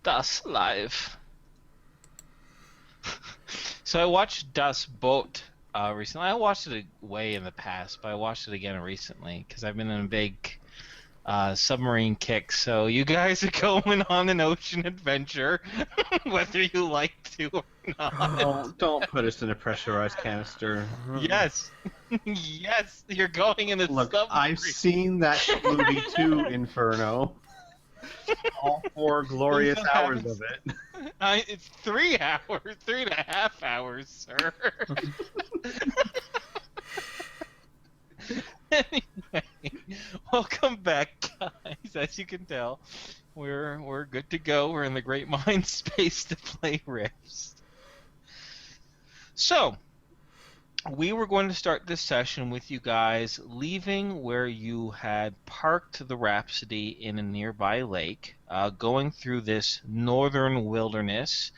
Das live. So I watched Das Boat recently. I watched it way in the past, but I watched it again recently because I've been in a big submarine kick. So you guys are going on an ocean adventure, whether you like to or not. Oh, don't put us in a pressurized canister. Yes, yes, you're going in a Look, submarine. I've seen that movie too, Inferno. All 4 glorious hours of it. It's 3 hours, 3.5 hours, sir. Anyway, welcome back, guys. As you can tell, we're good to go. We're in the great mind space to play Rifts. So, we were going to start this session with you guys leaving where you had parked the Rhapsody in a nearby lake, going through this northern wilderness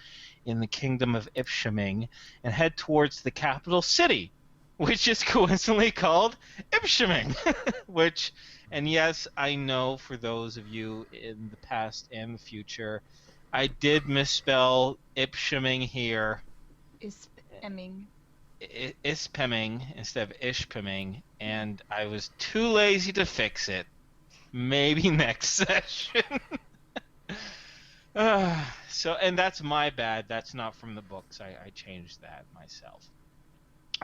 in the kingdom of Ishpeming, and head towards the capital city, which is coincidentally called Ishpeming. And yes, I know for those of you in the past and the future, I did misspell Ishpeming here. Ishpeming. Ishpeming instead of Ishpeming, and I was too lazy to fix it. Maybe next session. And that's my bad. That's not from the books. I changed that myself.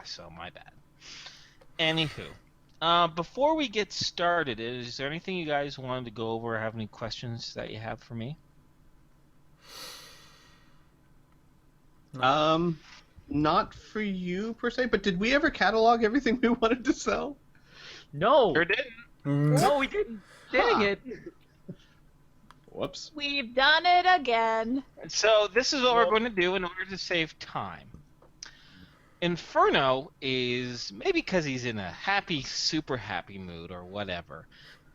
So my bad. Anywho, before we get started, is there anything you guys wanted to go over or have any questions that you have for me? Not for you per se, but did we ever catalog everything we wanted to sell? No. Sure didn't. No, we didn't. Dang it. Whoops. We've done it again. So this is what we're going to do in order to save time. Inferno is, maybe because he's in a happy, super happy mood or whatever,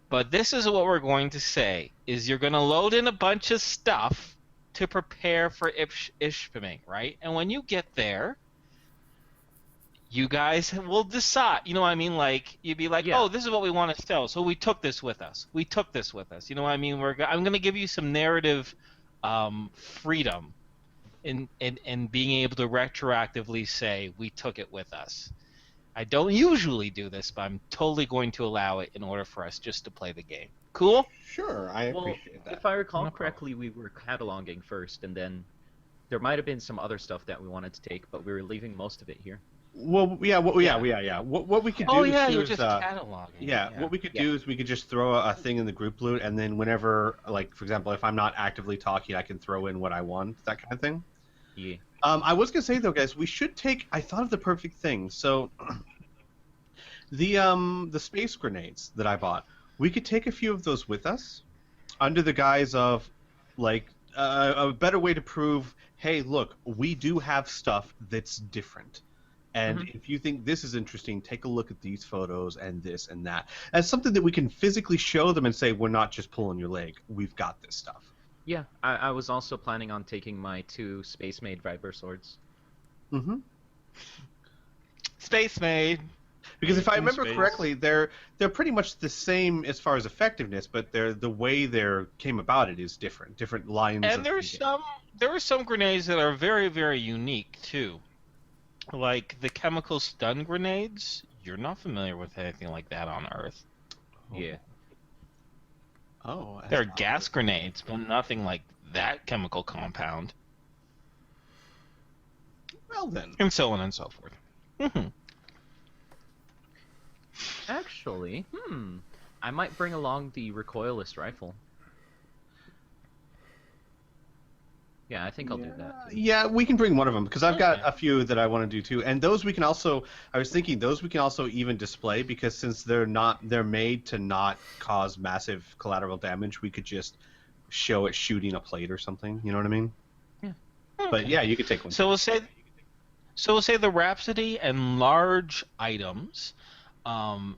but this is what we're going to say, is you're going to load in a bunch of stuff to prepare for Ishpeming, right? And when you get there, you guys will decide, you know what I mean? Like, you'd be like, oh, this is what we want to sell, so we took this with us. You know what I mean? I'm going to give you some narrative freedom in being able to retroactively say, we took it with us. I don't usually do this, but I'm totally going to allow it in order for us just to play the game. Cool? Sure, I appreciate that. If I recall correctly, we were cataloging first, and then there might have been some other stuff that we wanted to take, but we were leaving most of it here. Well, yeah. What we could do you're is just cataloging. What we could do is we could just throw a thing in the group loot, and then whenever, like, for example, if I'm not actively talking, I can throw in what I want, that kind of thing. Yeah. I was gonna say though, guys, we should take. I thought of the perfect thing. So, the space grenades that I bought, we could take a few of those with us, under the guise of, like, a better way to prove, hey, look, we do have stuff that's different. And if you think this is interesting, take a look at these photos and this and that. As something that we can physically show them and say, we're not just pulling your leg. We've got this stuff. Yeah, I was also planning on taking my 2 space-made Viper swords. Mm-hmm. Space-made. Because if I remember correctly, they're pretty much the same as far as effectiveness, but the way they came about it is different. Different lines. And there are some grenades that are very, very unique too. Like the chemical stun grenades. You're not familiar with anything like that on Earth. Yeah. Oh. They're gas grenades, but nothing like that chemical compound. Well then. And so on and so forth. Mm-hmm. Actually, I might bring along the recoilless rifle. Yeah, I think I'll do that. Yeah, we can bring one of them, because I've got a few that I want to do too. And those we can also, I was thinking, those we can also even display, because since they're made to not cause massive collateral damage, we could just show it shooting a plate or something, you know what I mean? Yeah. But yeah, you could take one. So we'll say the Rhapsody and large items are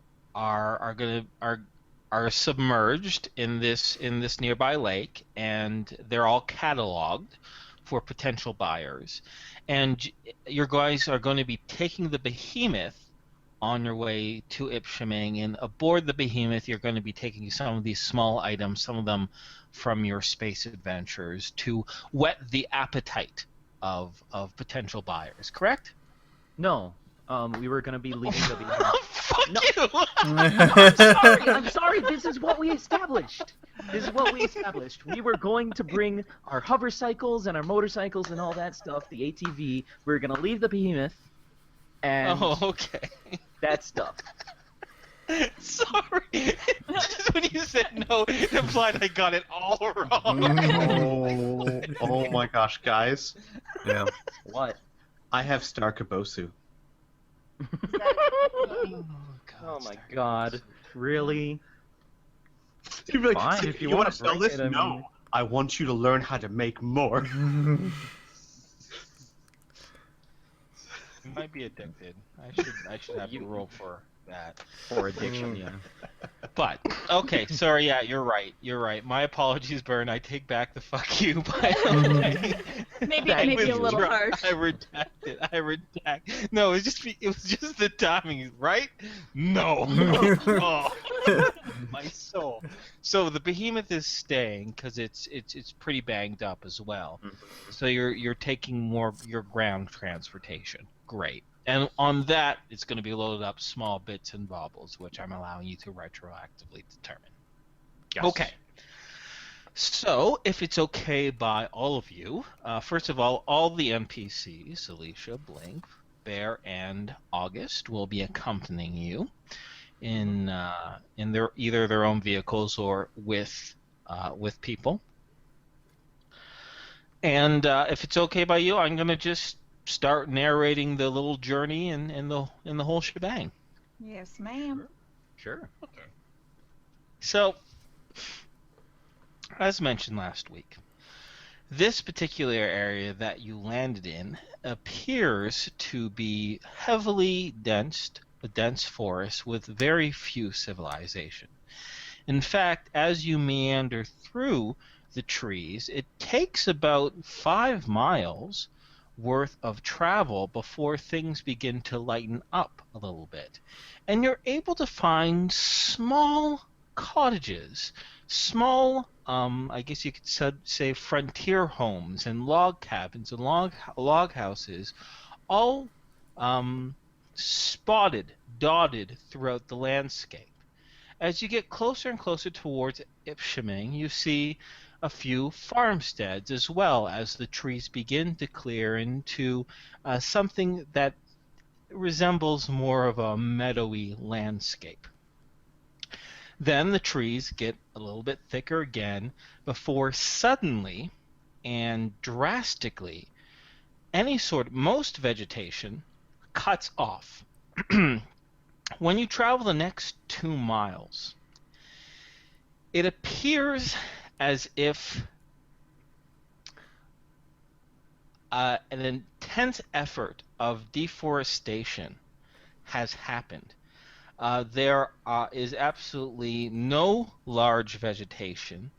submerged in this nearby lake, and they're all cataloged for potential buyers. And your guys are going to be taking the behemoth on your way to Ishpeming, and aboard the behemoth, you're going to be taking some of these small items, some of them from your space adventures, to whet the appetite of potential buyers. Correct? No, we were gonna be leaving the behemoth. Fuck No. you! I'm sorry. This is what we established. We were going to bring our hover cycles and our motorcycles and all that stuff, the ATV. We were gonna leave the behemoth, and Oh, okay. that stuff. Sorry. Just when you said no, it implied I got it all wrong. Oh my gosh, guys. Yeah. What? I have Star Kabosu. Oh my god. Really? You'd be like, Fine, "So if you want wanna to sell break this? it, I No. mean- I want you to learn how to make more. You might be addicted. I should have you roll for that. For addiction, yeah. But okay, sorry, yeah, you're right. My apologies, Bern. I take back the fuck you. Maybe I maybe a little withdraw. harsh. I redact. No, it was just the timing, right? No. Oh, my soul. So the behemoth is staying because it's pretty banged up as well. So you're taking more of your ground transportation. Great. And on that, it's going to be loaded up small bits and baubles, which I'm allowing you to retroactively determine. Yes. Okay. So, if it's okay by all of you, first of all the NPCs, Alicia, Blink, Bear, and August, will be accompanying you in their either their own vehicles or with people. And if it's okay by you, I'm gonna just start narrating the little journey and the whole shebang. Yes, ma'am. Sure. So, as mentioned last week, this particular area that you landed in appears to be heavily a dense forest with very few civilization. In fact, as you meander through the trees, it takes about 5 miles worth of travel before things begin to lighten up a little bit. And you're able to find small cottages, small, I guess you could say frontier homes and log cabins and log houses, all dotted throughout the landscape. As you get closer and closer towards Ishpeming, you see a few farmsteads as well as the trees begin to clear into something that resembles more of a meadowy landscape. Then the trees get a little bit thicker again before suddenly and drastically most vegetation cuts off. When you travel the next 2 miles, it appears as if an intense effort of deforestation has happened. There is absolutely no large vegetation,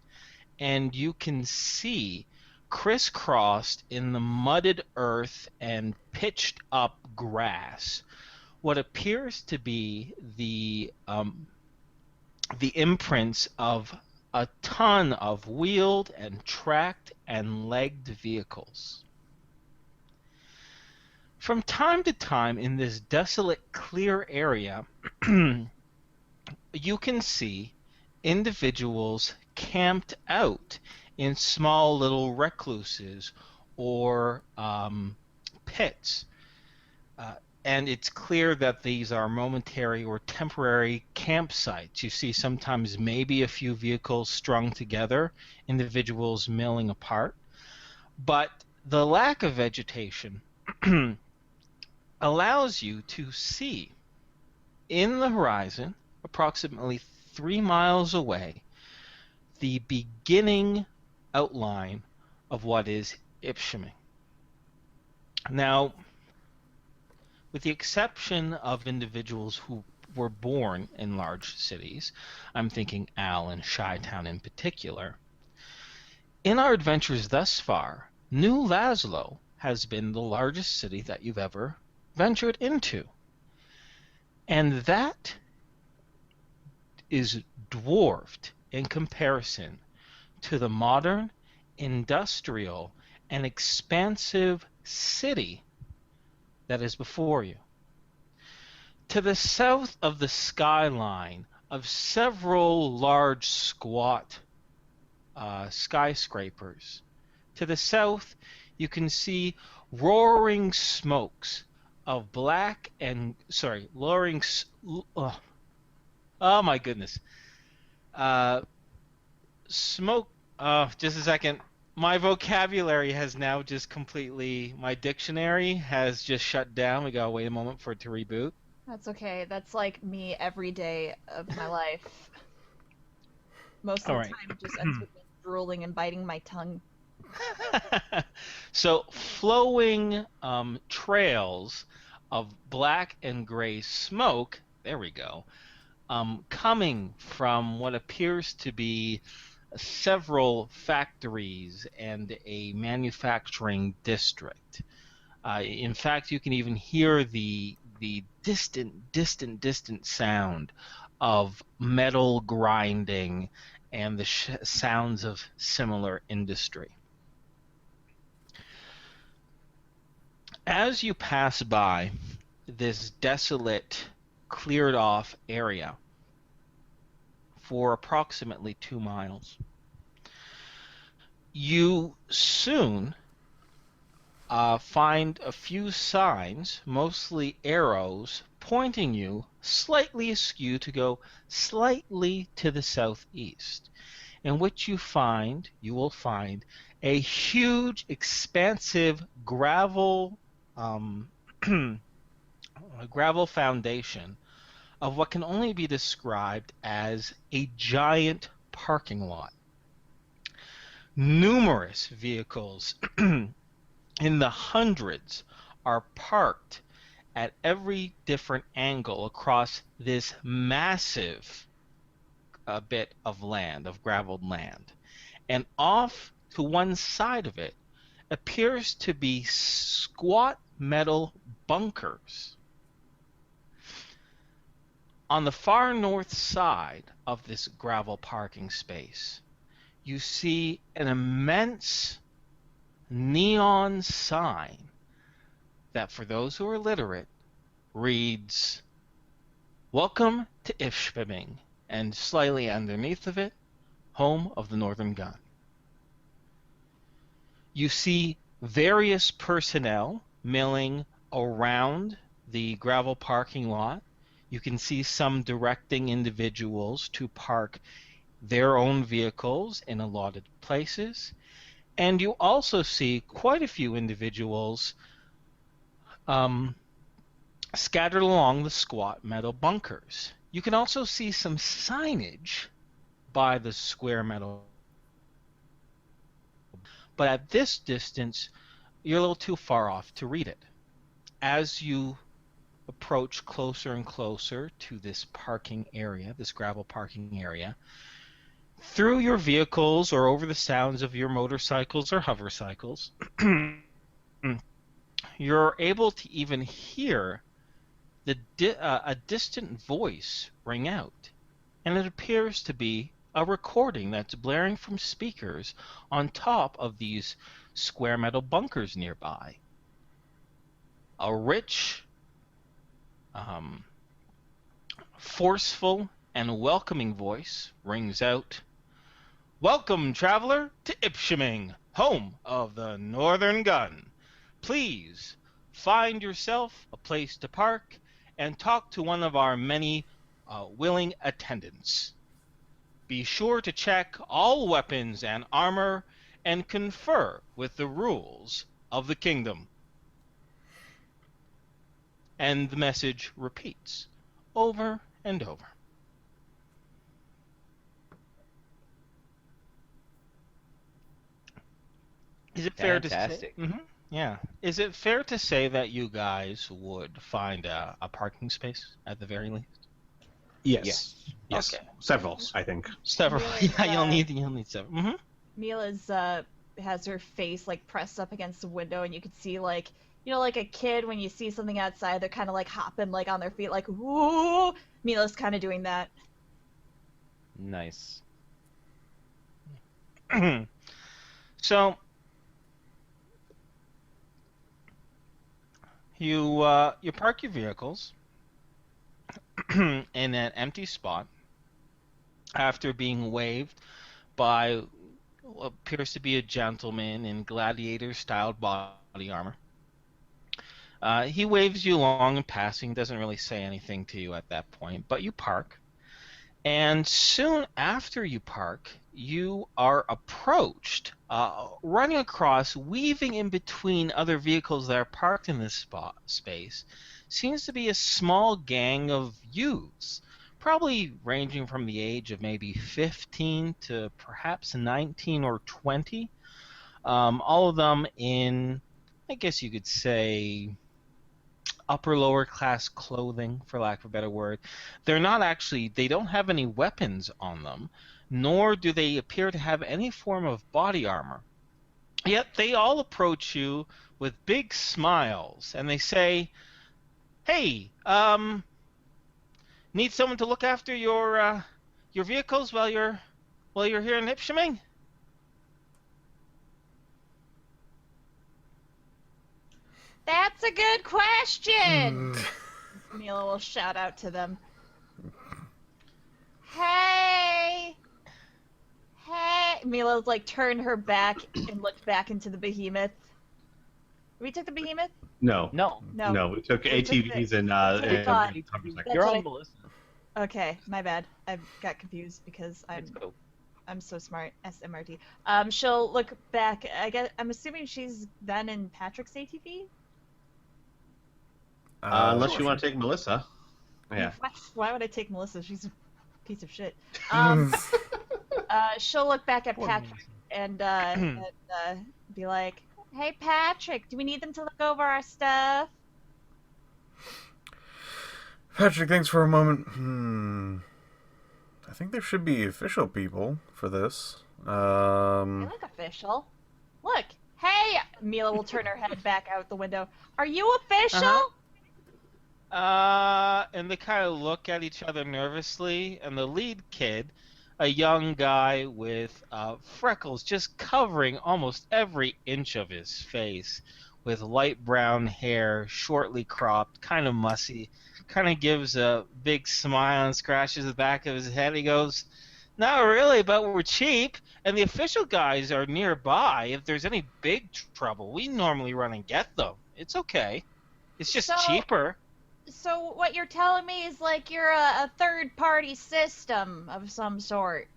and you can see crisscrossed in the mudded earth and pitched up grass what appears to be the imprints of a ton of wheeled and tracked and legged vehicles. From time to time in this desolate, clear area, you can see individuals camped out in small little recluses or pits. And it's clear that these are momentary or temporary campsites. You see sometimes maybe a few vehicles strung together, individuals milling apart. But the lack of vegetation allows you to see in the horizon, approximately 3 miles away, the beginning outline of what is Ishpeming. Now, with the exception of individuals who were born in large cities, I'm thinking Al and Chi-Town in particular, in our adventures thus far, New Laszlo has been the largest city that you've ever ventured into. And that is dwarfed in comparison to the modern, industrial, and expansive city that is before you. To the south of the skyline of several large squat skyscrapers, to the south you can see roaring smokes of black and oh my goodness, uh, smoke. Just a second. My vocabulary has now just completely. My dictionary has just shut down. We gotta wait a moment for it to reboot. That's okay. That's like me every day of my life. Most All of the right. time, it just ends with me drooling and biting my tongue. So flowing trails of black and gray smoke. There we go. Coming from what appears to be several factories and a manufacturing district. In fact, you can even hear the distant sound of metal grinding and the sounds of similar industry. As you pass by this desolate, cleared off area for approximately 2 miles, you soon find a few signs, mostly arrows, pointing you slightly askew to go slightly to the southeast, in which you will find a huge, expansive gravel gravel foundation of what can only be described as a giant parking lot. Numerous vehicles in the hundreds are parked at every different angle across this massive bit of land, of graveled land. And off to one side of it appears to be squat metal bunkers. On the far north side of this gravel parking space, you see an immense neon sign that, for those who are literate, reads, "Welcome to Ishpeming," and slightly underneath of it, "Home of the Northern Gun." You see various personnel milling around the gravel parking lot. You can see some directing individuals to park their own vehicles in allotted places. And you also see quite a few individuals scattered along the squat metal bunkers. You can also see some signage by the square metal. But at this distance, you're a little too far off to read it. As you approach closer and closer to this parking area, this gravel parking area, through your vehicles or over the sounds of your motorcycles or hovercycles, you're able to even hear a distant voice ring out. And it appears to be a recording that's blaring from speakers on top of these square metal bunkers nearby. A rich, forceful, and welcoming voice rings out, "Welcome, traveler, to Ishpeming, home of the Northern Gun. Please find yourself a place to park and talk to one of our many willing attendants. Be sure to check all weapons and armor and confer with the rules of the kingdom." And the message repeats over and over. Is it fair to say? Fantastic. Yeah. Is it fair to say that you guys would find a parking space at the very least? Yes. Yes. Okay. Several, I think. Several. Really, Yeah, you'll need several. Mila's has her face like pressed up against the window, and you could see like like a kid when you see something outside, they're kind of like hopping like on their feet, like woo. Mila's kind of doing that. Nice. So you park your vehicles in an empty spot after being waved by what appears to be a gentleman in gladiator-styled body armor. He waves you along in passing, doesn't really say anything to you at that point, but you park. And soon after you park, you are approached, running across, weaving in between other vehicles that are parked in this space. Seems to be a small gang of youths, probably ranging from the age of maybe 15 to perhaps 19 or 20. All of them in, I guess you could say, upper lower class clothing, for lack of a better word. They don't have any weapons on them, nor do they appear to have any form of body armor. Yet they all approach you with big smiles and they say, "Hey, need someone to look after your vehicles while you're here in Ishpeming?" That's a good question. Mila will shout out to them. Hey! Hey! Mila's like turned her back and looked back into the behemoth. We took the behemoth? No. No. No. We took We took ATVs the- and that's what I thought. motorcycles. That's You're what on I- Melissa. Okay, my bad. I got confused because Let's go. I'm so smart. SMRT. She'll look back. I'm assuming she's then in Patrick's ATV? Unless you want to take Melissa. Yeah. Why would I take Melissa? She's a piece of shit. She'll look back at Poor Patrick and be like, "Hey, Patrick, do we need them to look over our stuff?" Patrick thinks for a moment. I think there should be official people for this. They look official. Look, hey, Mila will turn her head back out the window. Are you official? Uh-huh. And they kind of look at each other nervously, and the lead kid, a young guy with freckles just covering almost every inch of his face, with light brown hair, shortly cropped, kind of mussy, kind of gives a big smile and scratches the back of his head. He goes, "Not really, but we're cheap, and the official guys are nearby. If there's any big trouble, we normally run and get them. It's okay. It's just So- cheaper." So what you're telling me is like you're a third-party system of some sort.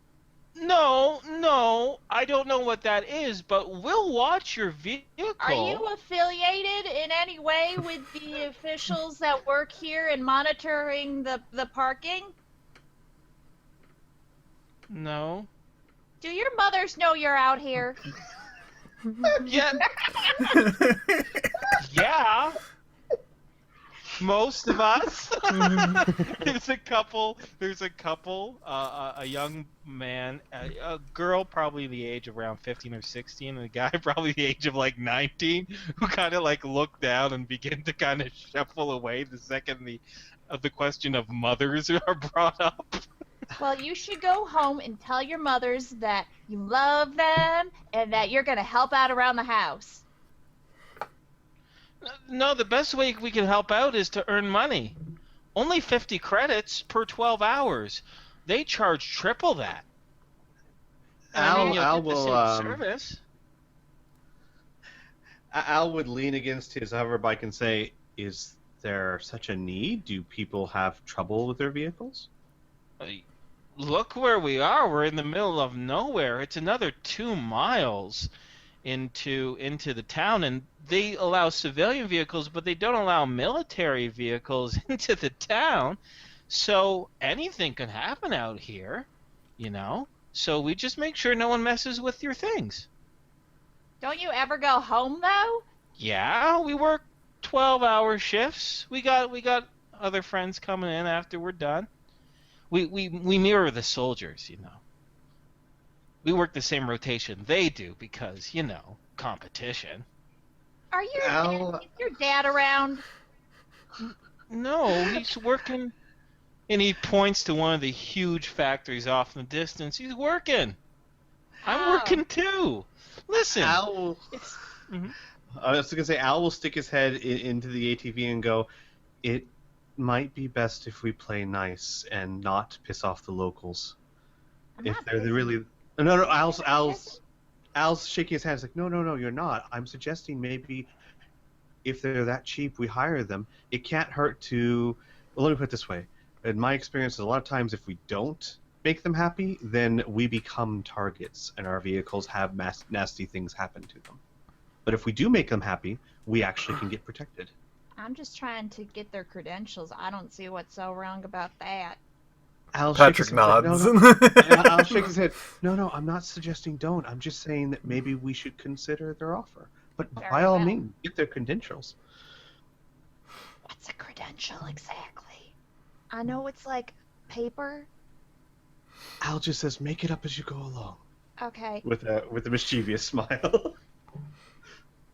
No, I don't know what that is, but we'll watch your vehicle. Are you affiliated in any way with the officials that work here and monitoring the parking? No. Do your mothers know you're out here? Yeah. Yeah. Most of us. There's a couple, a young man, a girl probably the age of around 15 or 16, and a guy probably the age of like 19, who kind of like look down and begin to kind of shuffle away the second the question of mothers are brought up. Well, you should go home and tell your mothers that you love them and that you're gonna help out around the house. No, the best way we can help out is to earn money. Only 50 credits per 12 hours. They charge triple that. Al you'll get the will, same service. Al would lean against his hover bike and say, "Is there such a need? Do people have trouble with their vehicles?" Look where we are. We're in the middle of nowhere. It's another 2 miles into the town, and they allow civilian vehicles, but they don't allow military vehicles into the town. So anything can happen out here, you know? So we just make sure no one messes with your things. Don't you ever go home though? Yeah, we work 12-hour shifts. We got other friends coming in after we're done. We mirror the soldiers, you know. We work the same rotation they do because, you know, competition. Are your Al, is your dad around? No, he's working. And he points to one of the huge factories off in the distance. He's working. I'm Oh. working too. Listen. Al, It's. Mhm. I was gonna say Al will stick his head into the ATV and go, "It might be best if we play nice and not piss off the locals. I'm If not they're pissing. really no, Al's shaking his head. He's like, no, you're not. I'm suggesting maybe if they're that cheap, we hire them. It can't hurt to. Well, let me put it this way. In my experience, a lot of times if we don't make them happy, then we become targets, and our vehicles have nasty things happen to them. But if we do make them happy, we actually can get protected." I'm just trying to get their credentials. I don't see what's so wrong about that. Al Patrick shakes his head. nods. Al shakes his head. No, I'm not suggesting don't. I'm just saying that maybe we should consider their offer. But Very by all well. means, get their credentials. What's a credential exactly? I know it's like paper. Al just says, "Make it up as you go along," Okay. with a mischievous smile.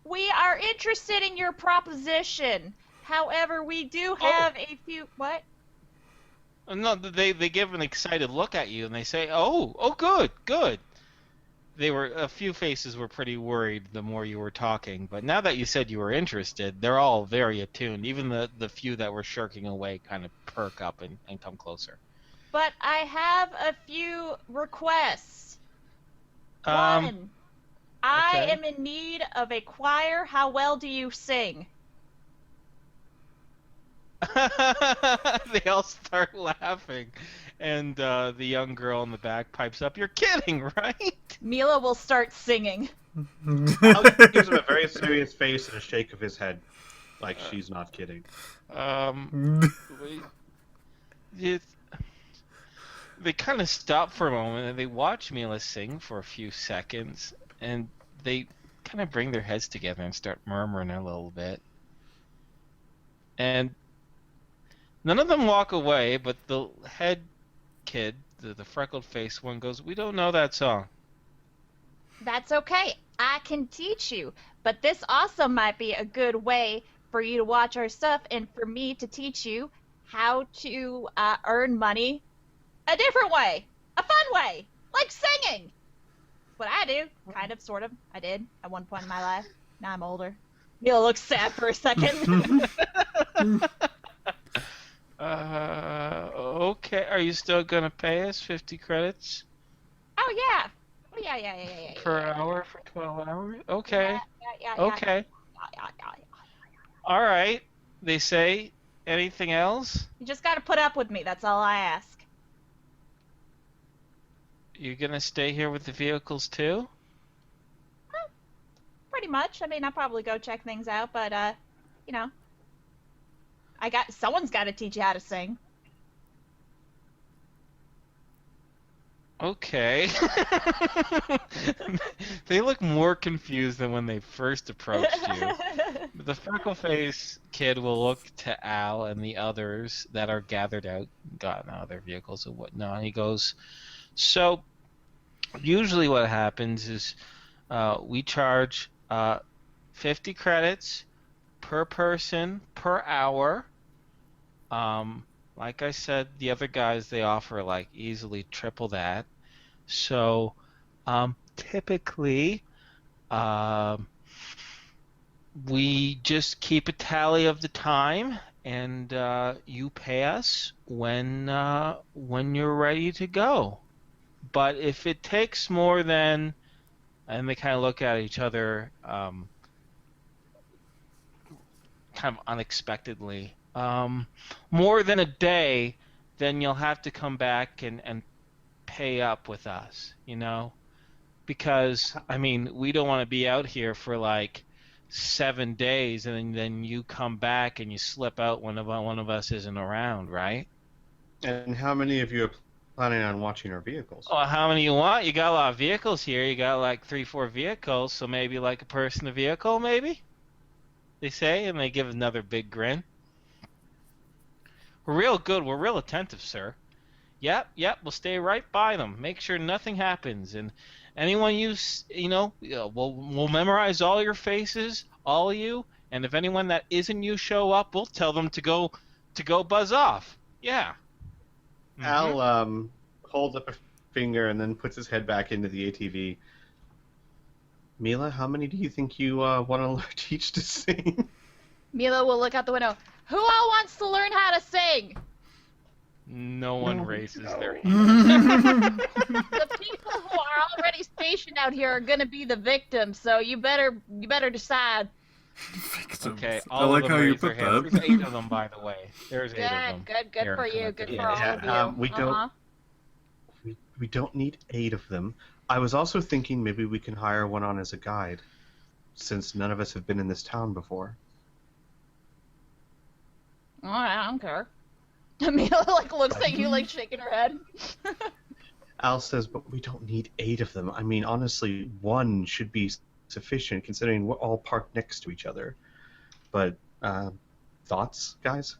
We are interested in your proposition. However, we do have a few. What? No, they give an excited look at you and they say, "Oh, good." They were a few faces were pretty worried the more you were talking, but now that you said you were interested, they're all very attuned. Even the few that were shirking away kind of perk up and come closer. But I have a few requests. Um, One, I okay. am in need of a choir. How well do you sing? They all start laughing, and the young girl in the back pipes up, "You're kidding, right?" Mila will start singing. Al gives him a very serious face and a shake of his head, like she's not kidding. They kind of stop for a moment and they watch Mila sing for a few seconds, and they kind of bring their heads together and start murmuring a little bit. And none of them walk away, but the head kid, the freckled faced one, goes, "We don't know that song." That's okay. I can teach you. But this also might be a good way for you to watch our stuff and for me to teach you how to earn money a different way. A fun way. Like singing. What I do. Kind of, sort of. I did at one point in my life. Now I'm older. Mila looks sad for a second. Okay. Are you still gonna pay us 50 credits Oh, yeah. Oh, yeah. per hour for 12 hours? Okay. Yeah. Okay. Yeah. All right. They say, anything else? You just gotta put up with me. That's all I ask. You gonna stay here with the vehicles too? Pretty much. I mean, I'll probably go check things out, but, you know. Someone's gotta teach you how to sing. Okay. They look more confused than when they first approached you. The freckle-faced kid will look to Al and the others that are gathered out, gotten out of their vehicles and whatnot. And he goes, "So, usually what happens is we charge 50 credits per person per hour. Like I said, the other guys, they offer like easily triple that. So, typically, we just keep a tally of the time, and you pay us when you're ready to go. But if it takes more than," and they kind of look at each other, kind of unexpectedly, more than a day, then you'll have to come back and pay up with us, you know? Because, I mean, we don't want to be out here for like 7 days and then you come back and you slip out when one of us isn't around, right? And how many of you are planning on watching our vehicles? Well, how many you want? You got a lot of vehicles here. You got like 3-4 vehicles, so maybe like a person a vehicle, maybe? They say, and they give another big grin. "We're real good. We're real attentive, sir. Yep. We'll stay right by them. Make sure nothing happens. And anyone we'll memorize all your faces, all of you, and if anyone that isn't you show up, we'll tell them to go buzz off. Yeah. Mhm. Al holds up a finger and then puts his head back into the ATV. Mila, how many do you think you want to teach to sing? Mila will look out the window. Who all wants to learn how to sing? No one raises their hand. The people who are already stationed out here are gonna be the victims, so you better decide. Okay, I all like of how them you raise their put hands. that. There's 8 of them, by the way. There's 8 of them. Good Here, for come you. up Good here. for all of you. we don't we don't need 8 of them. I was also thinking maybe we can hire one on as a guide, since none of us have been in this town before. All right, I don't care. Mila looks at you shaking her head. Al says, but we don't need 8 of them. I mean, honestly, 1 should be sufficient, considering we're all parked next to each other. But, thoughts, guys?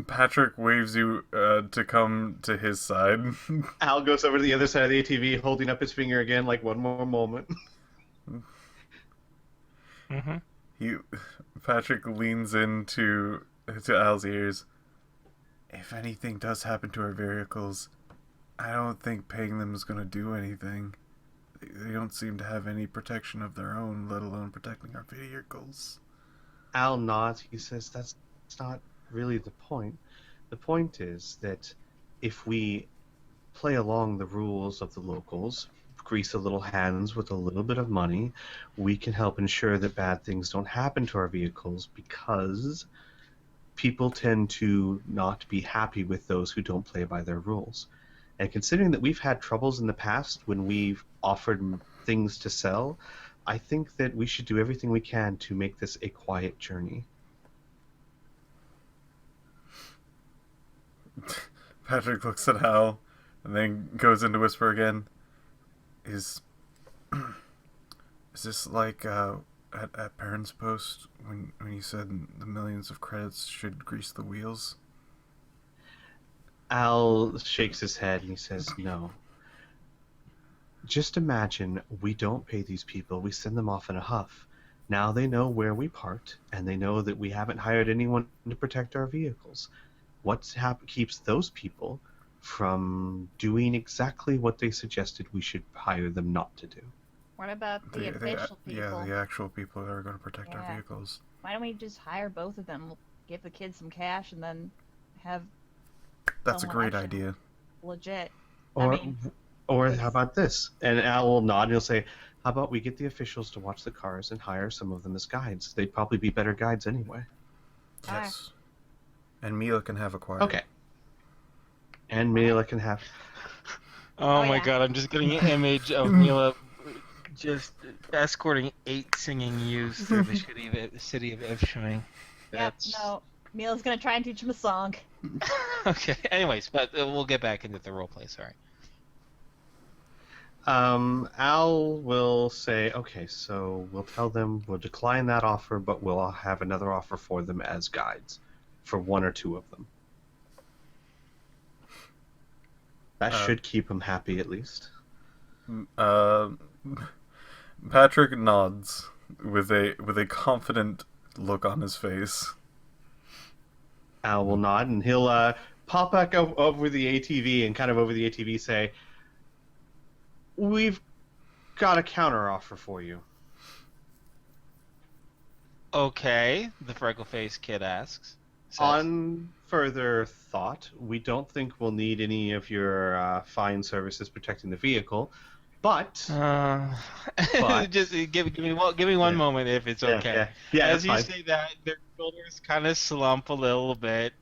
Patrick waves you to come to his side. Al goes over to the other side of the ATV, holding up his finger again, like one more moment. Patrick leans into Al's ears. If anything does happen to our vehicles, I don't think paying them is going to do anything. They don't seem to have any protection of their own, let alone protecting our vehicles. Al nods. He says, that's not really the point. The point is that if we play along the rules of the locals, grease a little hands with a little bit of money, we can help ensure that bad things don't happen to our vehicles, because people tend to not be happy with those who don't play by their rules. And considering that we've had troubles in the past when we've offered things to sell, I think that we should do everything we can to make this a quiet journey. Patrick looks at Hal and then goes into whisper again. Is this like at Perrin's post when you said the millions of credits should grease the wheels? Al shakes his head and he says, no. Just imagine we don't pay these people, we send them off in a huff. Now they know where we parked, and they know that we haven't hired anyone to protect our vehicles. What keeps those people from doing exactly what they suggested we should hire them not to do? What about the official people? Yeah, the actual people that are going to protect our vehicles. Why don't we just hire both of them? We'll give the kids some cash and then have. That's a great idea. Legit. Or how about this? And Al will nod and he'll say, how about we get the officials to watch the cars and hire some of them as guides? They'd probably be better guides anyway. Yes. And Mila can have a choir. Okay. And Mila can have... Oh my god, I'm just getting an image of Mila just escorting 8 singing youths through the city of Ishpeming. No. Mila's gonna try and teach him a song. Okay, anyways, but we'll get back into the roleplay, sorry. Al will say, okay, so we'll tell them we'll decline that offer, but we'll have another offer for them as guides, for 1 or 2 of them. That should keep them happy, at least. Patrick nods with a confident look on his face. Al will nod, and he'll pop back over the ATV and kind of over the ATV say, we've got a counter offer for you. Okay, the freckle-faced kid asks. On further thought, we don't think we'll need any of your fine services protecting the vehicle, but... Just give me one moment if it's okay. Yeah, as you fine. say that, their shoulders kind of slump a little bit,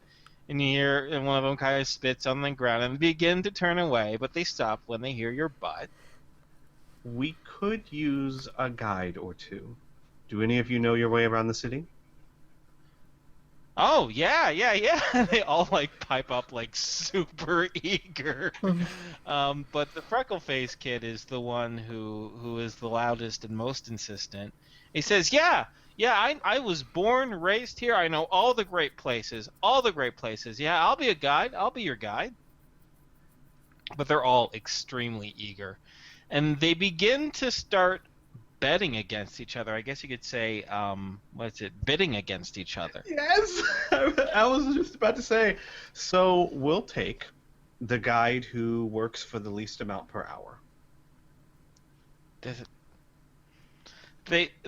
and one of them kind of spits on the ground and begin to turn away, but they stop when they hear your butt. We could use a guide or 2. Do any of you know your way around the city? Oh, yeah. They all, pipe up, super eager. But the freckle-faced kid is the one who is the loudest and most insistent. He says, yeah, I was born, raised here. I know all the great places. Yeah, I'll be a guide. I'll be your guide. but they're all extremely eager. And they begin to start betting against each other. I guess you could say, what's it, bidding against each other. Yes, I was just about to say. So we'll take the guide who works for the least amount per hour. Does it-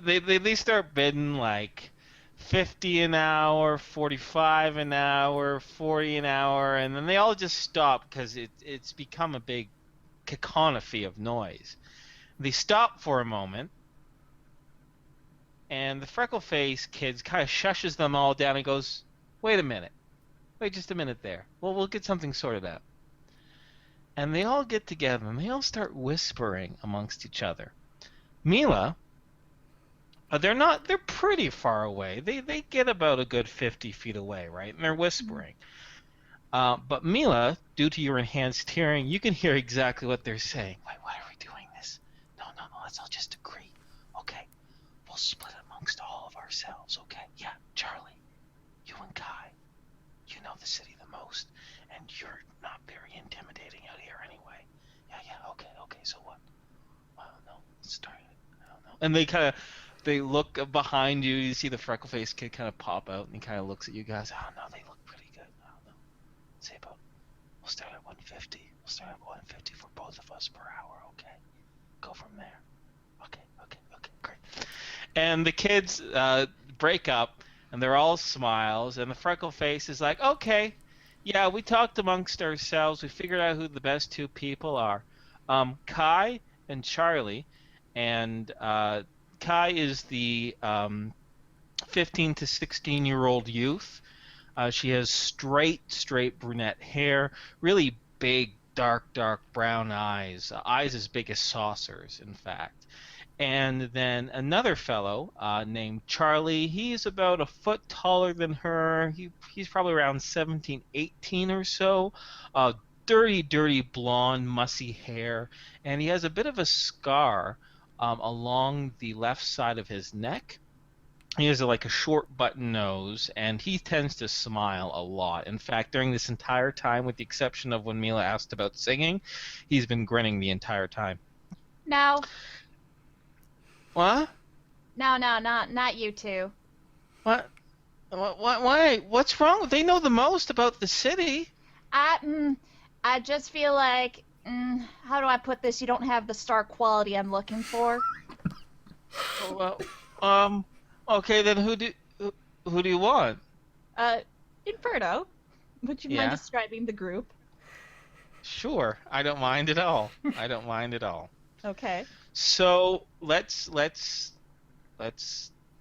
They start bidding like 50 an hour, 45 an hour, 40 an hour, and then they all just stop because it's become a big cacophony of noise. They stop for a moment, and the freckle-faced kid kind of shushes them all down and goes, "Wait a minute. Wait just a minute there. Well, we'll get something sorted out." And they all get together and they all start whispering amongst each other. Mila, they're pretty far away. They get about a good 50 feet away, right? And they're whispering. But Mila, due to your enhanced hearing, you can hear exactly what they're saying. Wait, why are we doing this? No, let's all just agree. Okay, we'll split amongst all of ourselves, okay? Yeah, Charlie, you and Kai, you know the city the most, and you're not very intimidating out here anyway. Yeah, okay, so what? Well, no, let's start it. I don't know. And they look behind you, you see the freckle-faced kid kind of pop out, and he kind of looks at you guys. Oh, no, they look pretty good. I don't know. Say about, we'll start at 150. We'll start at 150 for both of us per hour, okay? Go from there. Okay, great. And the kids break up, and they're all smiles, and the freckle face is like, okay, yeah, we talked amongst ourselves. We figured out who the best two people are. Kai and Charlie, and Kai is the 15 to 16-year-old youth. She has straight brunette hair, really big, dark brown eyes as big as saucers, in fact. And then another fellow named Charlie. He's about a foot taller than her. He's probably around 17, 18 or so. Dirty blonde, mussy hair. And he has a bit of a scar along the left side of his neck. He has like a short button nose, and he tends to smile a lot. In fact, during this entire time, with the exception of when Mila asked about singing, he's been grinning the entire time. No, What? not you two. What? Why? What's wrong? They know the most about the city. I just feel like, how do I put this? You don't have the star quality I'm looking for. Well, okay, then who do you want? Inferno. Would you mind Yeah. describing the group? Sure, I don't mind at all. Okay. So let's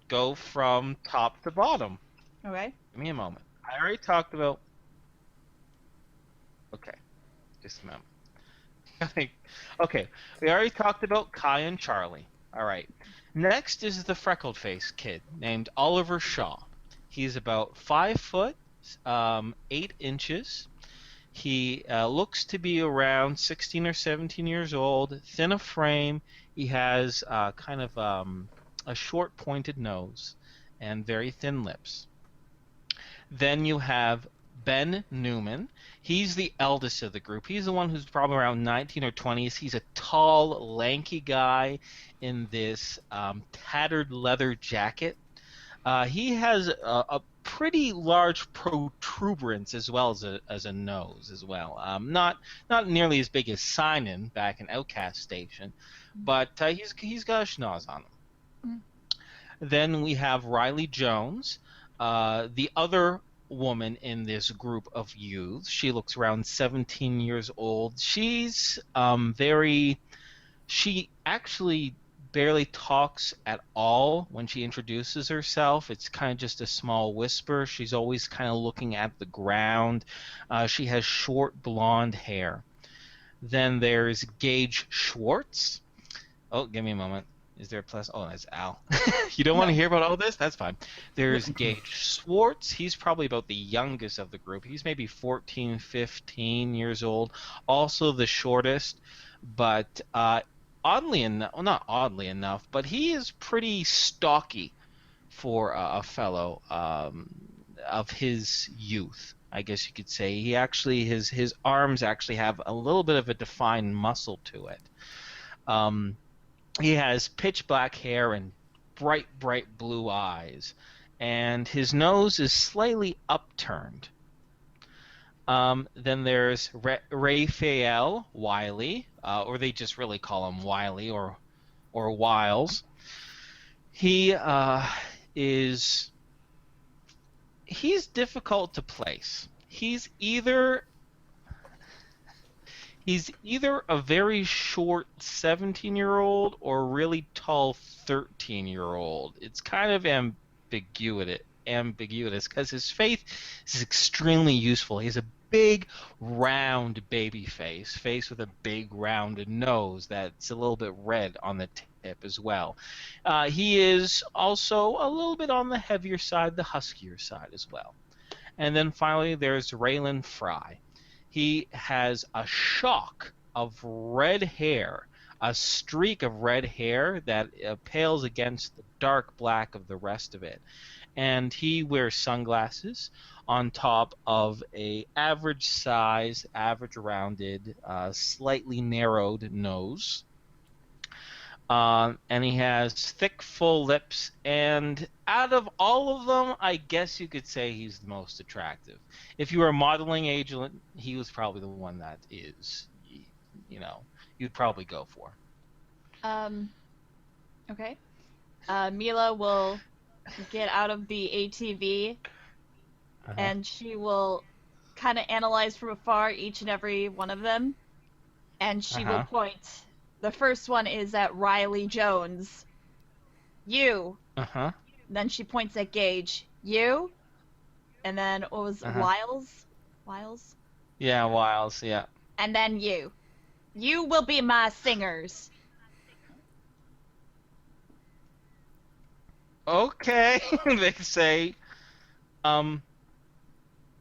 go from top to bottom. Okay. Give me a moment. I already talked about. Okay, just a moment. Okay, we already talked about Kai and Charlie. All right. Next is the freckled-faced kid named Oliver Shaw. He's about 5 foot, 8 inches. He looks to be around 16 or 17 years old, thin of frame. He has kind of a short pointed nose and very thin lips. Then you have Ben Newman. He's the eldest of the group. He's the one who's probably around 19 or 20s. He's a tall, lanky guy in this tattered leather jacket. He has a pretty large protuberance as well as a nose as well. Not nearly as big as Sinon back in Outcast Station, but he's got a schnoz on him. Then we have Riley Jones, the other woman in this group of youths. She looks around 17 years old. She's she actually barely talks at all when she introduces herself. It's kind of just a small whisper. She's always kind of looking at the ground. She has short blonde hair. Then there's Gage Schwartz. Oh, give me a moment. Is there a plus? Oh, that's Al. You don't want to hear about all this? That's fine. There's Gage Schwartz. He's probably about the youngest of the group. He's maybe 14, 15 years old. Also the shortest. But oddly enough, well, not oddly enough, but he is pretty stocky for a fellow of his youth. I guess you could say. He actually his arms actually have a little bit of a defined muscle to it. He has pitch black hair and bright blue eyes, and his nose is slightly upturned. Then there's Raphael Wiley, or they just really call him Wiley or Wiles. He is he's difficult to place. He's either a very short 17-year-old or a really tall 13-year-old. It's kind of ambiguous because his face is extremely useful. He has a big, round baby face with a big, rounded nose that's a little bit red on the tip as well. He is also a little bit on the heavier side, the huskier side as well. And then finally, there's Raylan Fry. He has a shock of red hair, a streak of red hair that pales against the dark black of the rest of it. And he wears sunglasses on top of a average size, average rounded, slightly narrowed nose. And he has thick, full lips, and out of all of them, I guess you could say he's the most attractive. If you were a modeling agent, he was probably the one that you'd probably go for. Okay. Mila will get out of the ATV, and she will kind of analyze from afar each and every one of them, and she will point. The first one is at Riley Jones. You. Then she points at Gage. You. And then what was Wiles? Wiles? Yeah, Wiles, yeah. And then you. You will be my singers. Okay, they say,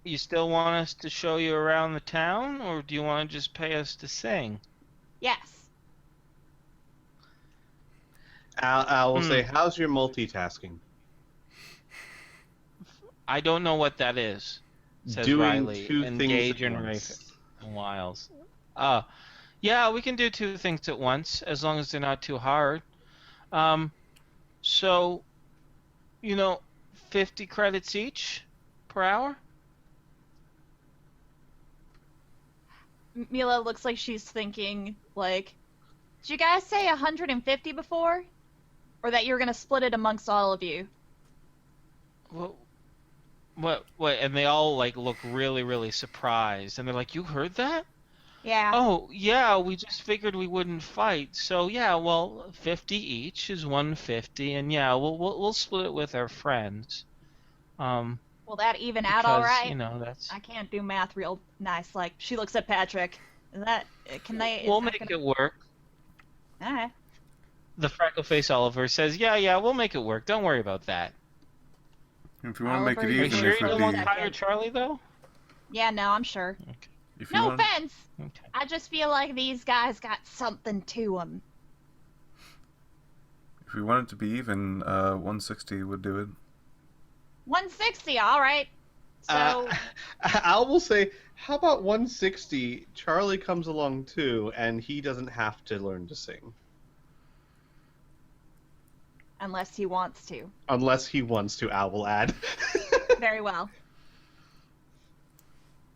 you still want us to show you around the town, or do you want to just pay us to sing? Yes. Al will say, how's your multitasking? I don't know what that is, says Doing Riley. two Engage things at and once. Wiles. Yeah, we can do two things at once, as long as they're not too hard. So, 50 credits each per hour? Mila looks like she's thinking, like, did you guys say 150 before? Or that you're going to split it amongst all of you? What? And they all, look really, really surprised. And they're like, you heard that? Yeah. Oh, yeah, we just figured we wouldn't fight. So, yeah, well, 50 each is 150. And, yeah, we'll split it with our friends. Will that even out all right? That's... I can't do math real nice. Like, she looks at Patrick. Can they... We'll make it work. Alright. The freckle-faced Oliver says, yeah, we'll make it work. Don't worry about that. If you want to make it Oliver, Are you even, sure it you would don't want be. to hire Charlie, though? Yeah, no, I'm sure. Okay. If you No want, offense. Okay. I just feel like these guys got something to them. if you want it to be even, 160 would do it. 160, alright. So, Al will say, how about 160? Charlie comes along too, and he doesn't have to learn to sing. unless he wants to. Unless he wants to, Al will add. Very well.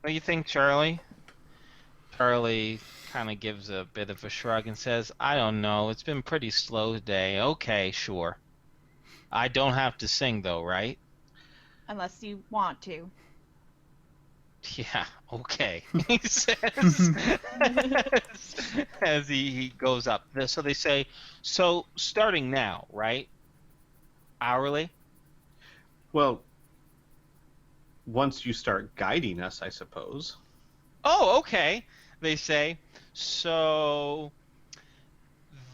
What do you think, Charlie? Charlie kind of gives a bit of a shrug and says, I don't know, it's been pretty slow today. Okay, sure. I don't have to sing though, right? Unless you want to. Yeah, okay, he says as he goes up. So they say, so starting now, right? Hourly? Well, once you start guiding us, I suppose. Oh, okay, they say. So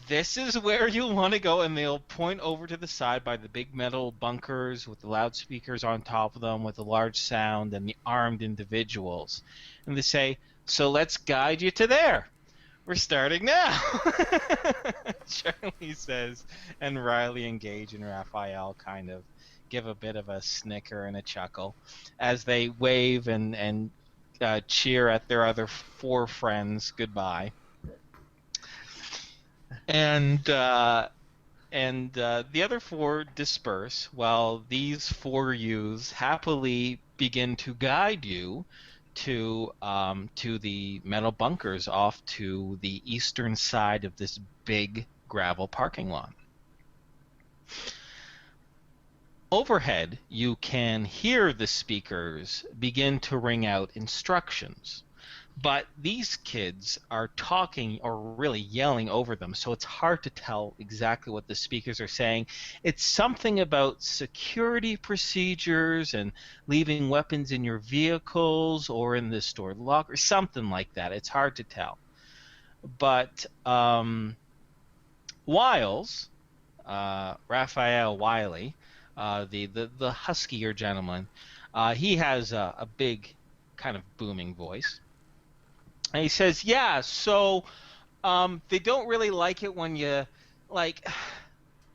this is where you'll want to go, and they'll point over to the side by the big metal bunkers with the loudspeakers on top of them with the large sound and the armed individuals. And they say, so let's guide you to there. We're starting now. Charlie says, and Riley and Gage and Raphael kind of give a bit of a snicker and a chuckle as they wave and cheer at their other 4 friends goodbye. And the other 4 disperse while these 4 youths happily begin to guide you to the metal bunkers off to the eastern side of this big gravel parking lot. Overhead, you can hear the speakers begin to ring out instructions. But these kids are talking or really yelling over them, so it's hard to tell exactly what the speakers are saying. It's something about security procedures and leaving weapons in your vehicles or in the stored locker, something like that. It's hard to tell. But Wiles, Raphael Wiley, the huskier gentleman, he has a big kind of booming voice. And he says, yeah, so they don't really like it when you, like,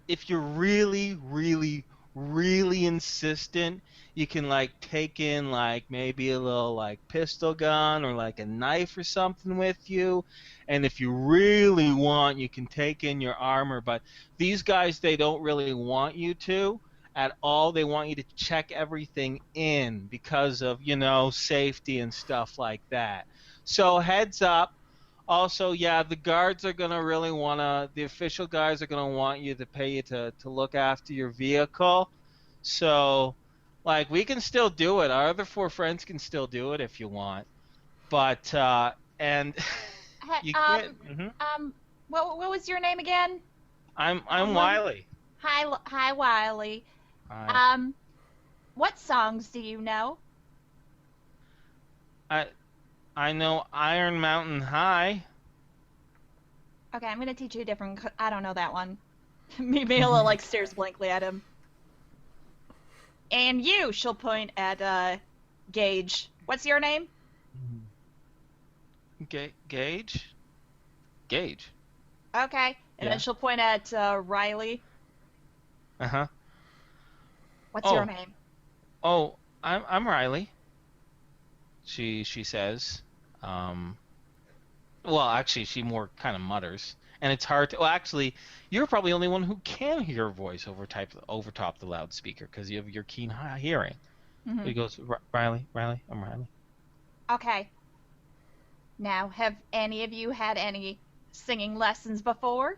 if you're really, really, really insistent, you can, like, take in, like, maybe a little, like, pistol gun or, like, a knife or something with you. And if you really want, you can take in your armor. But these guys, they don't really want you to at all. They want you to check everything in because of, safety and stuff like that. So heads up. Also, yeah, the guards are gonna really the official guys are gonna want you to pay you to look after your vehicle. So, like, we can still do it. Our other 4 friends can still do it if you want. But and you get. What was your name again? I'm Wiley. Hi, Wiley. Hi. What songs do you know? I know Iron Mountain High. Okay, I'm gonna teach you a different. I don't know that one. Mila like stares blankly at him. And you, she'll point at Gage. What's your name? Gage. Gage. Okay, and Yeah. then she'll point at Riley. Uh-huh. What's your name? Oh, I'm Riley. She says. Well, actually, she more kind of mutters, and it's hard to. Well, actually, you're probably the only one who can hear her voice over top the loudspeaker because you have your keen hearing. Mm-hmm. He goes, Riley, I'm Riley. Okay. Now, have any of you had any singing lessons before?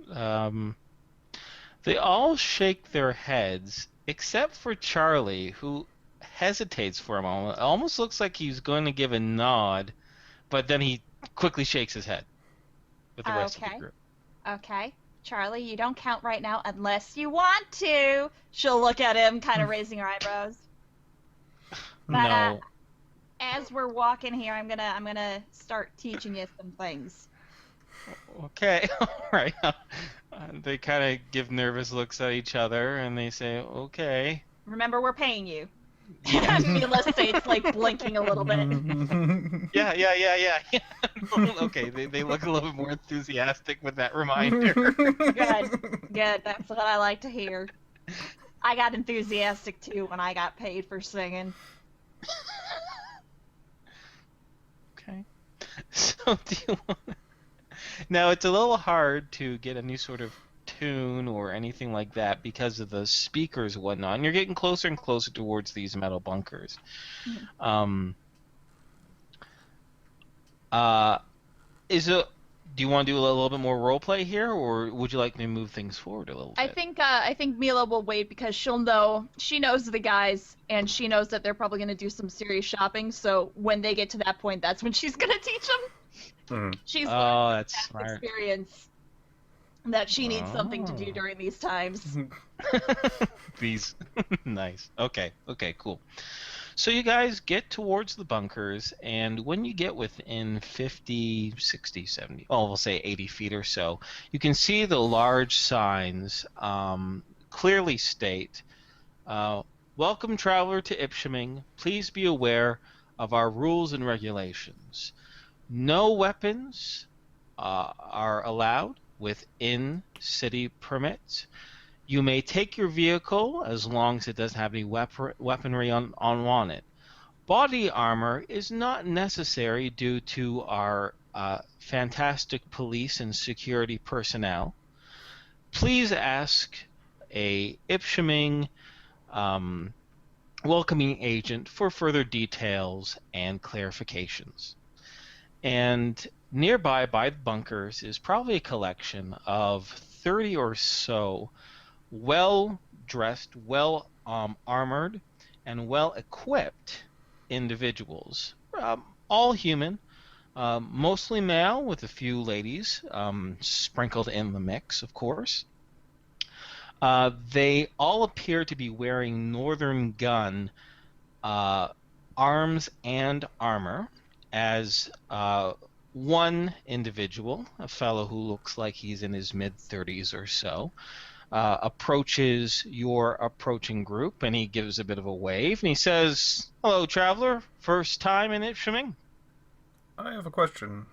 They all shake their heads except for Charlie, who hesitates for a moment. It almost looks like he's going to give a nod, but then he quickly shakes his head with the rest of the group. Okay. Charlie, you don't count right now unless you want to. She'll look at him, kind of raising her eyebrows. But, No. as we're walking here, I'm gonna start teaching you some things. Okay, all right. They kind of give nervous looks at each other, and they say, okay. Remember, we're paying you. Yeah. Mila states, like, blinking a little bit. Yeah. Okay, they look a little bit more enthusiastic with that reminder. Good. That's what I like to hear. I got enthusiastic, too, when I got paid for singing. Okay. So do you want... Now, it's a little hard to get any sort of tune or anything like that because of the speakers and whatnot, and you're getting closer and closer towards these metal bunkers. Mm-hmm. Do you want to do a little bit more role play here, or would you like me to move things forward a little bit? I think Mila will wait because she knows the guys, and she knows that they're probably going to do some serious shopping, so when they get to that point, that's when she's going to teach them. She's learned that's past smart. experience that she needs something to do during these times. These. Nice. Okay, cool. So you guys get towards the bunkers, and when you get within 50, 60, 70, we'll say 80 feet or so, you can see the large signs clearly state, welcome traveler to Ishpeming. Please be aware of our rules and regulations. No weapons are allowed within city permits. You may take your vehicle as long as it doesn't have any weaponry on it. Body armor is not necessary due to our fantastic police and security personnel. Please ask a Ishpeming welcoming agent for further details and clarifications. And nearby by the bunkers is probably a collection of 30 or so well-dressed, well-armored, and well-equipped individuals. All human, mostly male, with a few ladies sprinkled in the mix, of course. They all appear to be wearing Northern Gun arms and armor, as one individual, a fellow who looks like he's in his mid-30s or so, approaches your approaching group, and he gives a bit of a wave, and he says, "Hello, traveler. First time in Ishpeming?" I have a question.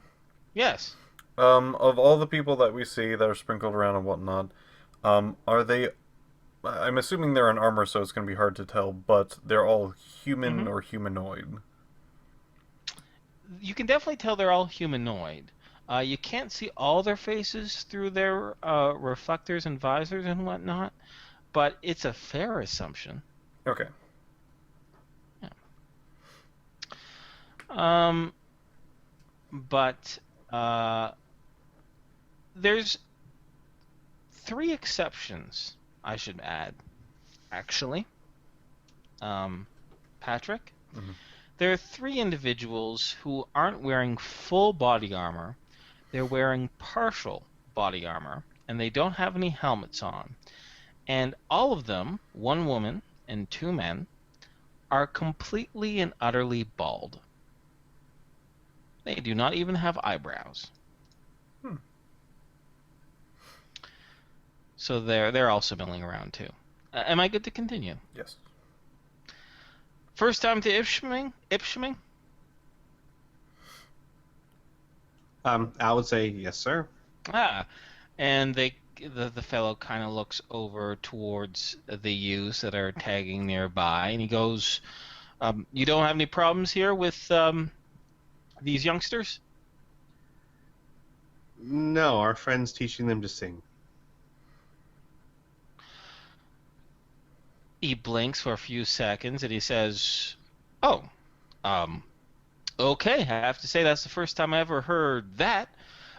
"Yes." Of all the people that we see that are sprinkled around and whatnot, are they... I'm assuming they're in armor, so it's going to be hard to tell, but they're all human or humanoid. You can definitely tell they're all humanoid. You can't see all their faces through their reflectors and visors and whatnot, but it's a fair assumption. Okay. But there's 3 exceptions, I should add, actually. Patrick? Mhm. There are 3 individuals who aren't wearing full body armor. They're wearing partial body armor, and they don't have any helmets on. And all of them, 1 woman and 2 men, are completely and utterly bald. They do not even have eyebrows. So they're also milling around too. Am I good to continue? Yes. First time to Ishpeming? I would say yes, sir. And the fellow kind of looks over towards the youths that are tagging nearby, and he goes, "You don't have any problems here with these youngsters?" No, our friend's teaching them to sing. He blinks for a few seconds, and he says, "Oh, okay, I have to say that's the first time I ever heard that.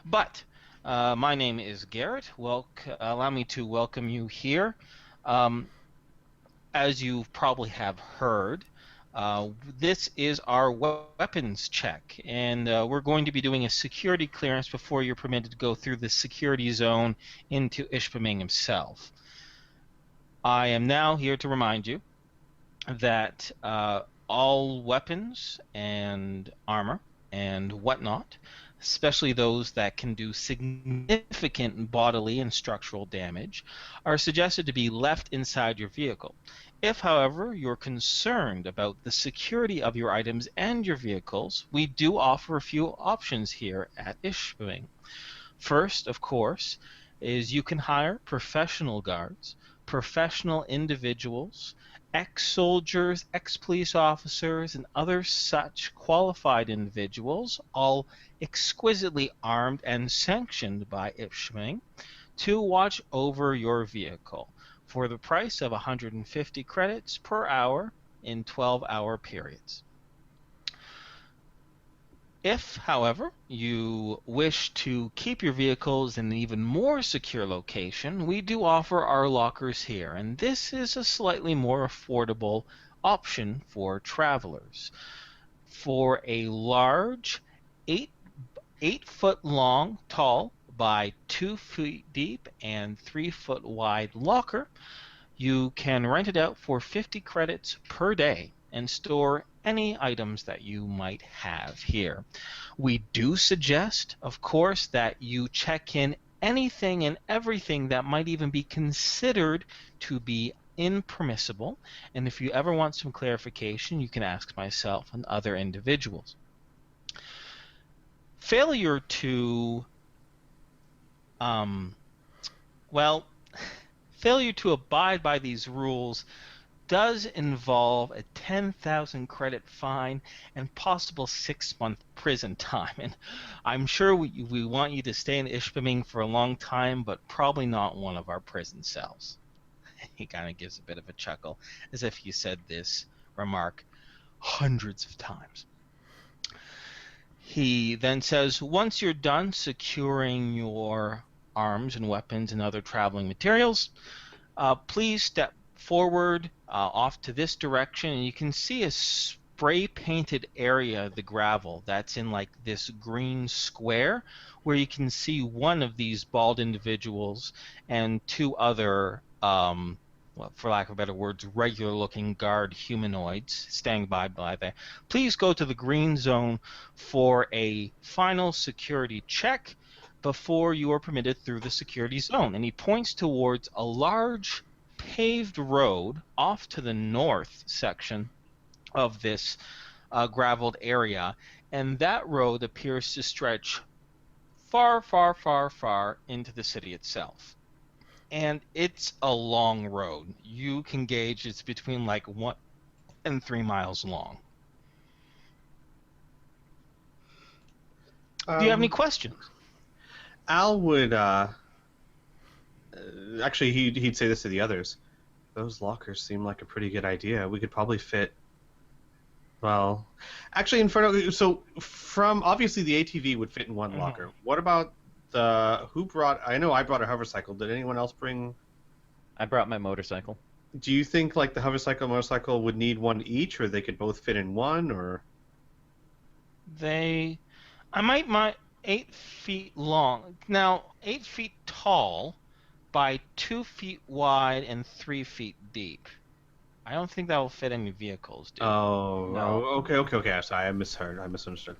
But my name is Garrett. Allow me to welcome you here. As you probably have heard, this is our weapons check, and we're going to be doing a security clearance before you're permitted to go through the security zone into Ishpeming himself. I am now here to remind you that all weapons and armor and whatnot, especially those that can do significant bodily and structural damage, are suggested to be left inside your vehicle. If, however, you're concerned about the security of your items and your vehicles, we do offer a few options here at Ishpeming. First, of course, is you can hire professional guards, professional individuals, ex-soldiers, ex-police officers, and other such qualified individuals, all exquisitely armed and sanctioned by Ishpeming, to watch over your vehicle for the price of 150 credits per hour in 12-hour periods. If, however, you wish to keep your vehicles in an even more secure location, we do offer our lockers here, and this is a slightly more affordable option for travelers. For a large 8-foot long, tall, by 2 feet deep and 3 foot wide locker, you can rent it out for 50 credits per day and store any items that you might have here. We do suggest, of course, that you check in anything and everything that might even be considered to be impermissible, and if you ever want some clarification, you can ask myself and other individuals. Failure to failure to abide by these rules does involve a 10,000 credit fine and possible 6-month prison time. And I'm sure we want you to stay in Ishpeming for a long time, but probably not one of our prison cells. He kind of gives a bit of a chuckle, as if you said this remark hundreds of times. He then says, once you're done securing your arms and weapons and other traveling materials, please step forward off to this direction, and you can see a spray painted area of the gravel that's in like this green square where you can see one of these bald individuals and two other well, for lack of better words, regular looking guard humanoids standing by there. Please go to the green zone for a final security check before you are permitted through the security zone. And he points towards a large paved road off to the north section of this graveled area, and that road appears to stretch far, far, far, far into the city itself. And it's a long road. You can gauge it's between like 1 and 3 miles long. Do you have any questions? Al would actually he'd say this to the others. Those lockers seem like a pretty good idea. We could probably fit. Well, actually, Inferno. So from obviously the ATV would fit in one locker. What about who brought? I know I brought a hovercycle. Did anyone else bring? I brought my motorcycle. Do you think like the hovercycle, motorcycle would need one each, or they could both fit in one, or? I might 8 feet long. Now 8 feet tall by 2 feet wide and 3 feet deep. I don't think that will fit any vehicles, dude. Oh, No. Okay. Sorry, I misheard. I misunderstood.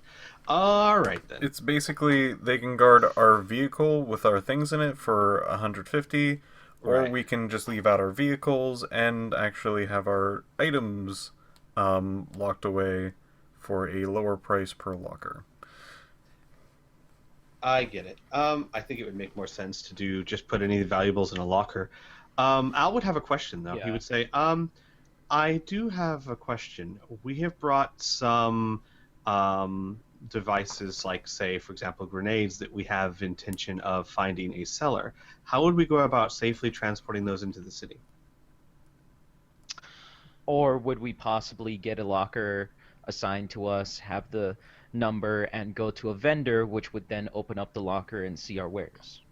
All right then. It's basically they can guard our vehicle with our things in it for 150, or Right. we can just leave out our vehicles and actually have our items locked away for a lower price per locker. I get it. I think it would make more sense to do just put any valuables in a locker. Al would have a question though. He Yeah. would say, I do have a question. We have brought some devices, like say, for example, grenades that we have intention of finding a seller. How would we go about safely transporting those into the city? Or would we possibly get a locker assigned to us, have the number, and go to a vendor, which would then open up the locker and see our wares?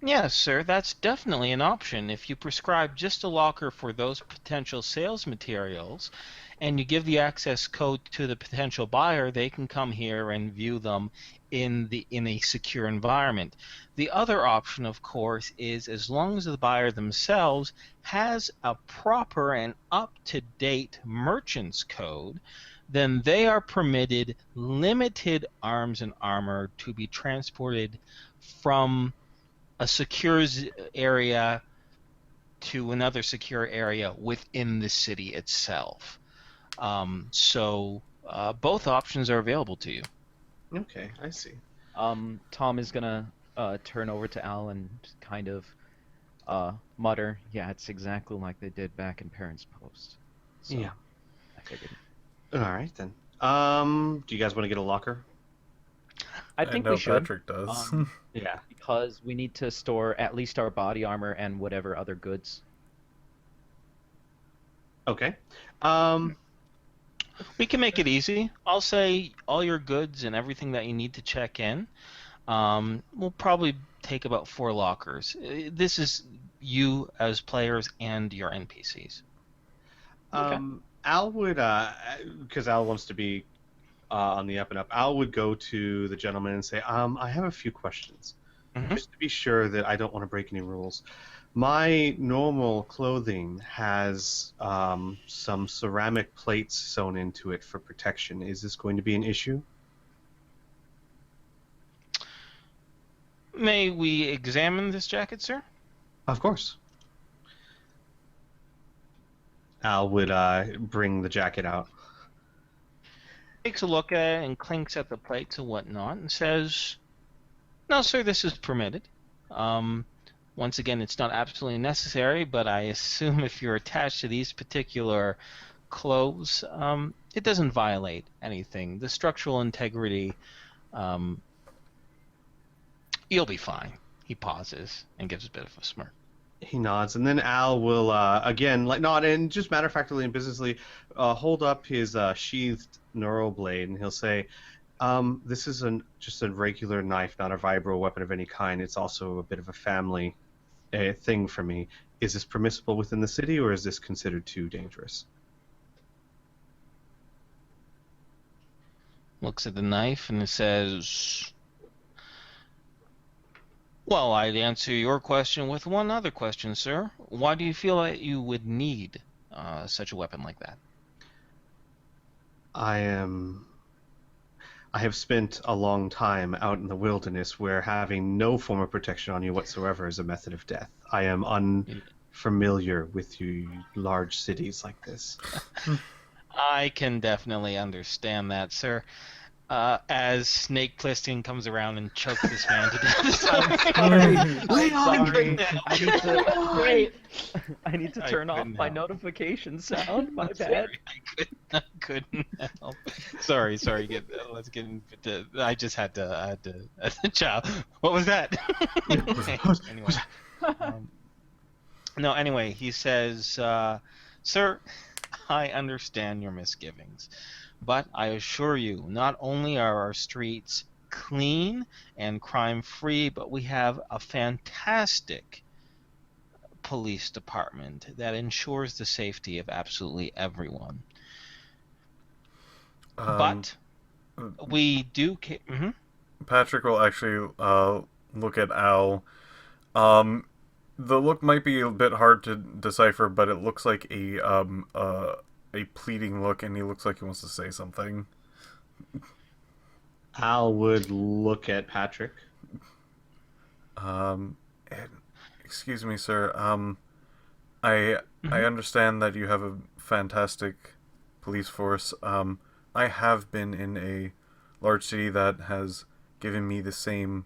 Yes, sir, that's definitely an option. If you prescribe just a locker for those potential sales materials and you give the access code to the potential buyer, they can come here and view them in a secure environment. The other option, of course, is as long as the buyer themselves has a proper and up-to-date merchant's code, then they are permitted limited arms and armor to be transported from a secure area to another secure area within the city itself. So both options are available to you. Okay, I see. Tom is gonna turn over to Al and kind of mutter, "Yeah, it's exactly like they did back in Parents Post." So, Yeah. I figured. All right then. Do you guys want to get a locker? I think know we should, Patrick does. Yeah. because we need to store at least our body armor and whatever other goods. Okay. We can make it easy. I'll say all your goods and everything that you need to check in. Will probably take about 4 lockers. This is you as players and your NPCs. Al would, because Al wants to be on the up and up. Al would go to the gentleman and say, I have a few questions, just to be sure that I don't want to break any rules. My normal clothing has some ceramic plates sewn into it for protection. Is this going to be an issue? May we examine this jacket, sir? Of course. Al would bring the jacket out. Takes a look at it and clinks at the plates and whatnot and says, "No, sir, this is permitted. Once again, it's not absolutely necessary, but I assume if you're attached to these particular clothes, it doesn't violate anything. The structural integrity, you'll be fine. He pauses and gives a bit of a smirk. He nods, and then Al will again, like nod and just matter of factly and businessly, hold up his sheathed neural blade, and he'll say, "This is just a regular knife, not a vibro weapon of any kind. It's also a bit of a family thing for me. Is this permissible within the city, or is this considered too dangerous?" Looks at the knife and says, well, I'd answer your question with one other question, sir. Why do you feel that you would need such a weapon like that? I have spent a long time out in the wilderness where having no form of protection on you whatsoever is a method of death. I am unfamiliar with you large cities like this. I can definitely understand that, sir. As Snake Plissken comes around and chokes this man to death. Sorry. I need to turn off my notification sound. My bad. Sorry, I couldn't help. Sorry. Let's get into. I just had to. Child. What was that? Anyway. Anyway, he says, sir, I understand your misgivings. But I assure you, not only are our streets clean and crime-free, but we have a fantastic police department that ensures the safety of absolutely everyone. But we do... Patrick will actually look at Al. The look might be a bit hard to decipher, but it looks like a pleading look, and he looks like he wants to say something. Al would look at Patrick. Excuse me, sir. I understand that you have a fantastic police force. I have been in a large city that has given me the same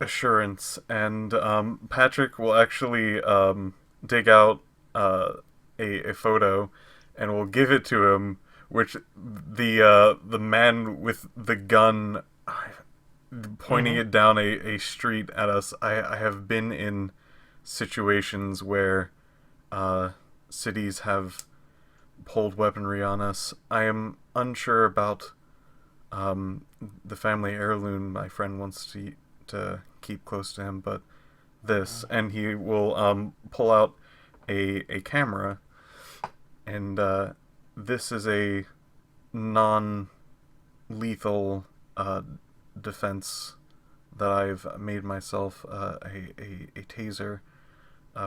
assurance, and Patrick will actually dig out a photo and will give it to him, which the man with the gun pointing it down a street at us. I have been in situations where cities have pulled weaponry on us. I am unsure about the family heirloom my friend wants to keep close to him, but this, and he will pull out a camera, and this is a non-lethal defense that I've made myself a taser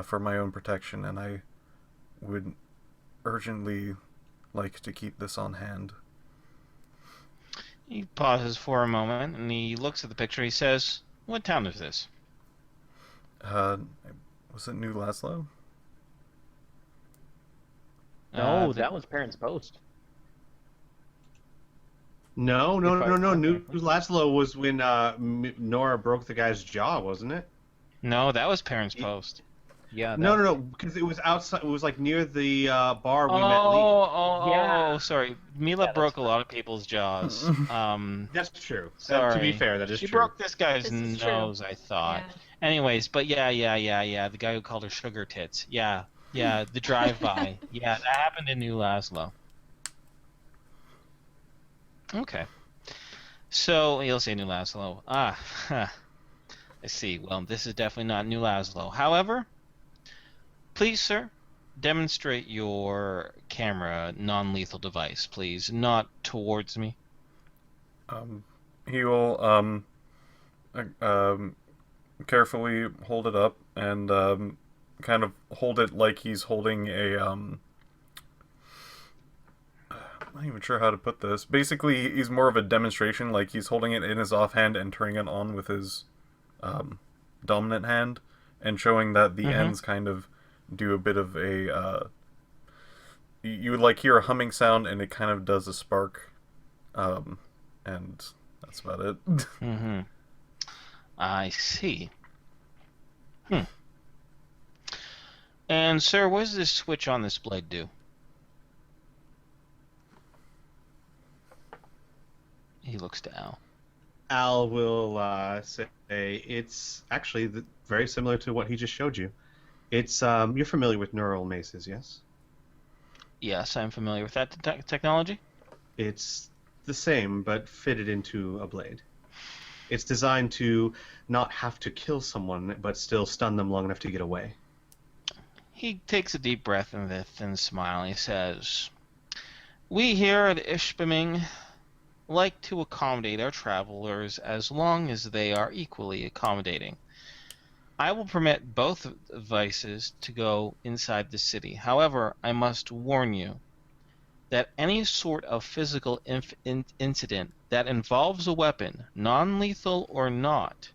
for my own protection, and I would urgently like to keep this on hand. He pauses for a moment, and he looks at the picture. He says, what town is this? Was it New Laszlo? No, that was Parents Post. No. New Laszlo was when Nora broke the guy's jaw, wasn't it? No, that was Parents Post. Yeah. No, because it was outside. It was like near the bar we met Lee. Oh, sorry. Mila broke a lot of people's jaws. That's true. Sorry. To be fair, that is she true. She broke this guy's This is nose, true. I thought. Yeah. Anyways, but yeah. The guy who called her sugar tits. Yeah, the drive-by. Yeah, that happened in New Laszlo. Okay. So, he'll say New Laszlo. I see. Well, this is definitely not New Laszlo. However, please, sir, demonstrate your camera non-lethal device, please. Not towards me. He will carefully hold it up and kind of hold it like he's holding a I'm not even sure how to put this. Basically, he's more of a demonstration, like he's holding it in his offhand and turning it on with his dominant hand, and showing that the ends kind of do a bit of a you would like hear a humming sound, and it kind of does a spark And that's about it. Mm-hmm. I see. Hmm. And, sir, what does this switch on this blade do? He looks to Al. Al will say it's actually very similar to what he just showed you. It's you're familiar with neural maces, yes? Yes, I'm familiar with that technology. It's the same, but fitted into a blade. It's designed to not have to kill someone, but still stun them long enough to get away. He takes a deep breath and with a thin smile. He says, "We here at Ishpeming like to accommodate our travelers as long as they are equally accommodating. I will permit both vices to go inside the city. However, I must warn you that any sort of physical incident that involves a weapon, non-lethal or not,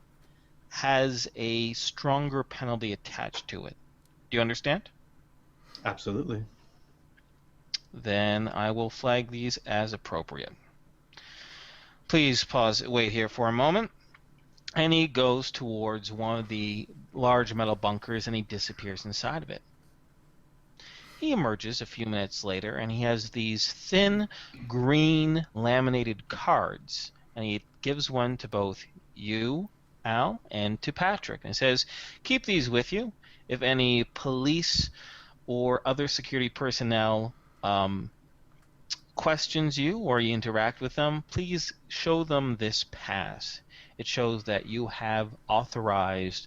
has a stronger penalty attached to it. Do you understand? Absolutely. Then I will flag these as appropriate. Please wait here for a moment." And he goes towards one of the large metal bunkers and he disappears inside of it. He emerges a few minutes later and he has these thin green laminated cards. And he gives one to both you, Al, and to Patrick. And says, "Keep these with you. If any police or other security personnel questions you or you interact with them, please show them this pass. It shows that you have authorized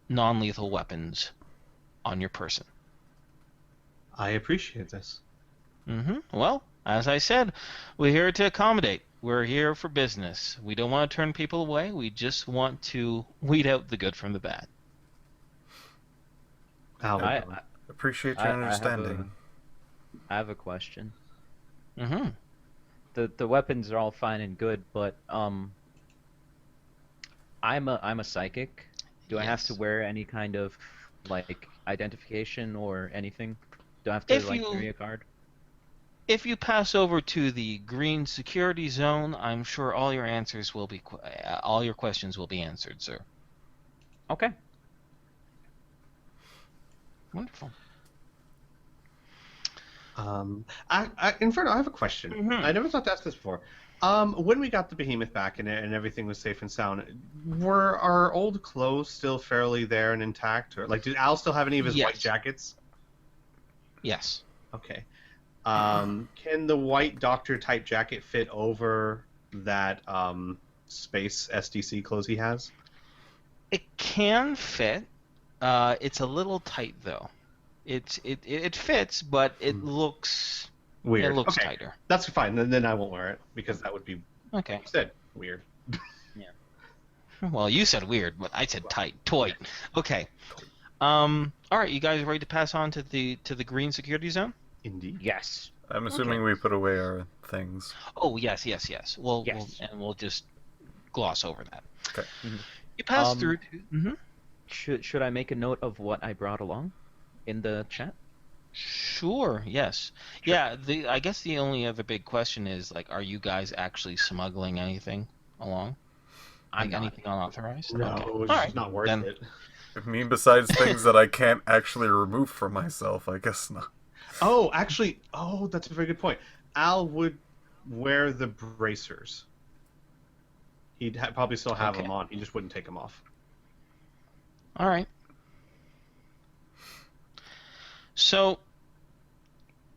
non-lethal weapons on your person." I appreciate this. Well, as I said, we're here to accommodate. We're here for business. We don't want to turn people away. We just want to weed out the good from the bad. Al, I Appreciate your understanding. I have a question. Mm-hmm. The weapons are all fine and good, but I'm a psychic. Do I have to Yes. wear any kind of like identification or anything? Do I have to If like you- carry a card? If you pass over to the green security zone, I'm sure all your all your questions will be answered, sir. Okay. Wonderful. Inferno, I have a question. Mhm. I never thought to ask this before. When we got the behemoth back and everything was safe and sound, were our old clothes still fairly there and intact, or like did Al still have any of his white Yes. jackets? Yes. Okay. Can the white doctor type jacket fit over that space SDC clothes he has? It can fit. It's a little tight though. It fits, but it looks Weird. It looks okay. tighter. That's fine. Then I won't wear it because that would be, Okay. like you said, weird. Well, you said weird, but I said tight. Toy. Okay. All right, you guys ready to pass on to the green security zone? Indeed. Yes. I'm assuming we put away our things. Oh, yes. We'll just gloss over that. Okay. You pass Um, through. Should I make a note of what I brought along in the chat? Sure. Yes. Yeah. I guess the only other big question is like, are you guys actually smuggling anything along? I'm Like not. anything unauthorized? No, Okay. it's All just right. not worth Then- it. I mean, besides things that I can't actually remove from myself, I guess not. Oh, actually, that's a very good point. Al would wear the bracers. He'd probably still have Okay. them on. He just wouldn't take them off. All right. So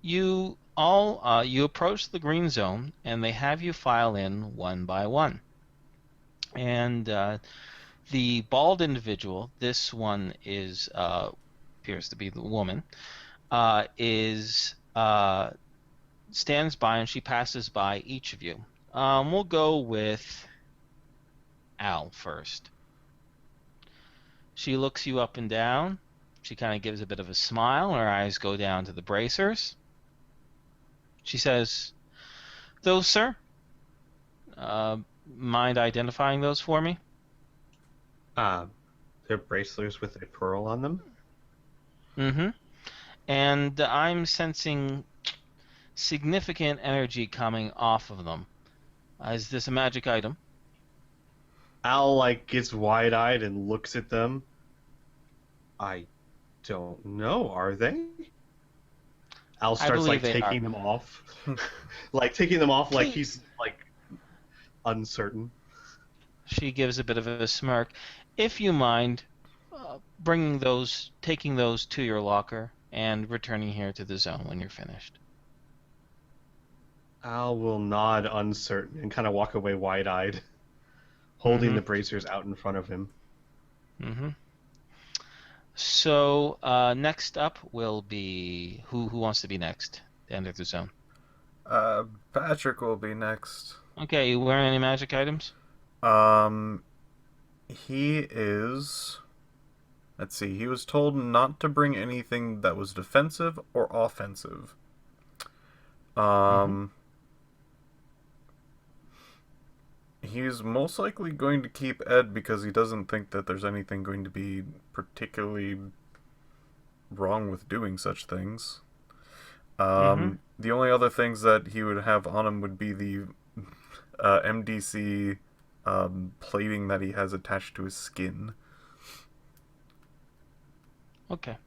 you all you approach the green zone, and they have you file in one by one. And the bald individual, this one is appears to be the woman, is stands by and she passes by each of you. We'll go with Al first. She looks you up and down. She kind of gives a bit of a smile. Her eyes go down to the bracers. She says, "Those, sir? Mind identifying those for me?" They're bracelets with a pearl on them. Mm-hmm. And I'm sensing significant energy coming off of them. Is this a magic item? Al gets wide-eyed and looks at them. I don't know. Are they? Al I starts believe they taking are. them off, taking them off like Okay. he's uncertain. She gives a bit of a smirk. If you mind, taking those to your locker and returning here to the zone when you're finished. Al will nod uncertain and kind of walk away wide-eyed, holding the bracers out in front of him. Mm-hmm. So next up will be who wants to be next to enter the zone. Patrick will be next. Okay, you wearing any magic items? He is. Let's see. He was told not to bring anything that was defensive or offensive. He's most likely going to keep Ed because he doesn't think that there's anything going to be particularly wrong with doing such things. The only other things that he would have on him would be the MDC plating that he has attached to his skin. Okay.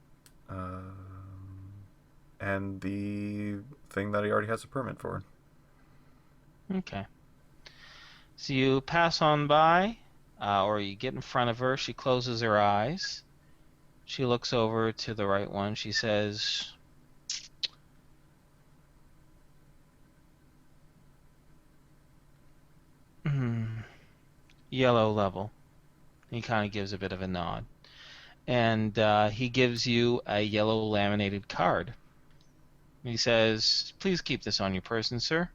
And the thing that he already has a permit for. Okay. So you pass on by, or you get in front of her. She closes her eyes. She looks over to the right one. She says, yellow level. He kind of gives a bit of a nod. And he gives you a yellow laminated card. He says, please keep this on your person, sir.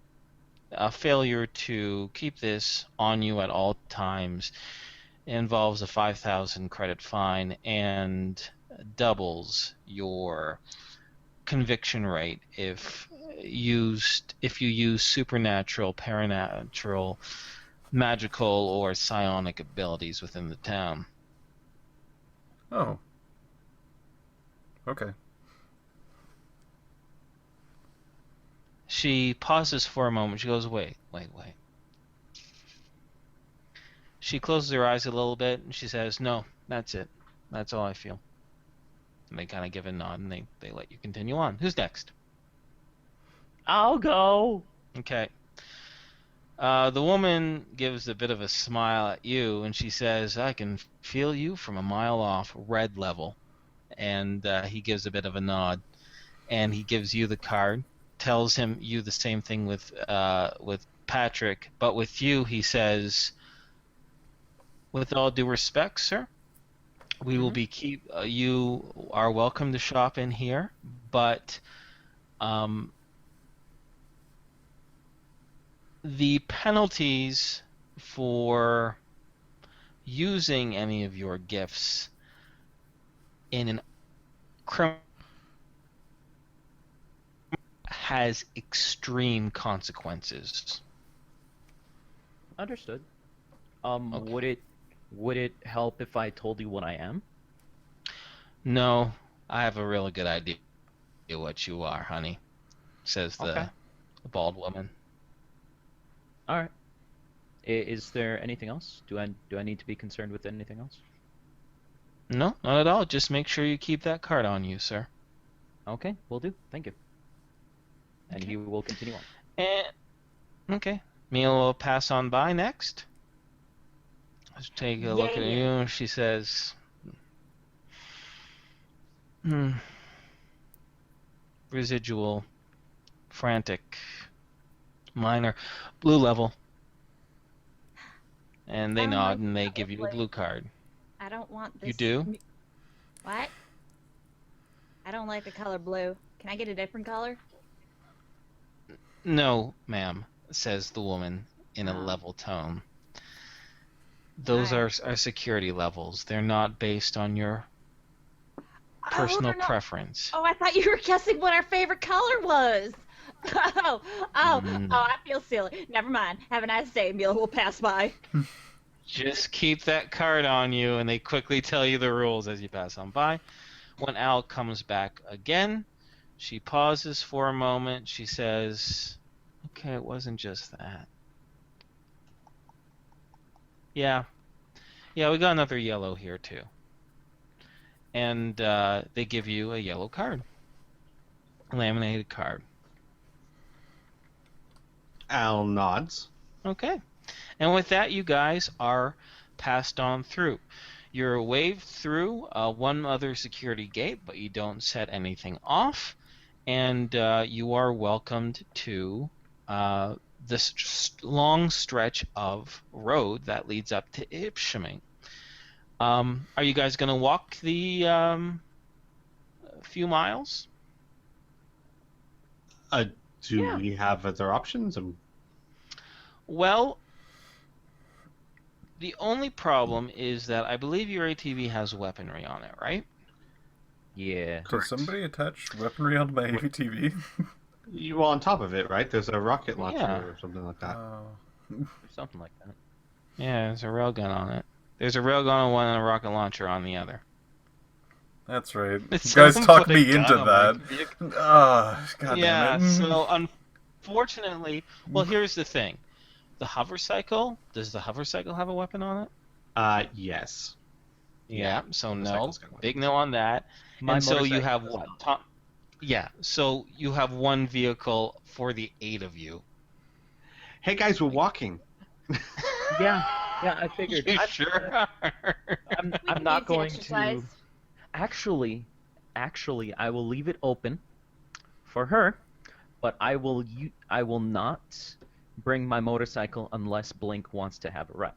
A failure to keep this on you at all times involves a 5,000 credit fine and doubles your conviction rate if you use supernatural, paranatural, magical, or psionic abilities within the town. Oh. Okay. She pauses for a moment. She goes, wait. She closes her eyes a little bit, and she says, no, that's it. That's all I feel. And they kind of give a nod, and they let you continue on. Who's next? I'll go. Okay. The woman gives a bit of a smile at you, and she says, I can feel you from a mile off, red level. And he gives a bit of a nod, and he gives you the card, tells you the same thing with Patrick, but with you, he says, with all due respect, sir, we will be you are welcome to shop in here, but the penalties for using any of your gifts in an criminal has extreme consequences. Understood. Okay. Would it help if I told you what I am? No, I have a really good idea what you are, honey, says Okay. the bald woman. All right. Is there anything else? Do I need to be concerned with anything else? No, not at all. Just make sure you keep that card on you, sir. Okay, will do. Thank you. And Okay. he will continue on. And okay, Mila will pass on by next. Let's take a look at you. She says, residual, frantic, minor, blue level. And they I don't nod like and they that give you a one. blue card. I don't want this. You do? What? I don't like the color blue. Can I get a different color? No, ma'am, says the woman in a Oh. level tone. Those Alright. are security levels. They're not based on your personal they're not- preference. Oh, I thought you were guessing what our favorite color was. Oh, I feel silly. Never mind. Have a nice day, Mila. We'll pass by. Just keep that card on you, and they quickly tell you the rules as you pass on by. When Al comes back again, She pauses for a moment. She says, okay, it wasn't just that. Yeah, we got another yellow here too. And they give you a yellow card. A laminated card. Al nods. Okay. And with that, you guys are passed on through. You're waved through one other security gate, but you don't set anything off. And you are welcomed to this long stretch of road that leads up to Ishpeming. Are you guys going to walk the few miles? Do we have other options? Well, the only problem is that I believe your ATV has weaponry on it, right? Yeah. Could somebody attach weaponry onto my ATV? Well, on top of it, right? There's a rocket launcher Yeah. or something like that. Something like that. Yeah, there's a railgun on it. There's a railgun on one and a rocket launcher on the other. That's right. You Someone guys talked put a me gun into on that. my vehicle. God Yeah, damn it. so unfortunately, well, here's the thing. The hover cycle, does the hover cycle have a weapon on it? Yes. Yeah, so no. Motorcycle's got Big no on that. My And so you motorcycle have does what? not. Yeah, so you have one vehicle for the 8 of you. Hey guys, we're walking. Yeah, I figured. You sure are. I'm We not need going exercise. to. Actually, I will leave it open for her, but I will not bring my motorcycle unless Blink wants to have a ride.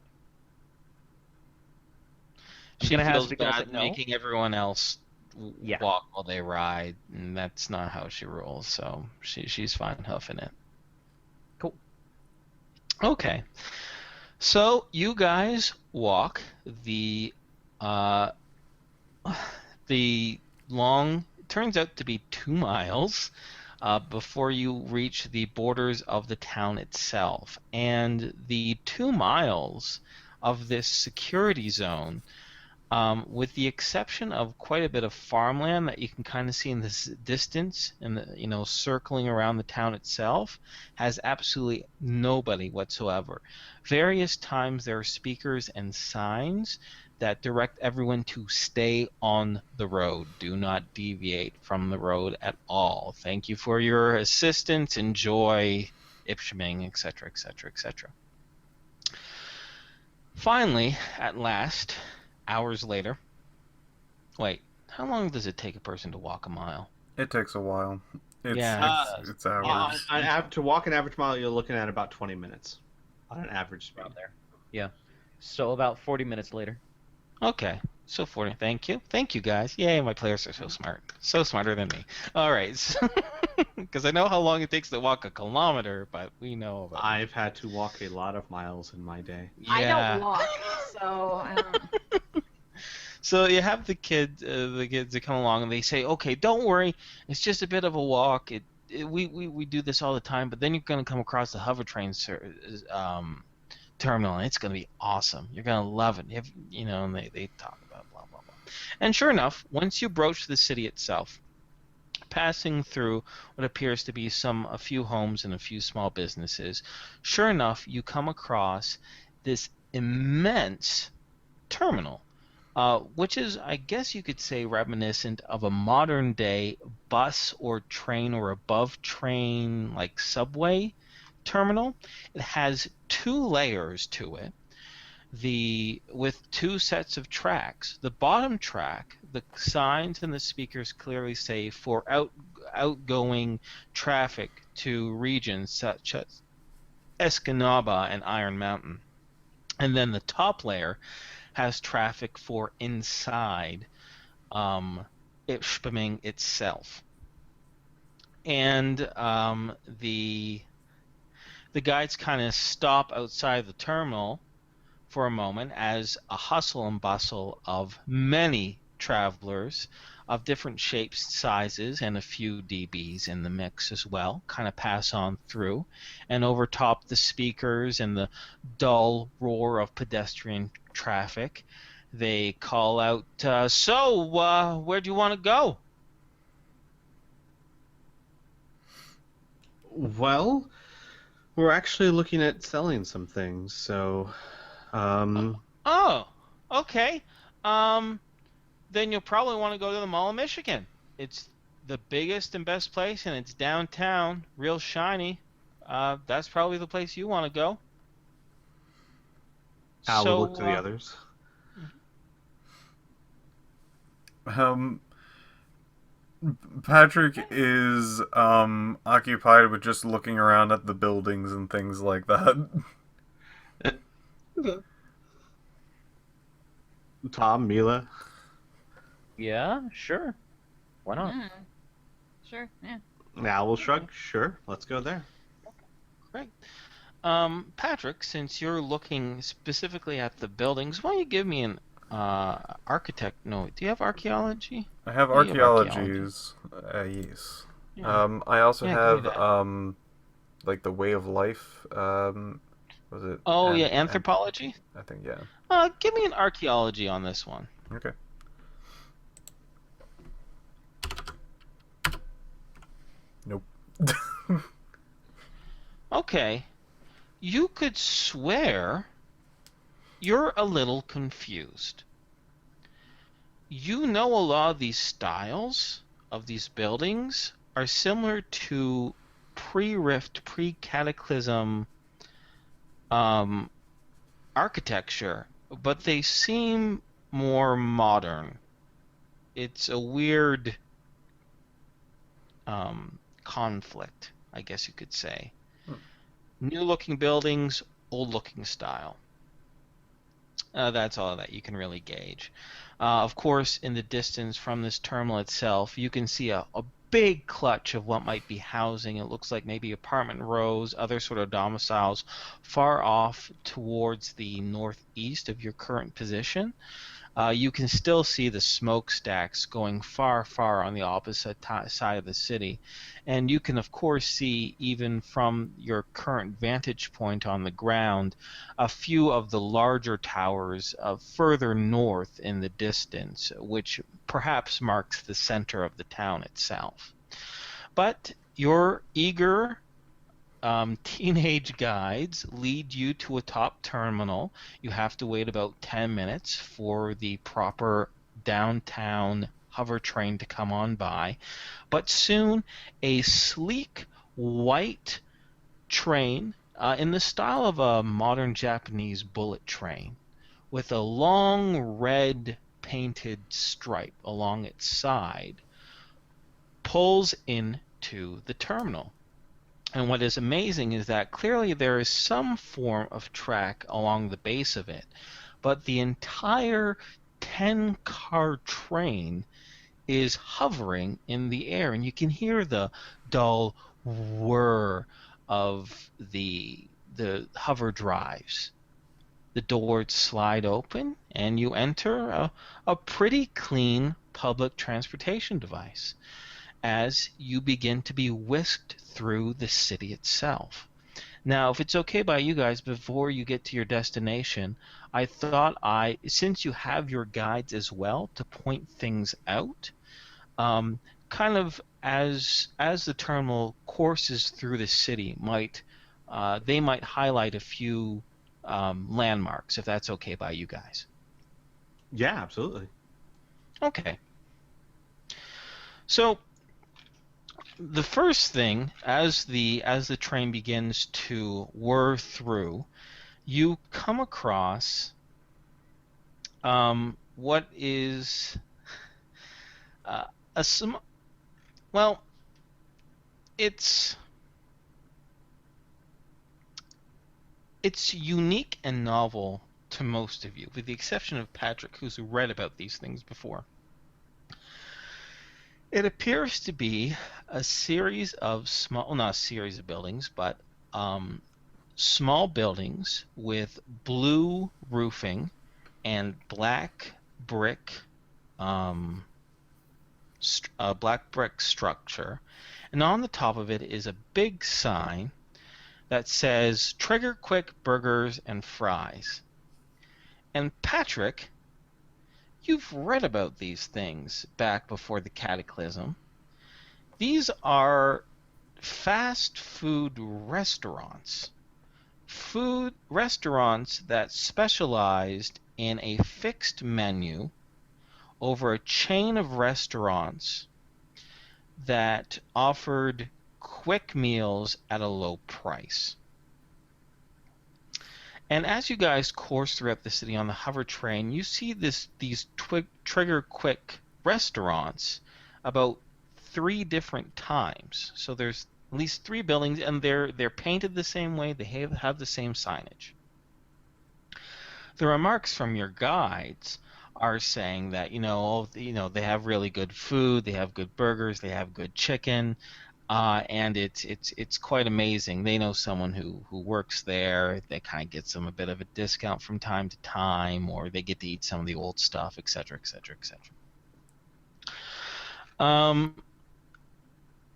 I'm She gonna have feels to go bad say no. making everyone else Yeah. walk while they ride, and that's not how she rolls, so she's fine huffing it. Cool. Okay. So you guys walk the long, turns out to be 2 miles before you reach the borders of the town itself. And the 2 miles of this security zone, with the exception of quite a bit of farmland that you can kind of see in this distance and circling around the town itself, has absolutely nobody whatsoever. Various times there are speakers and signs that direct everyone to stay on the road. Do not deviate from the road at all. Thank you for your assistance. Enjoy Ishpeming, etc., etc., etc. Finally, at last, hours later. Wait, how long does it take a person to walk a mile? It takes a while. It's hours. To walk an average mile, you're looking at about 20 minutes on an average speed. Around there. Yeah. So about 40 minutes later. Okay, so 40. Thank you guys. Yay, my players are so smart, so smarter than me. All right, because I know how long it takes to walk a kilometer, but we know about. I've had to walk a lot of miles in my day. I Yeah. don't walk, so I don't. So you have the kids that come along and they say, okay, don't worry, it's just a bit of a walk. We do this all the time, but then you're going to come across the hover train terminal, and it's going to be awesome. You're going to love it. And they talk about blah, blah, blah. And sure enough, once you broach the city itself, passing through what appears to be a few homes and a few small businesses, sure enough, you come across this immense terminal. Which is, I guess you could say, reminiscent of a modern day bus or train or above train like subway terminal. It has 2 layers to it, with 2 sets of tracks. The bottom track, the signs and the speakers clearly say for outgoing traffic to regions such as Escanaba and Iron Mountain. And then the top layer has traffic for inside Ishpeming itself. And the guides kind of stop outside the terminal for a moment as a hustle and bustle of many travelers of different shapes, sizes, and a few DBs in the mix as well kind of pass on through and overtop the speakers and the dull roar of pedestrian traffic. They call out, so where do you want to go? Well, we're actually looking at selling some things, so Oh, okay. Um, then you'll probably want to go to the Mall of Michigan. It's the biggest and best place, and it's downtown, real shiny. That's probably the place you want to go. Al will look So, to the others. Um, Patrick is occupied with just looking around at the buildings and things like that. Tom, Mila. Yeah, sure. Why not? Mm. Sure. Yeah. Al will shrug. Sure, let's go there. great. Patrick, since you're looking specifically at the buildings, why don't you give me an architect? No, do you have architecture? I have Yeah, you have archaeology. archaeologies. Yes. Yeah. I also Yeah, give me have that. like the way of life. Was it? Oh, yeah, anthropology? I think yeah. Give me an archaeology on this one. Okay. Nope. Okay. You could swear you're a little confused. You know a lot of these styles of these buildings are similar to pre-Rift, pre-Cataclysm um, architecture, but they seem more modern. It's a weird conflict, I guess you could say. New-looking buildings, old-looking style. That's all that you can really gauge. Of course, in the distance from this terminal itself, you can see a big clutch of what might be housing. It looks like maybe apartment rows, other sort of domiciles, far off towards the northeast of your current position. You can still see the smokestacks going far, far on the opposite side of the city. And you can, of course, see, even from your current vantage point on the ground, a few of the larger towers further north in the distance, which perhaps marks the center of the town itself. But your eager teenage guides lead you to a top terminal. You have to wait about 10 minutes for the proper downtown hover train to come on by. But soon, a sleek white train in the style of a modern Japanese bullet train with a long red painted stripe along its side pulls into the terminal. And what is amazing is that clearly there is some form of track along the base of it, but the entire 10-car train is hovering in the air, and you can hear the dull whir of the hover drives. The doors slide open, and you enter a pretty clean public transportation device as you begin to be whisked through the city itself. Now, if it's okay by you guys, before you get to your destination, I thought since you have your guides as well to point things out, kind of as the terminal courses through the city, they might highlight a few landmarks, if that's okay by you guys. Yeah, absolutely. Okay. So the first thing, as the train begins to whir through, you come across what is well, it's unique and novel to most of you, with the exception of Patrick, who's read about these things before. It appears to be a series of not a series of buildings, but small buildings with blue roofing and black brick structure. And on the top of it is a big sign that says Trigger Quick Burgers and Fries. And Patrick, you've read about these things back before the Cataclysm. These are fast food restaurants. Food restaurants that specialized in a fixed menu over a chain of restaurants that offered quick meals at a low price. And as you guys course throughout the city on the hover train, you see these trigger quick restaurants about 3 different times. So there's at least 3 buildings, and they're painted the same way. They have the same signage. The remarks from your guides are saying that they have really good food, they have good burgers, they have good chicken, and it's quite amazing. They know someone who works there. That kind of gets them a bit of a discount from time to time, or they get to eat some of the old stuff, etc., etc., etc.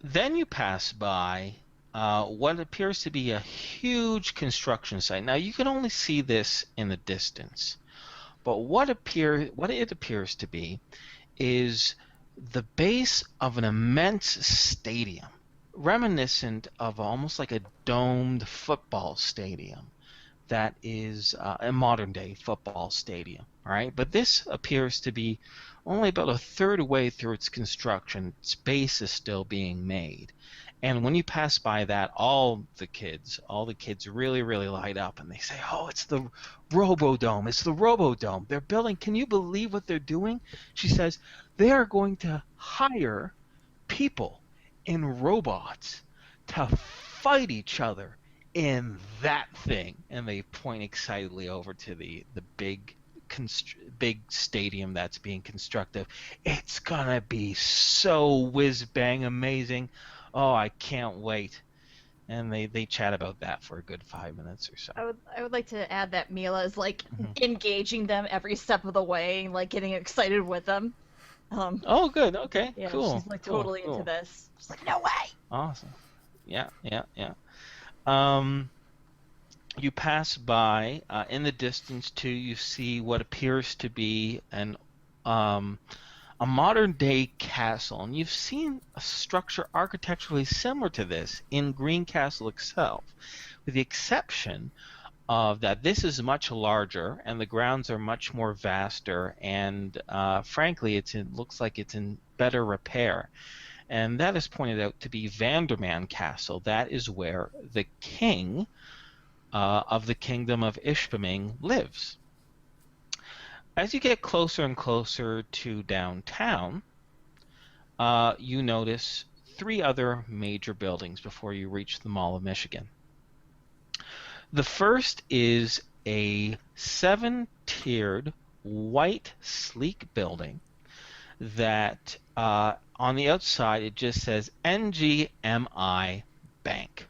Then you pass by what appears to be a huge construction site. Now you can only see this in the distance, but what it appears to be is the base of an immense stadium, reminiscent of almost like a domed football stadium that is a modern day football stadium, all right? But this appears to be only about a third way through its construction. Its base is still being made. And when you pass by that, all the kids really, really light up, and they say, "Oh, it's the Robodome. It's the Robodome. They're building. Can you believe what they're doing?" She says, "They are going to hire people in robots to fight each other in that thing." And they point excitedly over to the big stadium that's being constructed. "It's gonna be so whiz bang amazing. Oh, I can't wait." And they chat about that for a good 5 minutes or so. I would like to add that Mila is like Mhm. engaging them every step of the way, like getting excited with them. Oh, good. Okay. Yeah, Cool. she's like cool, totally cool. into this. She's like, "No way!" Awesome. Yeah. You pass by in the distance too. You see what appears to be a modern day castle, and you've seen a structure architecturally similar to this in Green Castle itself, with the exception of that this is much larger and the grounds are much more vaster, and frankly, it looks like it's in better repair. And that is pointed out to be Vanderman Castle. That is where the king of the kingdom of Ishpeming lives. As you get closer and closer to downtown, you notice 3 other major buildings before you reach the Mall of Michigan. The first is a 7-tiered white sleek building that on the outside it just says NGMI Bank.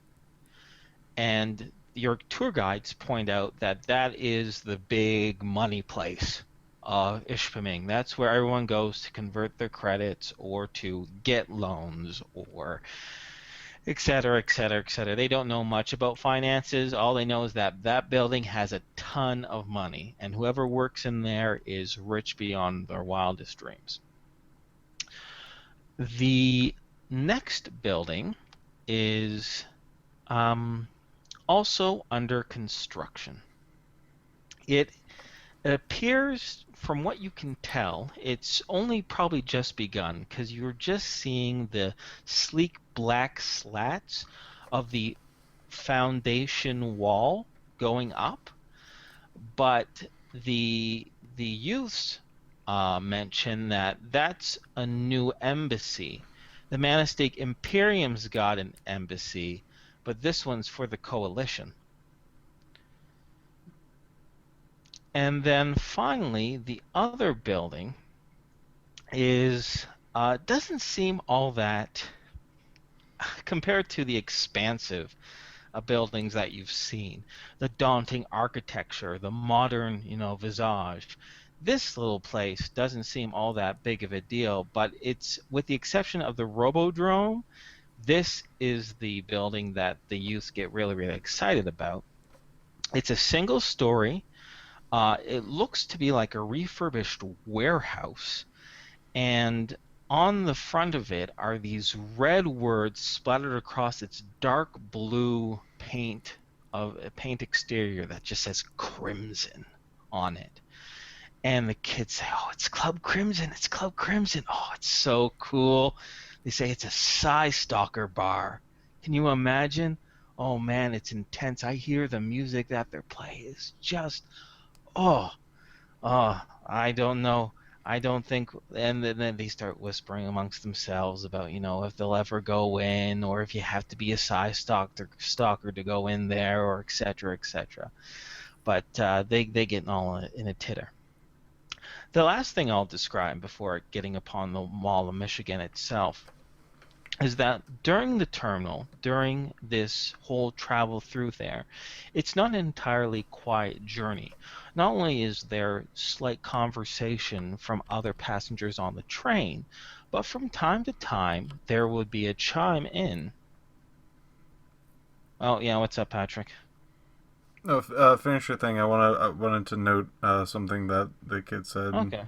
And your tour guides point out that that is the big money place of Ishpeming. That's where everyone goes to convert their credits or to get loans or et cetera, et cetera, et cetera. They don't know much about finances. All they know is that that building has a ton of money, and whoever works in there is rich beyond their wildest dreams. The next building is also under construction. It appears, from what you can tell, it's only probably just begun, because you're just seeing the sleek black slats of the foundation wall going up. But the youths mention that that's a new embassy. The Manistake Imperium's got an embassy, but this one's for the coalition. And then finally, the other building is doesn't seem all that, compared to the expansive buildings that you've seen, the daunting architecture, the modern, visage. This little place doesn't seem all that big of a deal, but it's, with the exception of the Robodrome, this is the building that the youth get really, really excited about. It's a single story. It looks to be like a refurbished warehouse, and on the front of it are these red words splattered across its dark blue paint exterior that just says Crimson on it. And the kids say, "Oh, it's Club Crimson! It's Club Crimson! Oh, it's so cool!" They say it's a Psy-Stalker bar. Can you imagine? Oh man, it's intense. I hear the music that they're playing is just, oh, I don't know. I don't think, and then they start whispering amongst themselves about, if they'll ever go in, or if you have to be a stalker to go in there, or et cetera, et cetera. But they get all in a titter. The last thing I'll describe before getting upon the Mall of Michigan itself is that during the terminal, during this whole travel through there, it's not an entirely quiet journey. Not only is there slight conversation from other passengers on the train, but from time to time there would be a chime in. Oh yeah, what's up, Patrick? No, finish your thing. I wanted to note something that the kid said. Okay.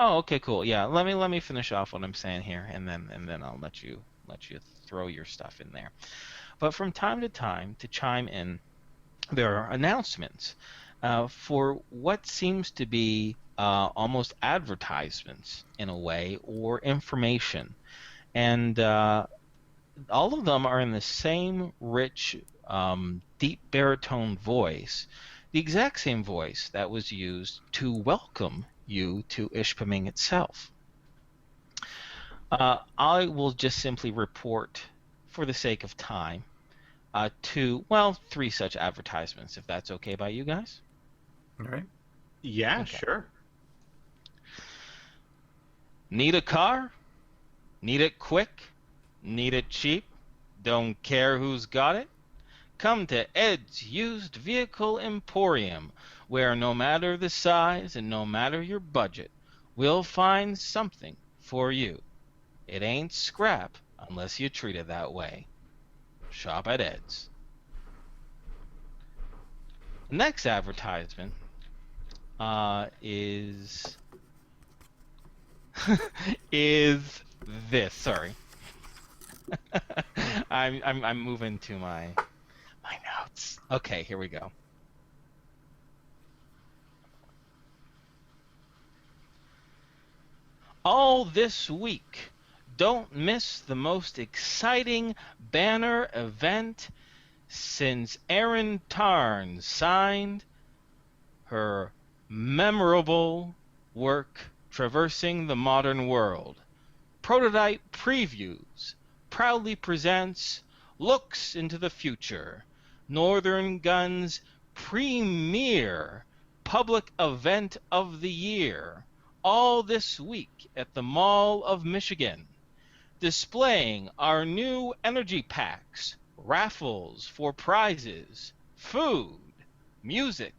Oh, okay, cool. Yeah, let me finish off what I'm saying here, and then I'll let you throw your stuff in there. But from time to time, to chime in, there are announcements for what seems to be almost advertisements in a way, or information, and all of them are in the same rich, deep baritone voice, the exact same voice that was used to welcome you to Ishpeming itself. I will just simply report, for the sake of time, three such advertisements, if that's okay by you guys. All right. Yeah, Okay. sure. Need a car? Need it quick? Need it cheap? Don't care who's got it? Come to Ed's Used Vehicle Emporium, where no matter the size and no matter your budget, we'll find something for you. It ain't scrap unless you treat it that way. Shop at Ed's. The next advertisement is is this. Sorry, I'm moving to my notes. Okay, here we go. All this week, don't miss the most exciting banner event since Erin Tarn signed her memorable work traversing the modern world. Prototype Previews proudly presents Looks into the Future, Northern Gun's premier public event of the year, all this week at the Mall of Michigan, displaying our new energy packs, raffles for prizes, food, music,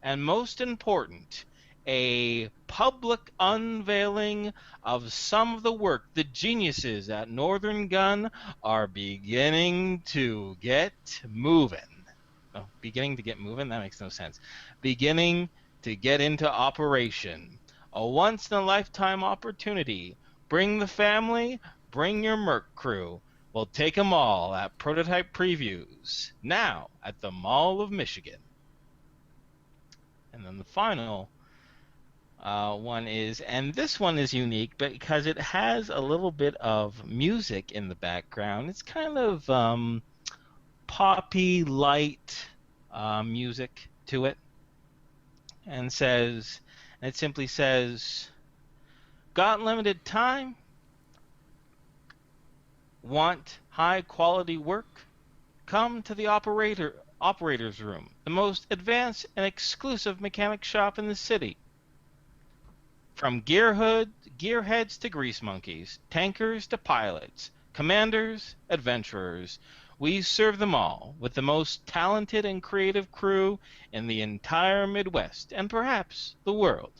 and most important, a public unveiling of some of the work the geniuses at Northern Gun are beginning to get moving. Oh, beginning to get moving? That makes no sense. Beginning to get into operation. A once-in-a-lifetime opportunity. Bring the family, bring your Merc crew. We'll take them all at Prototype Previews, now at the Mall of Michigan. And then the final one is, and this one is unique because it has a little bit of music in the background. It's kind of poppy, light music to it. And it simply says, got limited time? Want high quality work? Come to the operator's room, the most advanced and exclusive mechanic shop in the city. From gearheads to grease monkeys, tankers to pilots, commanders, adventurers, we serve them all with the most talented and creative crew in the entire Midwest and perhaps the world.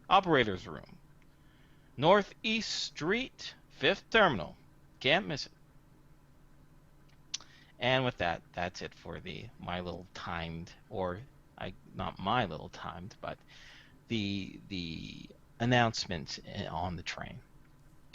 Operator's room, Northeast Street, 5th Terminal. Can't miss it. And with that, that's it for my little timed, not my little timed, but the announcement on the train.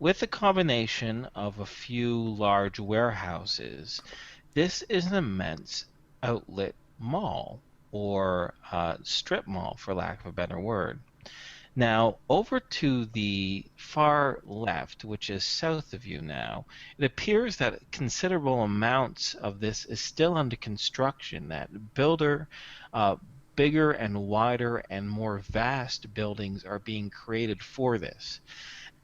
with a combination of a few large warehouses, this is an immense outlet mall, or strip mall, for lack of a better word. Now, over to the far left, which is south of you now, it appears that considerable amounts of this is still under construction. That uh, bigger and wider and more vast buildings are being created for this.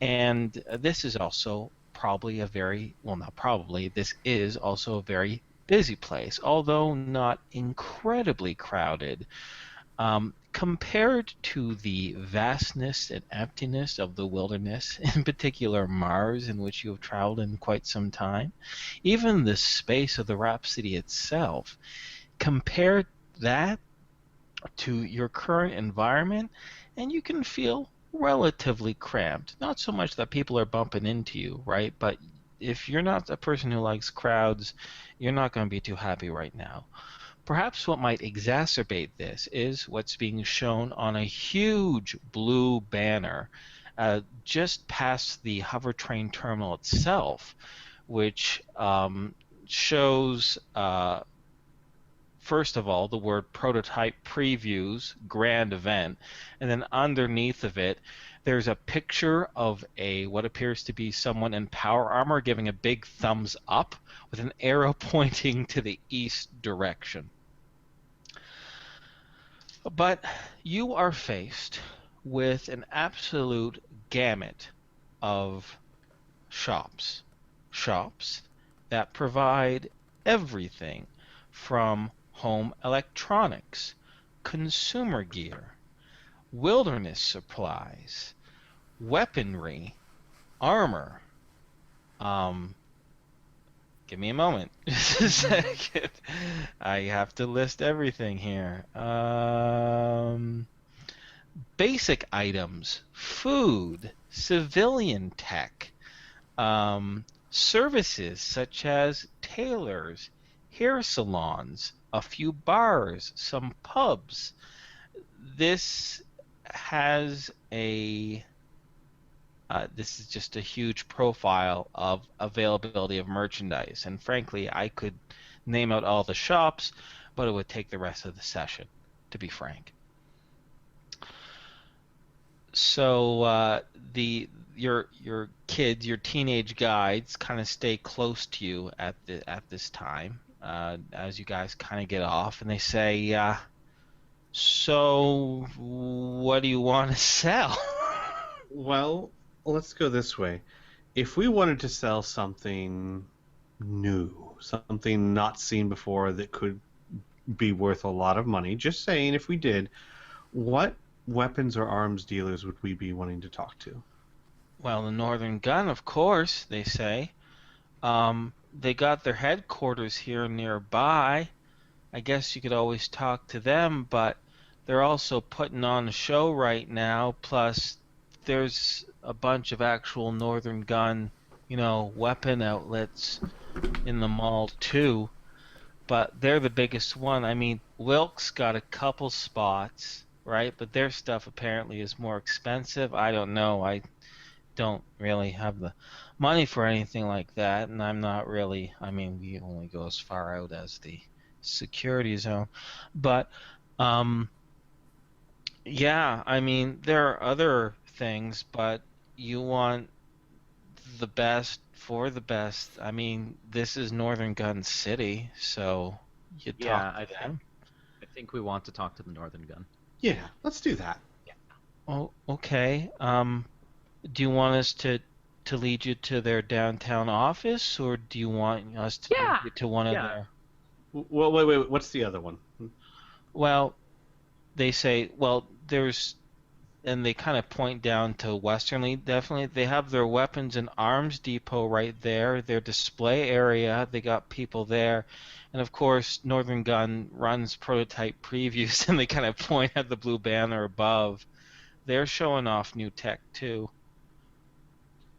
And this is also probably a very, well, not probably, this is also a very busy place, although not incredibly crowded. Compared to the vastness and emptiness of the wilderness, in particular Mars, in which you have traveled in quite some time, even the space of the Rhapsody itself, compare that to your current environment, and you can feel relatively cramped. Not so much that people are bumping into you, right? But if you're not a person who likes crowds, you're not going to be too happy right now. Perhaps what might exacerbate this is what's being shown on a huge blue banner just past the hover train terminal itself, which shows, first of all, the word prototype previews grand event, and then underneath of it, there's a picture of what appears to be someone in power armor giving a big thumbs up with an arrow pointing to the east direction. But you are faced with an absolute gamut of shops. Shops that provide everything from home electronics, consumer gear, wilderness supplies, weaponry, armor. Give me a moment. Just a second. I have to list everything here. Basic items, food, civilian tech, services such as tailors, hair salons, a few bars, some pubs. This has this is just a huge profile of availability of merchandise. And frankly, I could name out all the shops, but it would take the rest of the session, to be frank. So your kids, your teenage guides, kind of stay close to you at this time as you guys kind of get off, and they say, "So, what do you want to sell?" Well, let's go this way. If we wanted to sell something new, something not seen before that could be worth a lot of money, just saying, if we did, what weapons or arms dealers would we be wanting to talk to? Well, the Northern Gun, of course, they say. They got their headquarters here nearby. I guess you could always talk to them, but they're also putting on a show right now, plus there's a bunch of actual Northern Gun, weapon outlets in the mall too, but they're the biggest one. I mean, Wilk's got a couple spots, right? But their stuff apparently is more expensive. I don't know. I don't really have the money for anything like that, and I'm not really, we only go as far out as the security zone. But yeah, there are other things, but you want the best for the best. This is Northern Gun City, so you talk to them. I think we want to talk to the Northern Gun. Yeah, let's do that. Oh, okay. Do you want us to lead you to their downtown office, or do you want us to lead you to one of their... Well, wait, what's the other one? Well, they say, and they kind of point down to Westernly, definitely. They have their weapons and arms depot right there, their display area, they got people there. And of course, Northern Gun runs prototype previews, and they kind of point at the blue banner above. They're showing off new tech too.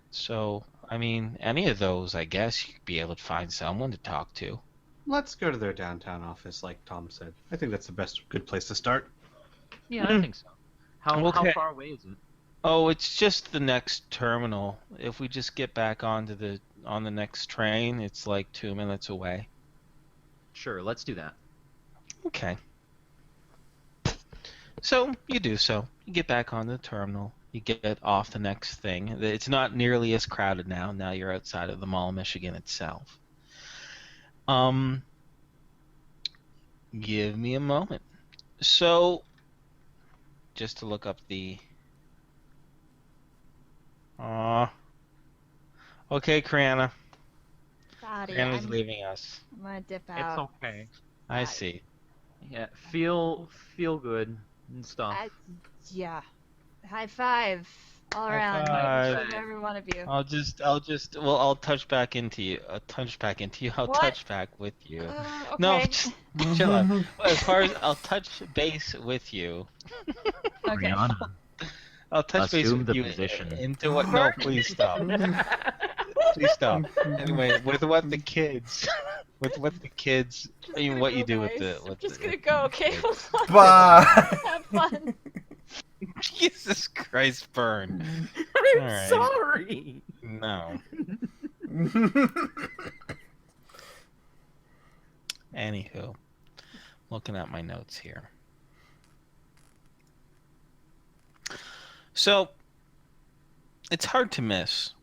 So, any of those, I guess, you'd be able to find someone to talk to. Let's go to their downtown office, like Tom said. I think that's the good place to start. Yeah, I think so. How Okay. far away is it? Oh, it's just the next terminal. If we just get back onto on the next train, it's like 2 minutes away. Sure, let's do that. Okay. So you do so. You get back on the terminal. You get off the next thing. It's not nearly as crowded now. Now you're outside of the Mall of Michigan itself. Give me a moment. So, just to look up the. Okay, Criana. Sorry, Criana's I'm leaving us. gonna dip It's out. okay. I see. Yeah, feel good and stuff. Yeah. High five all High around. five. To every one of you. I'll touch back into you. I'll touch back into you. I'll What? touch back with you. Okay. No, just chill out. As far as I'll touch base with you. Okay. Criana, I'll touch base assume with the you position. into what? No, please stop. Please stop. Anyway, with what the kids, I mean, what you do with the, I'm with just the, gonna with go. the Okay. kids. Bye. Have fun. Jesus Christ, burn. I'm All right. sorry. No. Anywho, looking at my notes here. So, it's hard to miss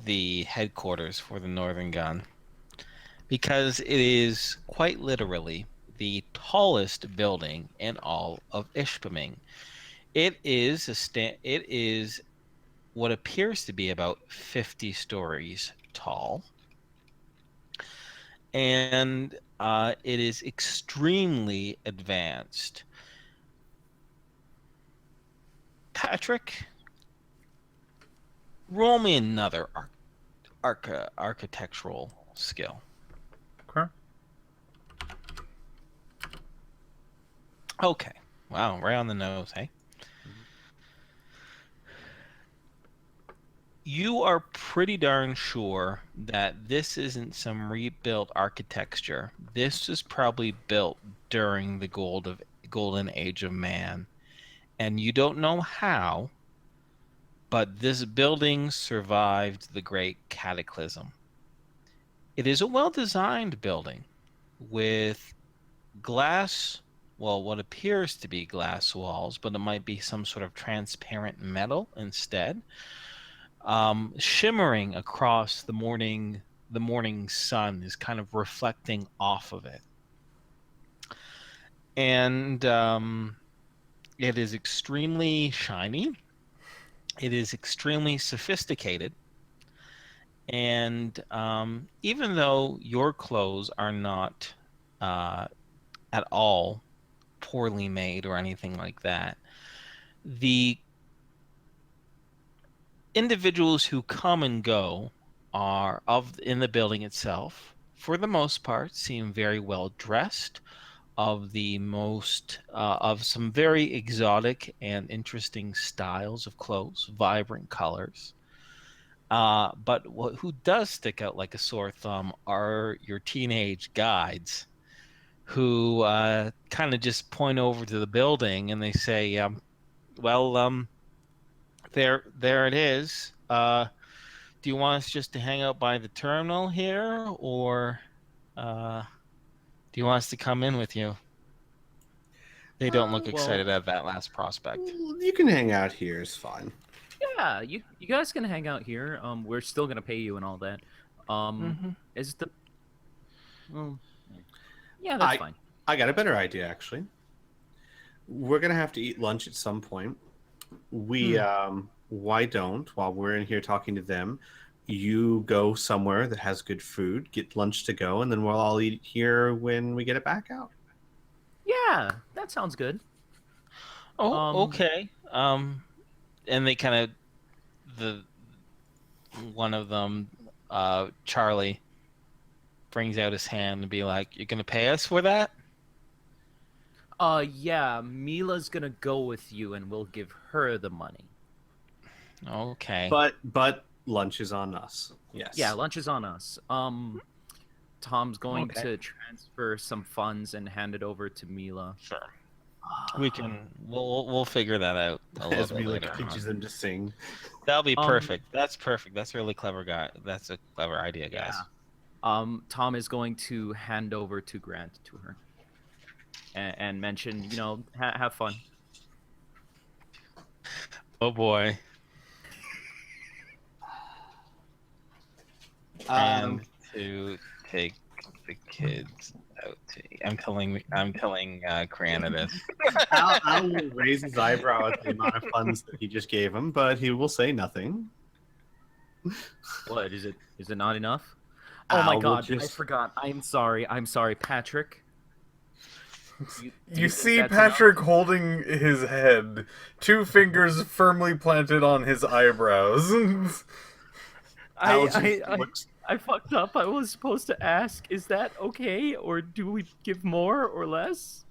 the headquarters for the Northern Gun because it is quite literally the tallest building in all of Ishpeming. It is it is what appears to be about 50 stories tall, and it is extremely advanced. Patrick, roll me another architectural skill. Okay. Okay. Wow, right on the nose, hey? You are pretty darn sure that this isn't some rebuilt architecture. This was probably built during the golden age of man. And you don't know how, but this building survived the great cataclysm. It is a well-designed building with glass, well, what appears to be glass walls, but it might be some sort of transparent metal instead, shimmering across the morning. The morning sun is kind of reflecting off of it, and it is extremely shiny. It is extremely sophisticated, and even though your clothes are not at all poorly made or anything like that, the individuals who come and go are in the building itself, for the most part, seem very well dressed, of some very exotic and interesting styles of clothes, vibrant colors. But who does stick out like a sore thumb are your teenage guides, who kind of just point over to the building and they say, "Well, there it is. Do you want us just to hang out by the terminal here, or do you want us to come in with you?" They don't look excited at that last prospect. You can hang out here. It's fine. Yeah, you guys can hang out here. We're still gonna pay you and all that. Mhm. Is the well, yeah, that's fine. I got a better idea, actually. We're gonna have to eat lunch at some point. Why don't, while we're in here talking to them, you go somewhere that has good food, get lunch to go, and then we'll all eat here when we get it back out. Yeah, that sounds good. Oh, okay. And they kind of one of them, Charlie, brings out his hand and be like, "You're gonna pay us for that?" Yeah, Mila's gonna go with you, and we'll give her the money. Okay. But lunch is on us. Yes. Yeah, lunch is on us. Tom's going to transfer some funds and hand it over to Mila. Sure. We'll figure that out a little As bit we later teaches on. them to sing. That'll be Um, perfect. That's perfect. That's a really clever guy. That's a clever idea, guys. Tom is going to hand over to Grant to her, and mention, have fun. Oh boy. Um, And to take the kids out to eat. I'm telling Criana this. Al will raise his eyebrow at the amount of funds that he just gave him, but he will say nothing. What is it? Is it not enough? Oh my Al will God! I just- forgot. I'm sorry, Patrick. Do You think see that's Patrick holding his head, 2 fingers firmly planted on his eyebrows. Al just I looks. I fucked up. I was supposed to ask, is that okay, or do we give more or less?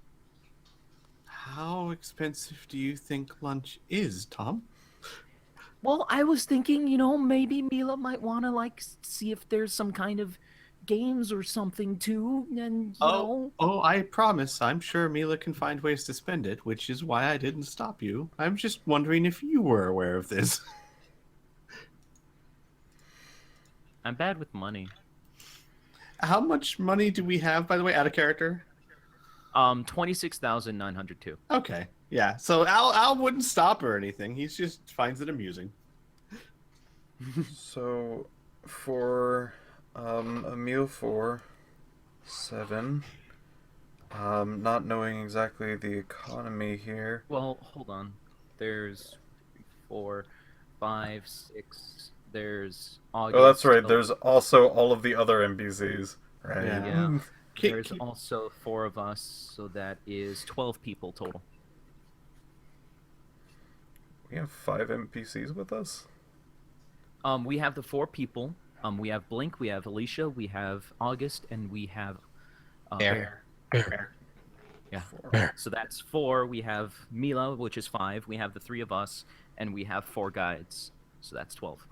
How expensive do you think lunch is, Tom? Well, I was thinking, maybe Mila might want to see if there's some kind of games or something too, and Oh, I promise. I'm sure Mila can find ways to spend it, which is why I didn't stop you. I'm just wondering if you were aware of this. I'm bad with money. How much money do we have, by the way, out of character? 26,902. Okay, yeah. So Al wouldn't stop or anything. He just finds it amusing. So, for a meal for 7, not knowing exactly the economy here. Well, hold on. There's 4, 5, 6. There's August. Oh, that's right. There's also all of the other NPCs, right? Yeah. There's also 4 of us, so that is 12 people total. We have 5 NPCs with us? We have the 4 people. We have Blink, we have Alicia, we have August, and we have Bear. Yeah. 4. So that's 4. We have Mila, which is 5. We have the 3 of us, and we have 4 guides. So that's 12.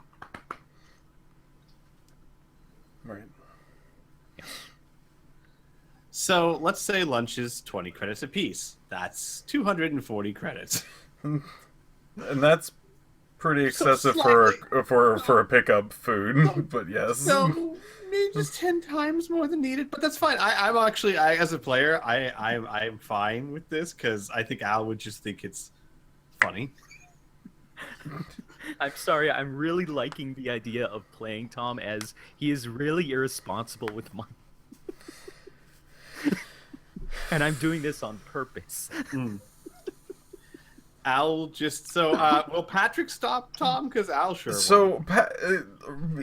Right. So let's say lunch is 20 credits apiece. That's 240 credits. And that's pretty So excessive slightly- for a pickup food, but yes. So maybe just 10 times more than needed, but that's fine. I'm actually, as a player, I'm fine with this because I think Al would just think it's funny. I'm sorry, I'm really liking the idea of playing Tom as he is really irresponsible with money. And I'm doing this on purpose. Al just will Patrick stop Tom? Because Al sure So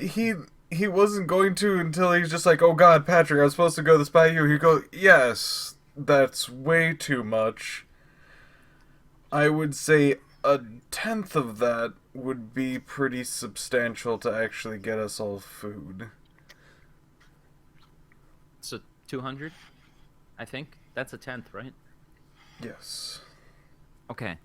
he wasn't going to until he's just like, oh God, Patrick, I was supposed to go to the spy you. He'd go, yes, that's way too much. I would say 1/10 of that would be pretty substantial to actually get us all food. So 200, I think. That's 1/10, right? Yes. Okay.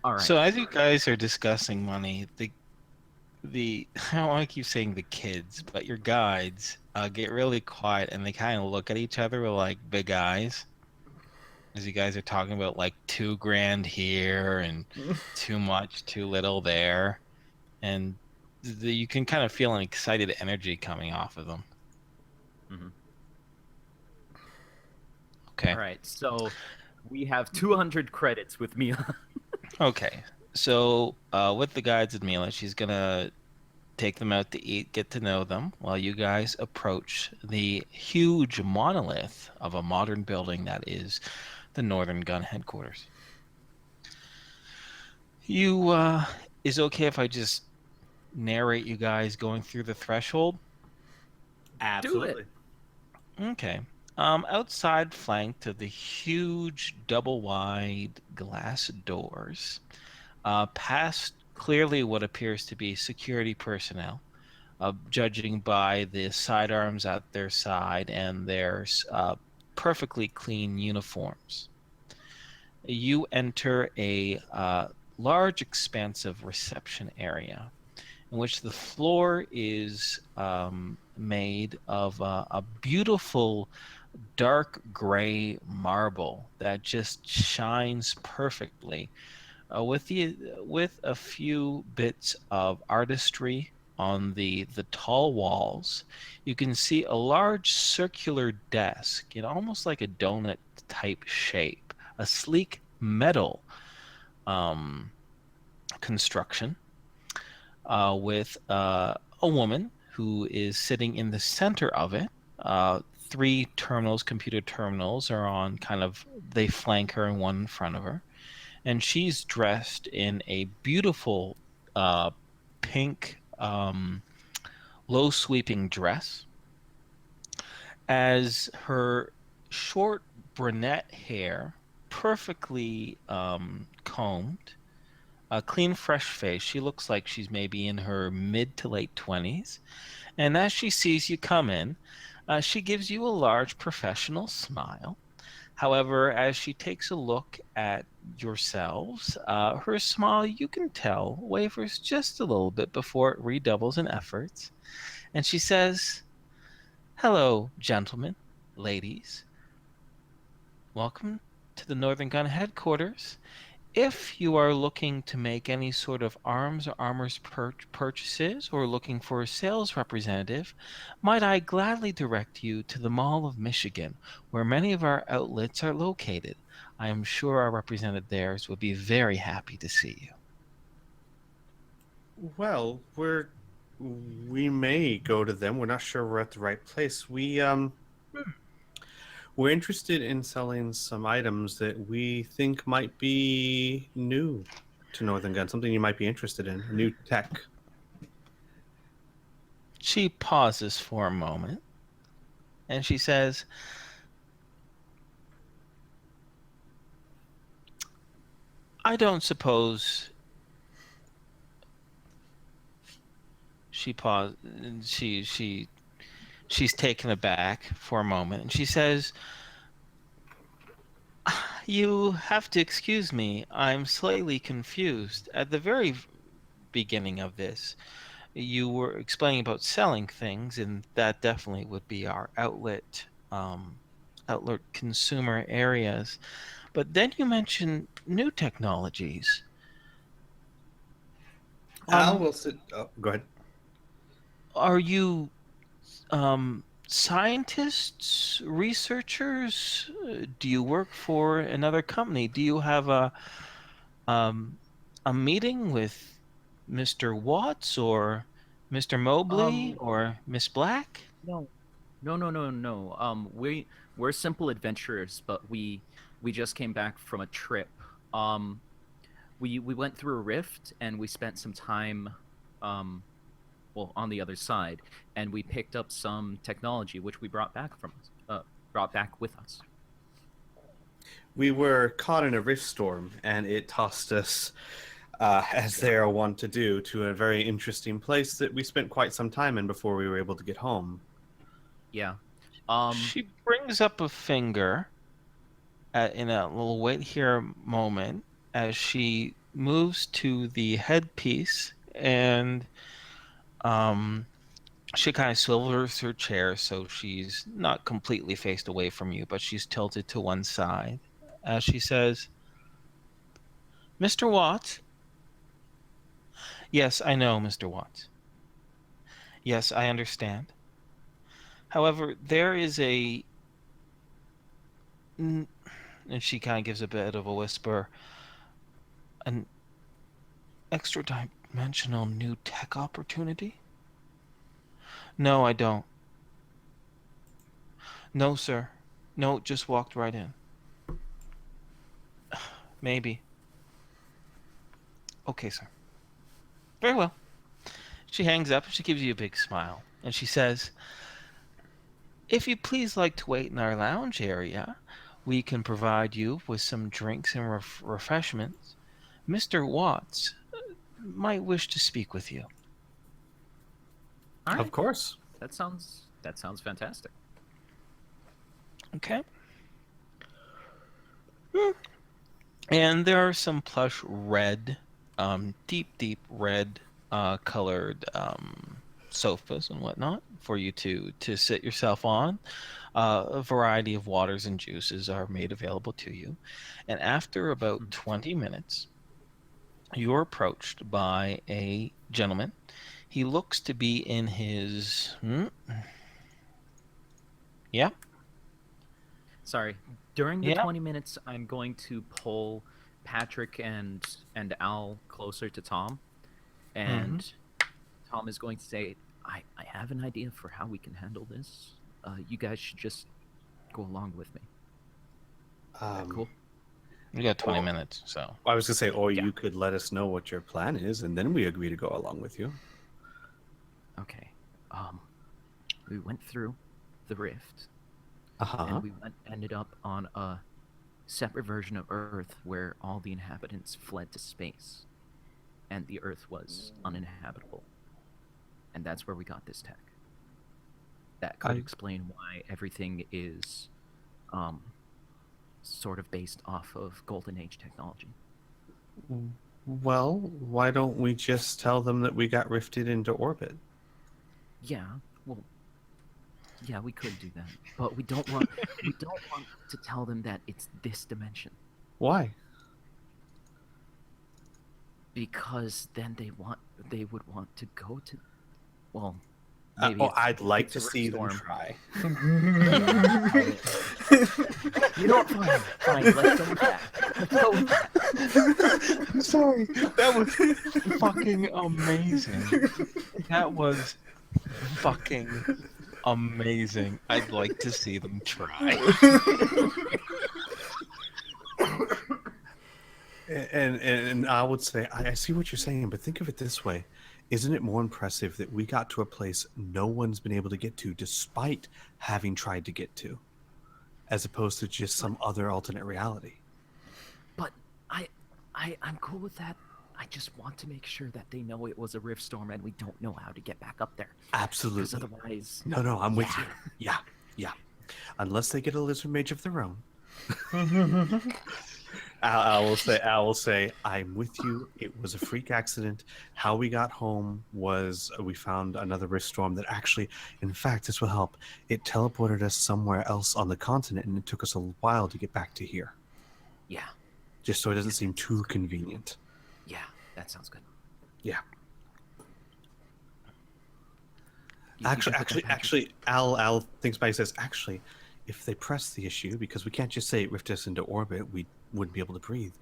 All right. So as you guys are discussing money, the I don't want to keep saying the kids, but your guides get really quiet and they kind of look at each other with like big eyes as you guys are talking about like $2,000 here and too much, too little there, and you can kind of feel an excited energy coming off of them. Mhm. Okay. All right. So we have 200 credits with Mila. Okay. So with the guides and Mila, she's gonna take them out to eat, get to know them, while you guys approach the huge monolith of a modern building that is the Northern Gun headquarters. Is it okay if I just narrate you guys going through the threshold? Absolutely. Okay. Outside, flanked of the huge double-wide glass doors, past clearly what appears to be security personnel, judging by the sidearms at their side and their perfectly clean uniforms. You enter a large, expansive reception area in which the floor is made of a beautiful dark gray marble that just shines perfectly, with a few bits of artistry on the tall walls. You can see a large circular desk, almost like a donut type shape, a sleek metal um, construction, with a woman who is sitting in the center of it. Three terminals, computer terminals, are on they flank her and one in front of her. And she's dressed in a beautiful pink low sweeping dress, as her short brunette hair, perfectly combed, a clean, fresh face. She looks like she's maybe in her mid to late 20s. And as she sees you come in, she gives you a large professional smile. However, as she takes a look at yourselves, her smile, you can tell, wavers just a little bit before it redoubles in efforts. And she says, "Hello, gentlemen, ladies. Welcome to the Northern Gun headquarters. If you are looking to make any sort of arms or armors purchases, or looking for a sales representative, might I gladly direct you to the Mall of Michigan, where many of our outlets are located. I am sure our representative there would be very happy to see you." Well, we may go to them. We're not sure we're at the right place. We're interested in selling some items that we think might be new to Northern Gun, something you might be interested in, new tech. She pauses for a moment, and she says, "I don't suppose..." She paused. She's taken aback for a moment, and she says, "You have to excuse me. I'm slightly confused. At the very beginning of this, you were explaining about selling things, and that definitely would be our outlet consumer areas. But then you mentioned new technologies. Al will sit. Oh, go ahead. Are you scientists, researchers? Do you work for another company? Do you have um, a meeting with Mr. Watts or Mr. Mobley Um, or Miss Black?" no, no. We're simple adventurers, but we just came back from a trip. Um, we went through a rift and we spent some time, um, well, on the other side, and we picked up some technology which we brought back with us. We were caught in a rift storm, and it tossed us, as they are wont to do, to a very interesting place that we spent quite some time in before we were able to get home. Yeah. She brings up a finger in a little wait here moment as she moves to the headpiece, and she kind of swivels her chair so she's not completely faced away from you, but she's tilted to one side as she says, "Mr. Watts?" "Yes, I know, Mr. Watts. Yes, I understand. However, there is and she kind of gives a bit of a whisper, an extra dimensional new tech opportunity?" "No, I don't. No, sir. No, just walked right in." "Maybe. Okay, sir. Very well." She hangs up and she gives you a big smile. And she says, "If you please like to wait in our lounge area, we can provide you with some drinks and refreshments. Mr. Watts might wish to speak with you." All Of right. course. That sounds fantastic. Okay. And there are some plush red, deep red colored sofas and whatnot for you to sit yourself on. A variety of waters and juices are made available to you. And after about 20 minutes, you're approached by a gentleman. He looks to be in his yeah. Sorry. During the Yeah. 20 minutes, I'm going to pull Patrick and Al closer to Tom, and Tom is going to say, I have an idea for how we can handle this. You guys should just go along with me. Cool. You got 20 minutes, so. I was gonna say, or Yeah. you could let us know what your plan is, and then we agree to go along with you. Okay. We went through the rift, Uh-huh. and we ended up on a separate version of Earth where all the inhabitants fled to space, and the Earth was uninhabitable. And that's where we got this tech. That could explain why everything is sort of based off of Golden Age technology. Well, why don't we just tell them that we got rifted into orbit? Yeah, well, yeah, we could do that, but we don't want to tell them that it's this dimension, Why? because then they would want to go to, well, maybe I'd like it's a to see them storm. try. You know what? Fine. Let's go with that. I'm sorry. That was fucking amazing. That was fucking amazing. I'd like to see them try. And I would say, I see what you're saying, but think of it this way. Isn't it more impressive that we got to a place no one's been able to get to despite having tried to get to, as opposed to just some other alternate reality? But I'm cool with that. I just want to make sure that they know it was a rift storm and we don't know how to get back up there. Absolutely. Because otherwise... No, I'm with you. Yeah. Unless they get a lizard mage of their own. I will say, I'm with you. It was a freak accident. How we got home was we found another rift storm that actually, in fact, this will help. It teleported us somewhere else on the continent, and it took us a while to get back to here. Yeah. Just so it doesn't seem too convenient. Yeah, that sounds good. Yeah. You can put that back Actually, Al thinks by he says, actually, if they press the issue, because we can't just say it rifted us into orbit, we wouldn't be able to breathe.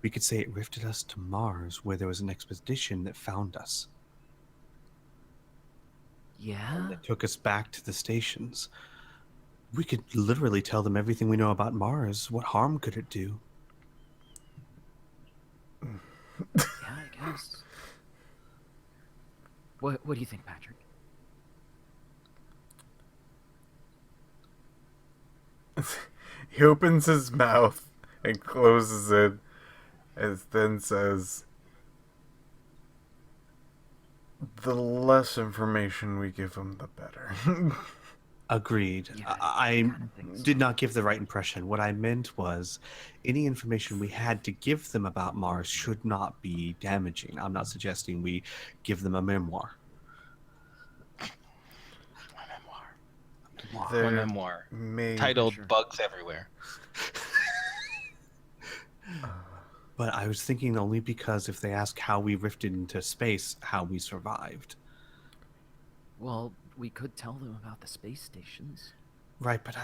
We could say it rifted us to Mars, where there was an expedition that found us. Yeah? That took us back to the stations. We could literally tell them everything we know about Mars. What harm could it do? Yeah, I guess. What do you think, Patrick? He opens his mouth and closes it, and then says, "The less information we give him, the better." Agreed. Yeah, I kinda think so. did not give the right impression. What I meant was any information we had to give them about Mars should not be damaging. I'm not suggesting we give them a memoir. A There memoir may titled Sure. Bugs Everywhere. But I was thinking only because if they ask how we rifted into space, how we survived. Well, we could tell them about the space stations. Right, but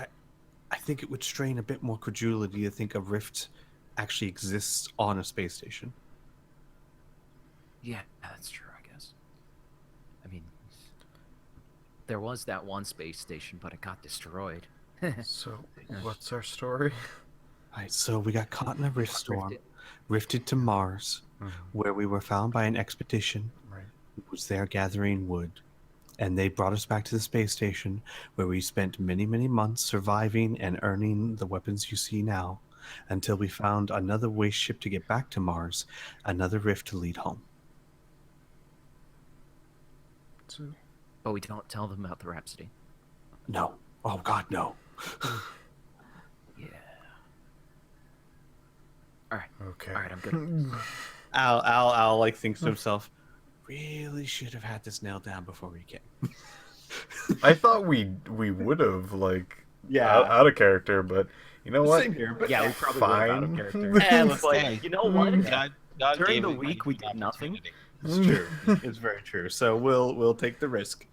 I think it would strain a bit more credulity to think a rift actually exists on a space station. Yeah, that's true, I guess. I mean, there was that one space station, but it got destroyed. So, what's our story? Right, so we got caught in a rift storm, Rifted. rifted to Mars, where we were found by an expedition Right. who was there gathering wood. And they brought us back to the space station, where we spent many, many months surviving and earning the weapons you see now, until we found another waste ship to get back to Mars, another rift to lead home. But we don't tell them about the Rhapsody. No. Oh, God, no. Yeah. Alright, Okay. I'm good. Al like thinks to himself, really should have had this nailed down before we came. I thought we would have, like, out of character, but you know what? Same here, but Yeah, we probably would have out of Fine. character. Listen, But hey, you know what? God During gave the everybody week, we an did nothing. opportunity. it's true. It's very true. So we'll take the risk.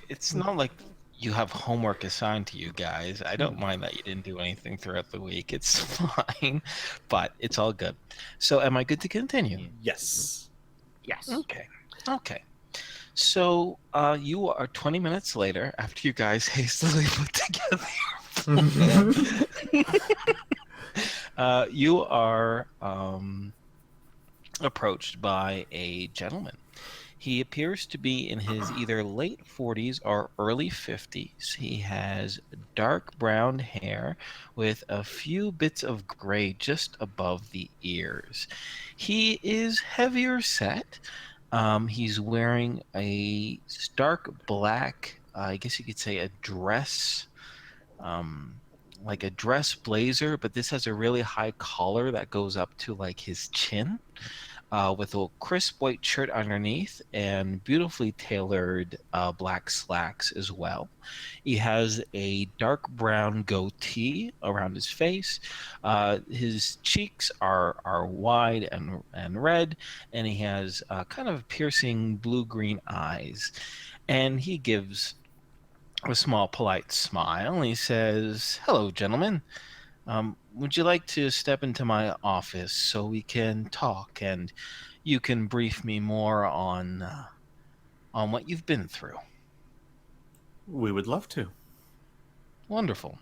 It's not like you have homework assigned to you guys. I don't mind that you didn't do anything throughout the week. It's fine, but it's all good. So, am I good to continue? Yes. Yes. Okay. So, you are 20 minutes later after you guys hastily put together your plan. You are approached by a gentleman. He appears to be in his either late 40s or early 50s. He has dark brown hair with a few bits of gray just above the ears. He is heavier set. He's wearing a stark black, I guess you could say a dress, like a dress blazer, but this has a really high collar that goes up to like his chin. With a crisp white shirt underneath and beautifully tailored black slacks as well. He has a dark brown goatee around his face. His cheeks are wide and red, and he has kind of piercing blue-green eyes. And he gives a small polite smile, and he says, "Hello, gentlemen. Would you like to step into my office so we can talk and you can brief me more on what you've been through?" We would love to. Wonderful.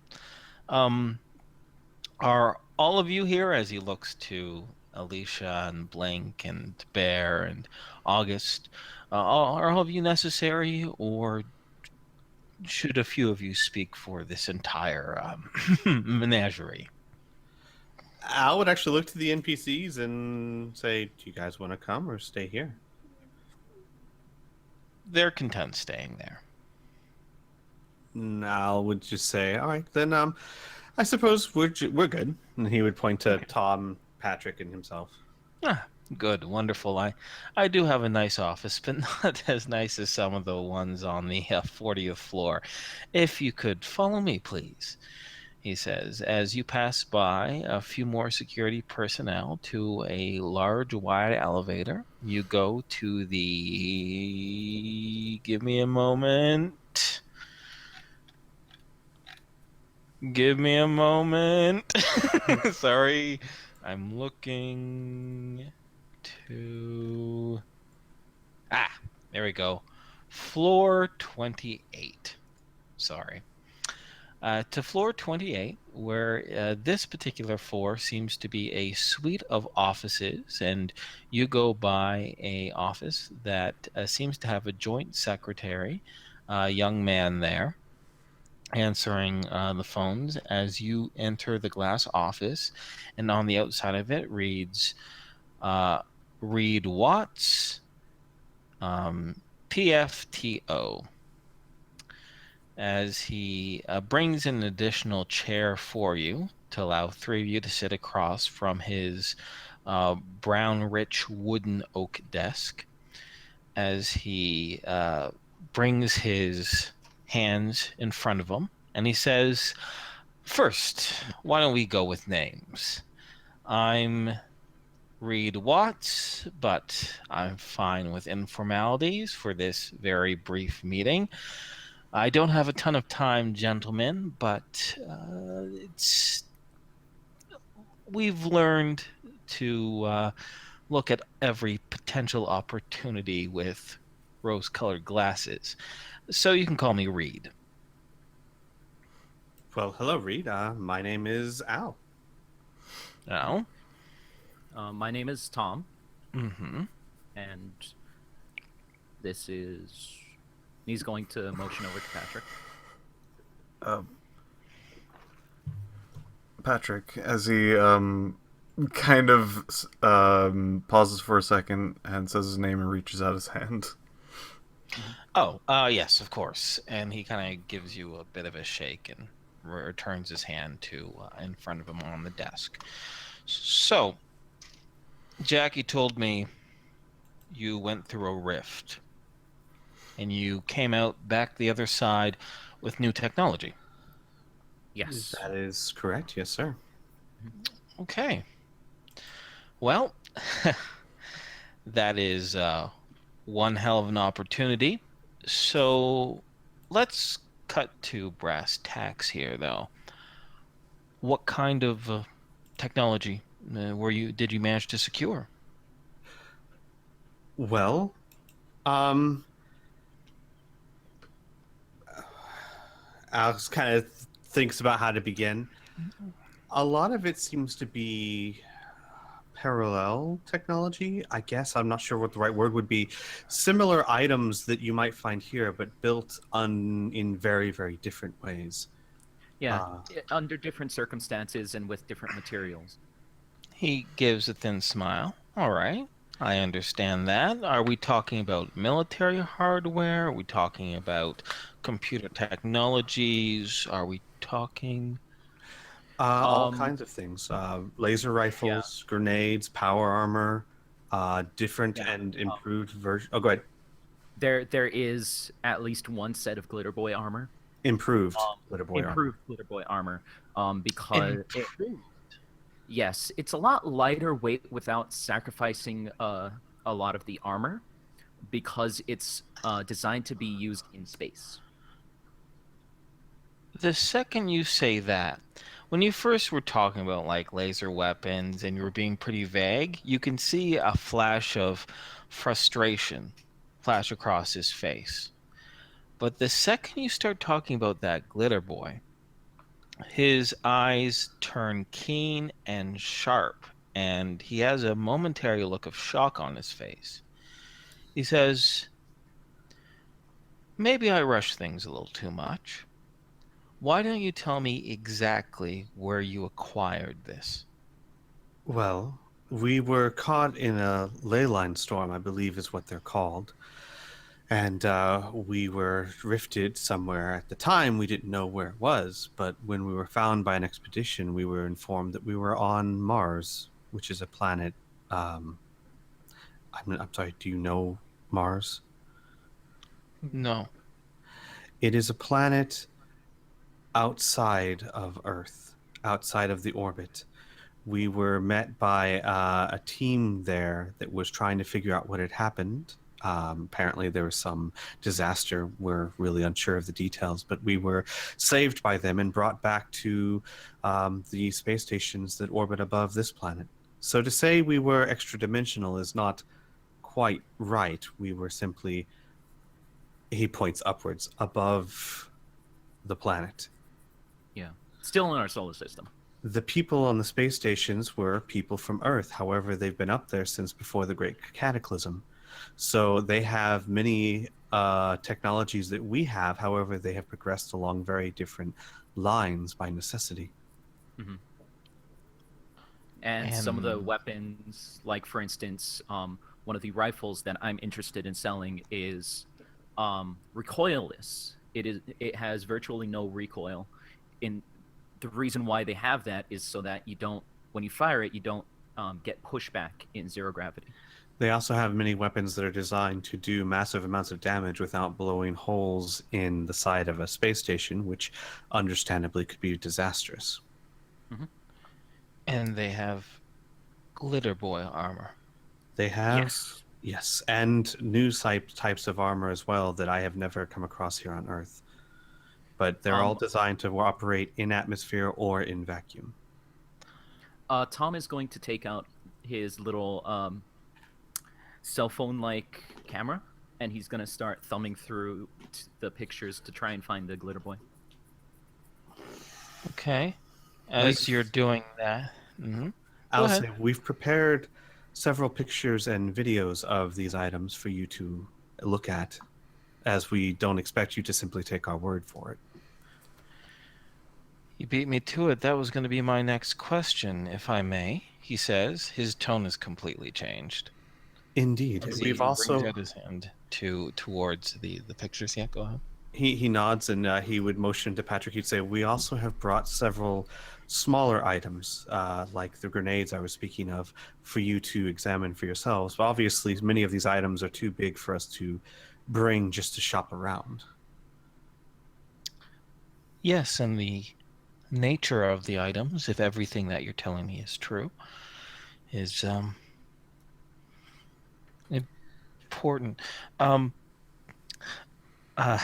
Are all of you here, as he looks to Alicia and Blank and Bear and August, are all of you necessary, or should a few of you speak for this entire menagerie? Al would actually look to the NPCs and say, "Do you guys want to come or stay here?" They're content staying there. And Al would just say, "All right, then. I suppose we're good." And he would point to Tom, Patrick, and himself. Good, wonderful. I do have a nice office, but not as nice as some of the ones on the 40th floor. If you could follow me, please, he says, as you pass by a few more security personnel to a large, wide elevator. You go to the... Give me a moment. Give me a moment. Sorry. I'm looking to... there we go. Floor 28. Sorry. To floor 28, where this particular floor seems to be a suite of offices, and you go by a office that seems to have a joint secretary, a young man there, answering the phones as you enter the glass office, and on the outside of it reads Reed Watts, PFTO. As he brings in an additional chair for you to allow three of you to sit across from his brown, rich wooden oak desk, as he brings his hands in front of him, and he says, "First, why don't we go with names? I'm Reed Watts, but I'm fine with informalities for this very brief meeting. I don't have a ton of time, gentlemen, but we've learned to look at every potential opportunity with rose-colored glasses. So you can call me Reed." Well, hello, Reed. My name is Al. Now? My name is Tom, Mm-hmm. and this is... He's going to motion over to Patrick. Patrick, as he kind of pauses for a second and says his name and reaches out his hand. Oh, yes, of course. And he kind of gives you a bit of a shake and returns his hand to in front of him on the desk. So, Jackie told me you went through a rift, and you came out back the other side with new technology. Yes. That is correct. Yes, sir. Okay. Well, that is one hell of an opportunity. So let's cut to brass tacks here, though. What kind of technology did you manage to secure? Well, Alex kind of thinks about how to begin. A lot of it seems to be parallel technology, I guess. I'm not sure what the right word would be. Similar items that you might find here, but built in very, very different ways. Yeah, under different circumstances and with different materials. He gives a thin smile. All right, I understand that. Are we talking about military hardware? Are we talking about computer technologies? Are we talking... All kinds of things. Laser rifles, grenades, power armor, different and improved version. Oh, go ahead. There is at least one set of Glitter Boy armor. Improved Glitter Boy improved armor. Glitter Boy armor. Because yes, it's a lot lighter weight without sacrificing a lot of the armor, because it's designed to be used in space. The second you say that, when you first were talking about like laser weapons and you were being pretty vague, you can see a flash of frustration flash across his face. But the second you start talking about that glitter boy, his eyes turn keen and sharp, and he has a momentary look of shock on his face. He says, "Maybe I rush things a little too much. Why don't you tell me exactly where you acquired this?" Well, we were caught in a ley line storm, I believe is what they're called. And we were drifted somewhere. At the time, we didn't know where it was, but when we were found by an expedition, we were informed that we were on Mars, which is a planet. I'm sorry, do you know Mars? No. It is a planet outside of Earth, outside of the orbit. We were met by a team there that was trying to figure out what had happened. Apparently there was some disaster. We're really unsure of the details, but we were saved by them and brought back to the space stations that orbit above this planet. So to say we were extra-dimensional is not quite right. We were simply, he points upwards, above the planet. Yeah. Still in our solar system. The people on the space stations were people from Earth. However, they've been up there since before the Great Cataclysm. So they have many technologies that we have. However, they have progressed along very different lines by necessity. Mm-hmm. And some of the weapons, like for instance, one of the rifles that I'm interested in selling is recoilless. It has virtually no recoil. The reason why they have that is so that you don't, when you fire it, you don't get pushback in zero gravity. They also have many weapons that are designed to do massive amounts of damage without blowing holes in the side of a space station, which understandably could be disastrous. Mm-hmm. And they have glitter boy armor. They have, yes, yes, and new types of armor as well that I have never come across here on Earth. But they're all designed to operate in atmosphere or in vacuum. Tom is going to take out his little cell phone-like camera, and he's going to start thumbing through the pictures to try and find the glitter boy. Okay. As you're doing that, I'll say we've prepared several pictures and videos of these items for you to look at, as we don't expect you to simply take our word for it. You beat me to it. That was going to be my next question, if I may. He says his tone has completely changed. Indeed. We've also brings out his hand towards the pictures. Yeah, go ahead. He nods and he would motion to Patrick. He'd say, "We also have brought several smaller items, like the grenades I was speaking of, for you to examine for yourselves. But obviously, many of these items are too big for us to bring just to shop around." Yes, and the nature of the items, if everything that you're telling me is true, is important. Um, uh,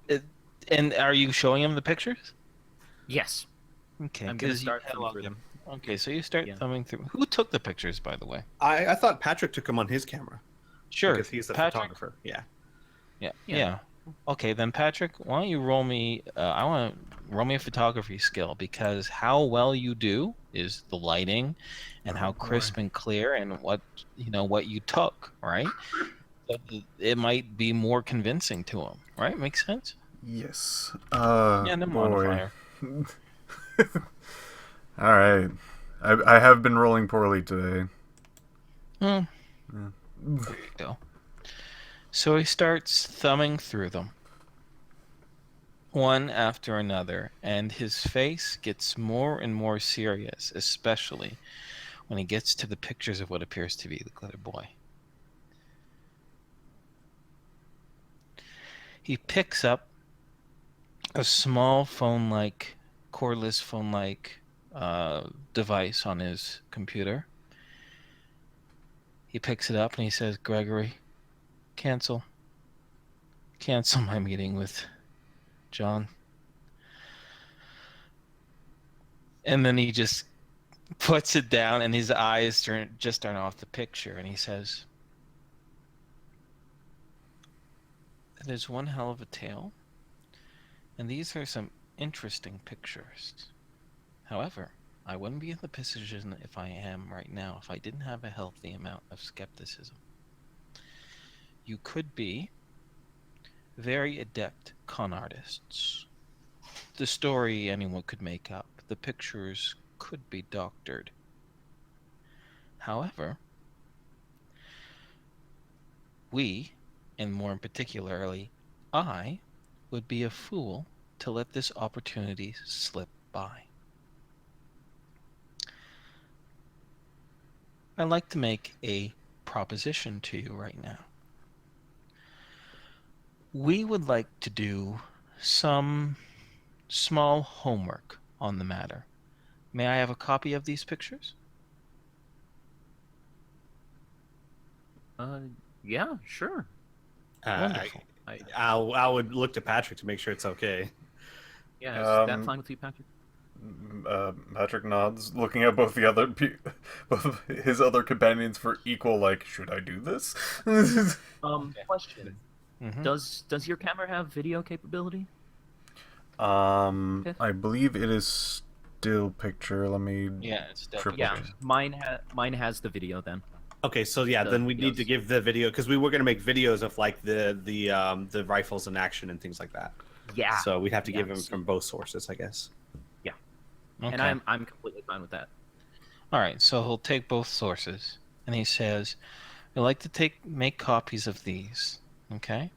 it- and are you showing him the pictures? Yes. Okay, I'm gonna 'cause you start thumbing catalog through them. Okay, so you start Yeah. thumbing through. Who took the pictures, by the way? I thought Patrick took them on his camera Sure, because he's the Patrick. photographer. Yeah. Yeah, Yeah. yeah. Okay, then Patrick, why don't you roll me? I want to roll me a photography skill because how well you do is the lighting, and how crisp and clear, and what you took, right? So it might be more convincing to him, right? Makes sense. Yes. Yeah, no Boy. modifier. All right. I have been rolling poorly today. Hmm. Yeah. There you go. So he starts thumbing through them, one after another, and his face gets more and more serious, especially when he gets to the pictures of what appears to be the glitter boy. He picks up a small phone-like, cordless phone-like device on his computer. He picks it up and he says, "Gregory, cancel my meeting with John." And then he just puts it down and his eyes turn off the picture and he says, "That is one hell of a tale, and these are some interesting pictures. However, I wouldn't be in the position if I am right now if I didn't have a healthy amount of skepticism. You could be very adept con artists. The story anyone could make up. The pictures could be doctored. However, we, and more particularly I, would be a fool to let this opportunity slip by. I'd like to make a proposition to you right now. We would like to do some small homework on the matter. May I have a copy of these pictures?" Yeah, sure. Wonderful. I would look to Patrick to make sure it's okay. Yeah, is that fine with you, Patrick? Patrick nods, looking at both both his other companions for equal, like, should I do this? Question. Mhm. Does your camera have video capability? I believe it is still picture. Let me. Yeah, it's still Triple Yeah, pictures. mine has the video then. Okay, so yeah, then we need to Yes. give the video because we were going to make videos of like the rifles in action and things like that. Yeah. So we'd have to give Yeah. them from both sources, I guess. Okay. And I'm completely fine with that. All right, so he'll take both sources, and he says, "We'd like to make copies of these, okay?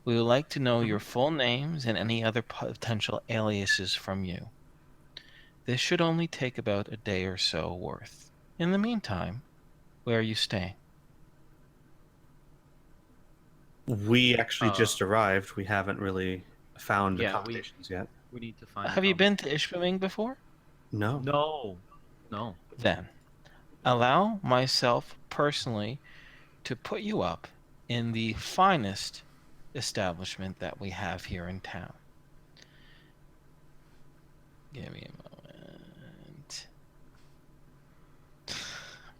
We would like to know your full names and any other potential aliases from you. This should only take about a day or so worth. In the meantime, where are you staying?" We actually just arrived. We haven't really found accommodations yet. We need to find. Have you been to Ishpeming before? No. No. Then, allow myself personally to put you up in the finest establishment that we have here in town. Give me a moment.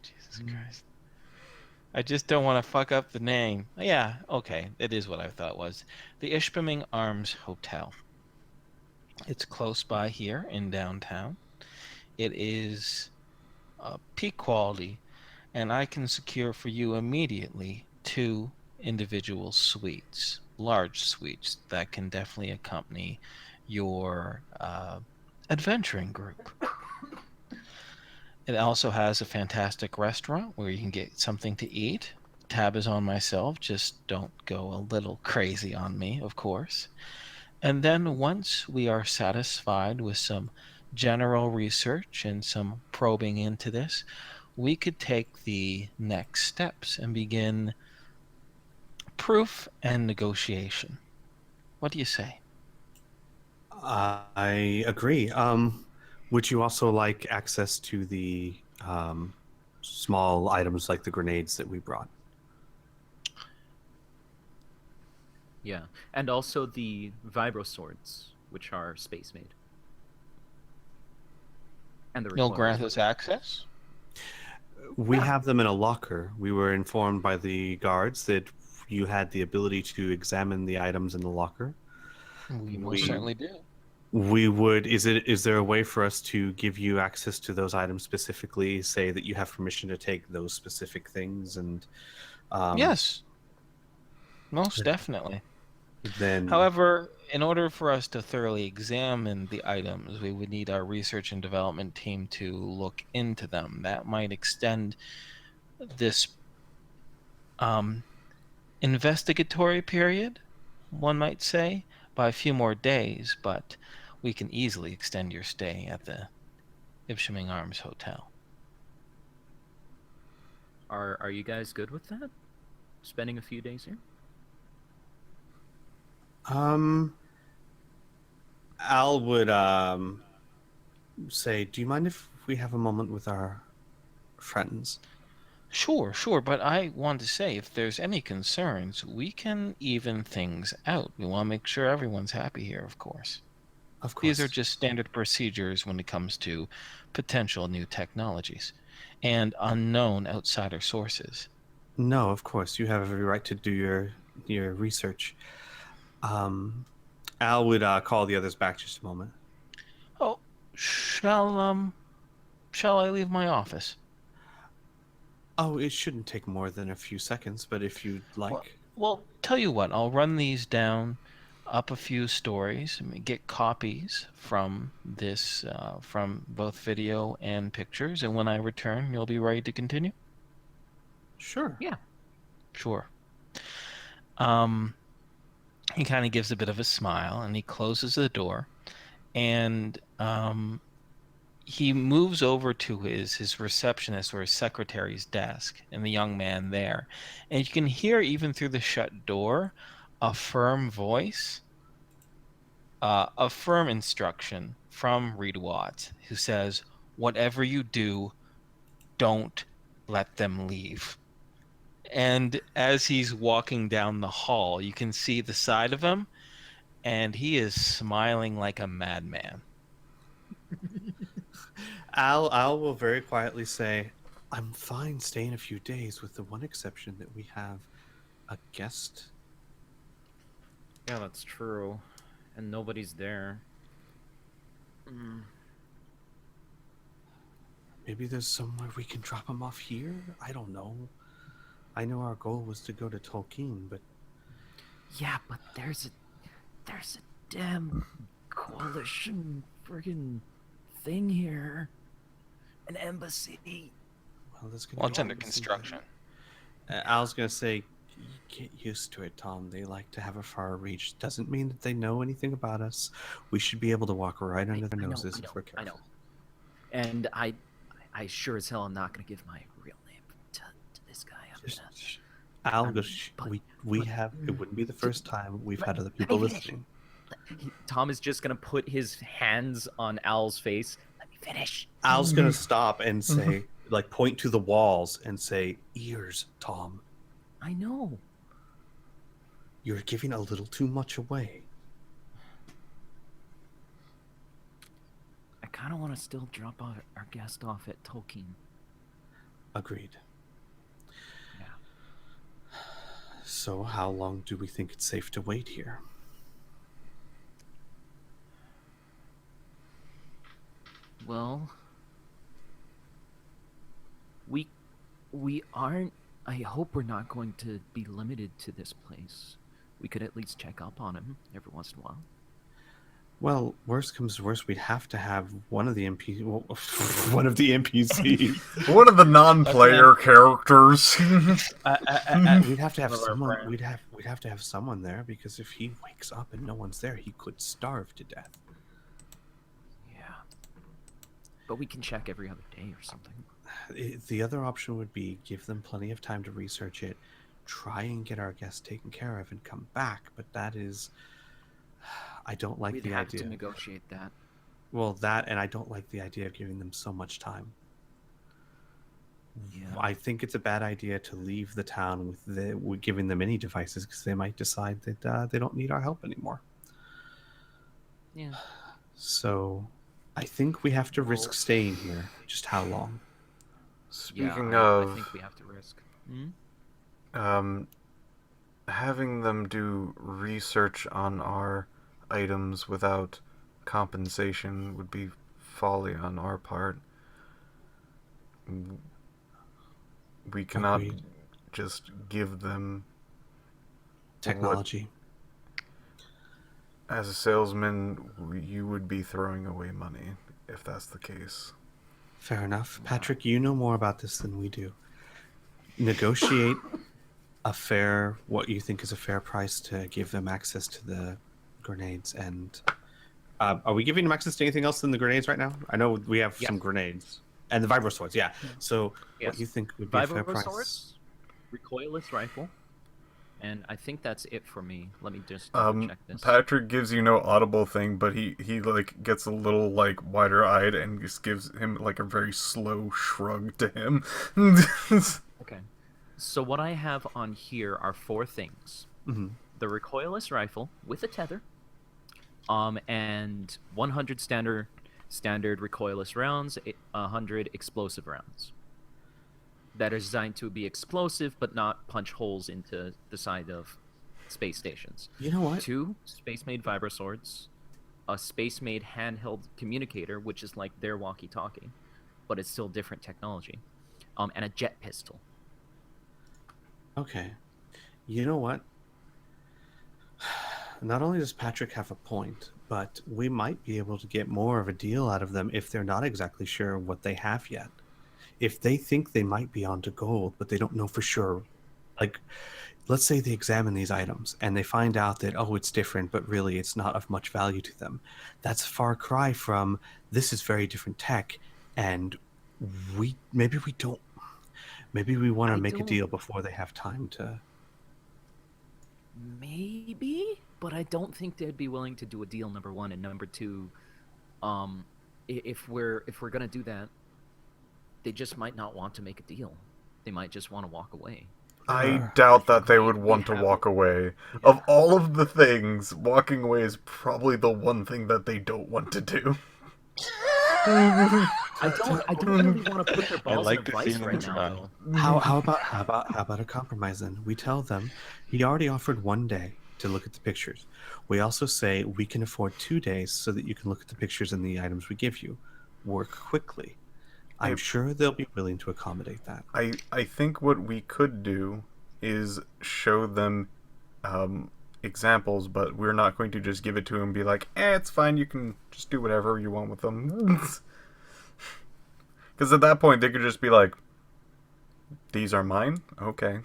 Jesus Christ. I just don't want to fuck up the name. Yeah, okay, it is what I thought it was. The Ishpeming Arms Hotel. It's close by here in downtown. It is peak quality, and I can secure for you immediately 2 individual suites, large suites that can definitely accompany your adventuring group. It also has a fantastic restaurant where you can get something to eat, tab is on myself. Just don't go a little crazy on me, of course. And then once we are satisfied with some general research and some probing into this, we could take the next steps and begin proof and negotiation. What do you say? I agree. Would you also like access to the small items like the grenades that we brought? Yeah, and also the vibro swords, which are space made. And the You'll recoil grant swords. us access? We Yeah. have them in a locker. We were informed by the guards that you had the ability to examine the items in the locker. We most We- certainly do. We would. Is there a way for us to give you access to those items specifically? Say that you have permission to take those specific things, and Yes, most definitely. then However, in order for us to thoroughly examine the items, we would need our research and development team to look into them. That might extend this investigatory period, one might say, by a few more days, but we can easily extend your stay at the Ishpeming Arms Hotel. Are you guys good with that? Spending a few days here? Al would say, "Do you mind if we have a moment with our friends?" Sure, sure, but I want to say if there's any concerns, we can even things out. We want to make sure everyone's happy here, of course. Of course. These are just standard procedures when it comes to potential new technologies and unknown outsider sources. No, of course. You have every right to do your research. Al would call the others back just a moment. Oh, shall I leave my office? Oh, it shouldn't take more than a few seconds, but if you'd like. Well, tell you what, I'll run these down up a few stories and get copies from this, from both video and pictures, and when I return, you'll be ready to continue? Sure. Yeah. Sure. He kind of gives a bit of a smile and he closes the door, and he moves over to his receptionist or his secretary's desk and the young man there. And you can hear, even through the shut door, a firm voice, a firm instruction from Reed Watts, who says, "Whatever you do, don't let them leave." And as he's walking down the hall, you can see the side of him, and he is smiling like a madman. Al will very quietly say, "I'm fine staying a few days, with the one exception that we have a guest." Yeah, that's true. And nobody's there. Maybe there's somewhere we can drop him off here? I don't know. I know our goal was to go to Tolkien, but Yeah, but there's a damn coalition friggin' thing here. An embassy. well, there's gonna Well, be it's under embassy construction. there. Al's gonna say, "Get used to it, Tom. They like to have a far reach. Doesn't mean that they know anything about us. We should be able to walk right under their noses if we're careful." I know. And I sure as hell am not gonna give my real name to this guy. Al goes, but- we have. It wouldn't be the first time we've had other people let me finish. listening. Tom is just gonna put his hands on Al's face. Let me finish. Al's gonna stop and say, like, point to the walls and say, "Ears, Tom. I know. You're giving a little too much away." I kind of want to still drop our guest off at Tolkien. Agreed. Yeah. So, how long do we think it's safe to wait here? Well, we aren't. I hope we're not going to be limited to this place. We could at least check up on him every once in a while. Well, worst comes to worst, we'd have to have one of the one of the NPCs. One of the non-player characters. We'd have to have One of our someone. friends. We'd have to have someone there because if he wakes up and no one's there, he could starve to death. Yeah. But we can check every other day or something. The other option would be give them plenty of time to research it, try and get our guest taken care of, and come back. But that is, I don't like We'd the have idea. to negotiate that. Well, that and I don't like the idea of giving them so much time. Yeah. I think it's a bad idea to leave the town with giving them any devices because they might decide that they don't need our help anymore. Yeah. So, I think we have to risk staying here. Just how long? Speaking I of, think we have to risk. having them do research on our items without compensation would be folly on our part. We cannot Agreed. just give them. Technology. As a salesman, you would be throwing away money if that's the case. Fair enough. Patrick, you know more about this than we do. Negotiate what you think is a fair price to give them access to the grenades. And are we giving them access to anything else than the grenades right now? I know we have some grenades and the vibro swords. Yeah. So what do you think would be a fair Vibro price? swords, recoilless rifle, and I think that's it for me. Let me just double check this. Patrick gives you no audible thing, but he like gets a little like wider eyed and just gives him like a very slow shrug to him. Okay. So what I have on here are 4 things. Mm-hmm. The recoilless rifle with a tether, and 100 standard recoilless rounds, 100 explosive rounds. That are designed to be explosive, but not punch holes into the side of space stations. You know what? 2 space-made vibro swords, a space-made handheld communicator, which is like their walkie-talkie, but it's still different technology, and a jet pistol. Okay. You know what? Not only does Patrick have a point, but we might be able to get more of a deal out of them if they're not exactly sure what they have yet. If they think they might be onto gold, but they don't know for sure, like, let's say they examine these items and they find out that, oh, it's different, but really it's not of much value to them. That's a far cry from, this is very different tech, and maybe we want to make a deal before they have time to. Maybe, but I don't think they'd be willing to do a deal. Number 1, and number 2, if we're gonna do that, they just might not want to make a deal. They might just want to walk away. I doubt that they would want to walk away. Yeah. Of all of the things, walking away is probably the one thing that they don't want to do. I don't really want to put their balls in a vice right now. How about a compromise then? We tell them he already offered 1 day to look at the pictures. We also say we can afford 2 days so that you can look at the pictures and the items we give you. Work quickly. I'm sure they'll be willing to accommodate that. I think what we could do is show them examples, but we're not going to just give it to them and be like, it's fine, you can just do whatever you want with them. Because at that point, they could just be like, these are mine? Okay.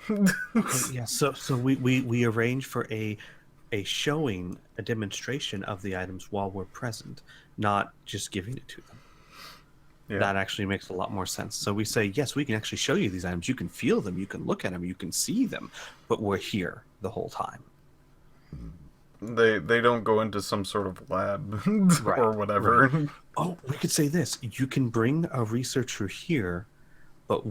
Yeah, so we arrange for a showing, a demonstration of the items while we're present, not just giving it to them. Yeah. That actually makes a lot more sense. So we say, yes, we can actually show you these items. You can feel them, you can look at them, you can see them, but we're here the whole time. They don't go into some sort of lab or whatever. Right. Oh, we could say this. You can bring a researcher here, but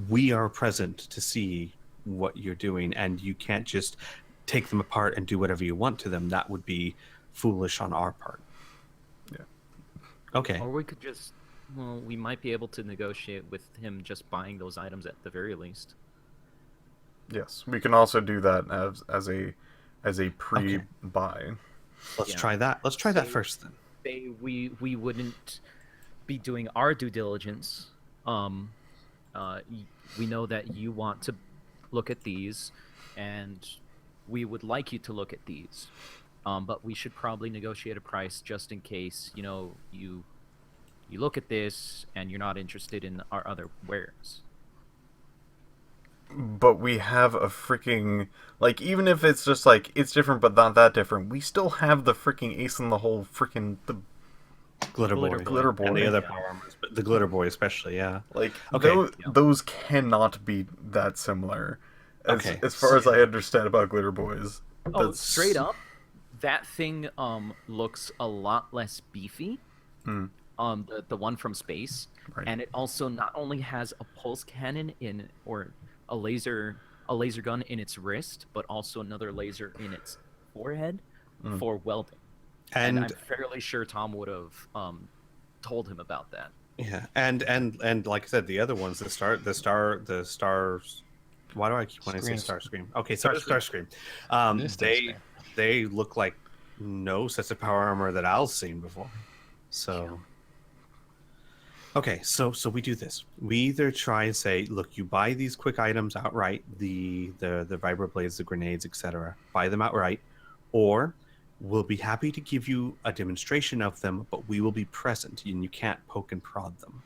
we are present to see what you're doing, and you can't just take them apart and do whatever you want to them. That would be foolish on our part. Yeah. Okay. Or we could just... Well, we might be able to negotiate with him just buying those items at the very least. Yes, we can also do that as a pre-buy. Let's try that. Let's try that first then. We wouldn't be doing our due diligence. We know that you want to look at these, and we would like you to look at these. but we should probably negotiate a price just in case, you look at this and you're not interested in our other wares. But we have a freaking, like, even if it's just like it's different but not that different, we still have the freaking ace in the hole, freaking the Glitter Boy. Glitter Boy. And the other power armors, but the Glitter Boy especially, yeah. Like, Okay. those cannot be that similar. Okay. As far as I understand about Glitter Boys. Oh, That's- straight up, that thing looks a lot less beefy. The one from space, Right. and it also not only has a pulse cannon or a laser gun in its wrist, but also another laser in its forehead for welding. And I'm fairly sure Tom would have told him about that. Yeah, and like I said, the other ones, the stars. Why do I keep wanting to say Starscream? Okay, Starscream. They look like no sets of power armor that Al's seen before. So, okay, so we do this. We either try and say, look, you buy these quick items outright, the vibroblades, the grenades, etc. Buy them outright, or we'll be happy to give you a demonstration of them, but we will be present and you can't poke and prod them.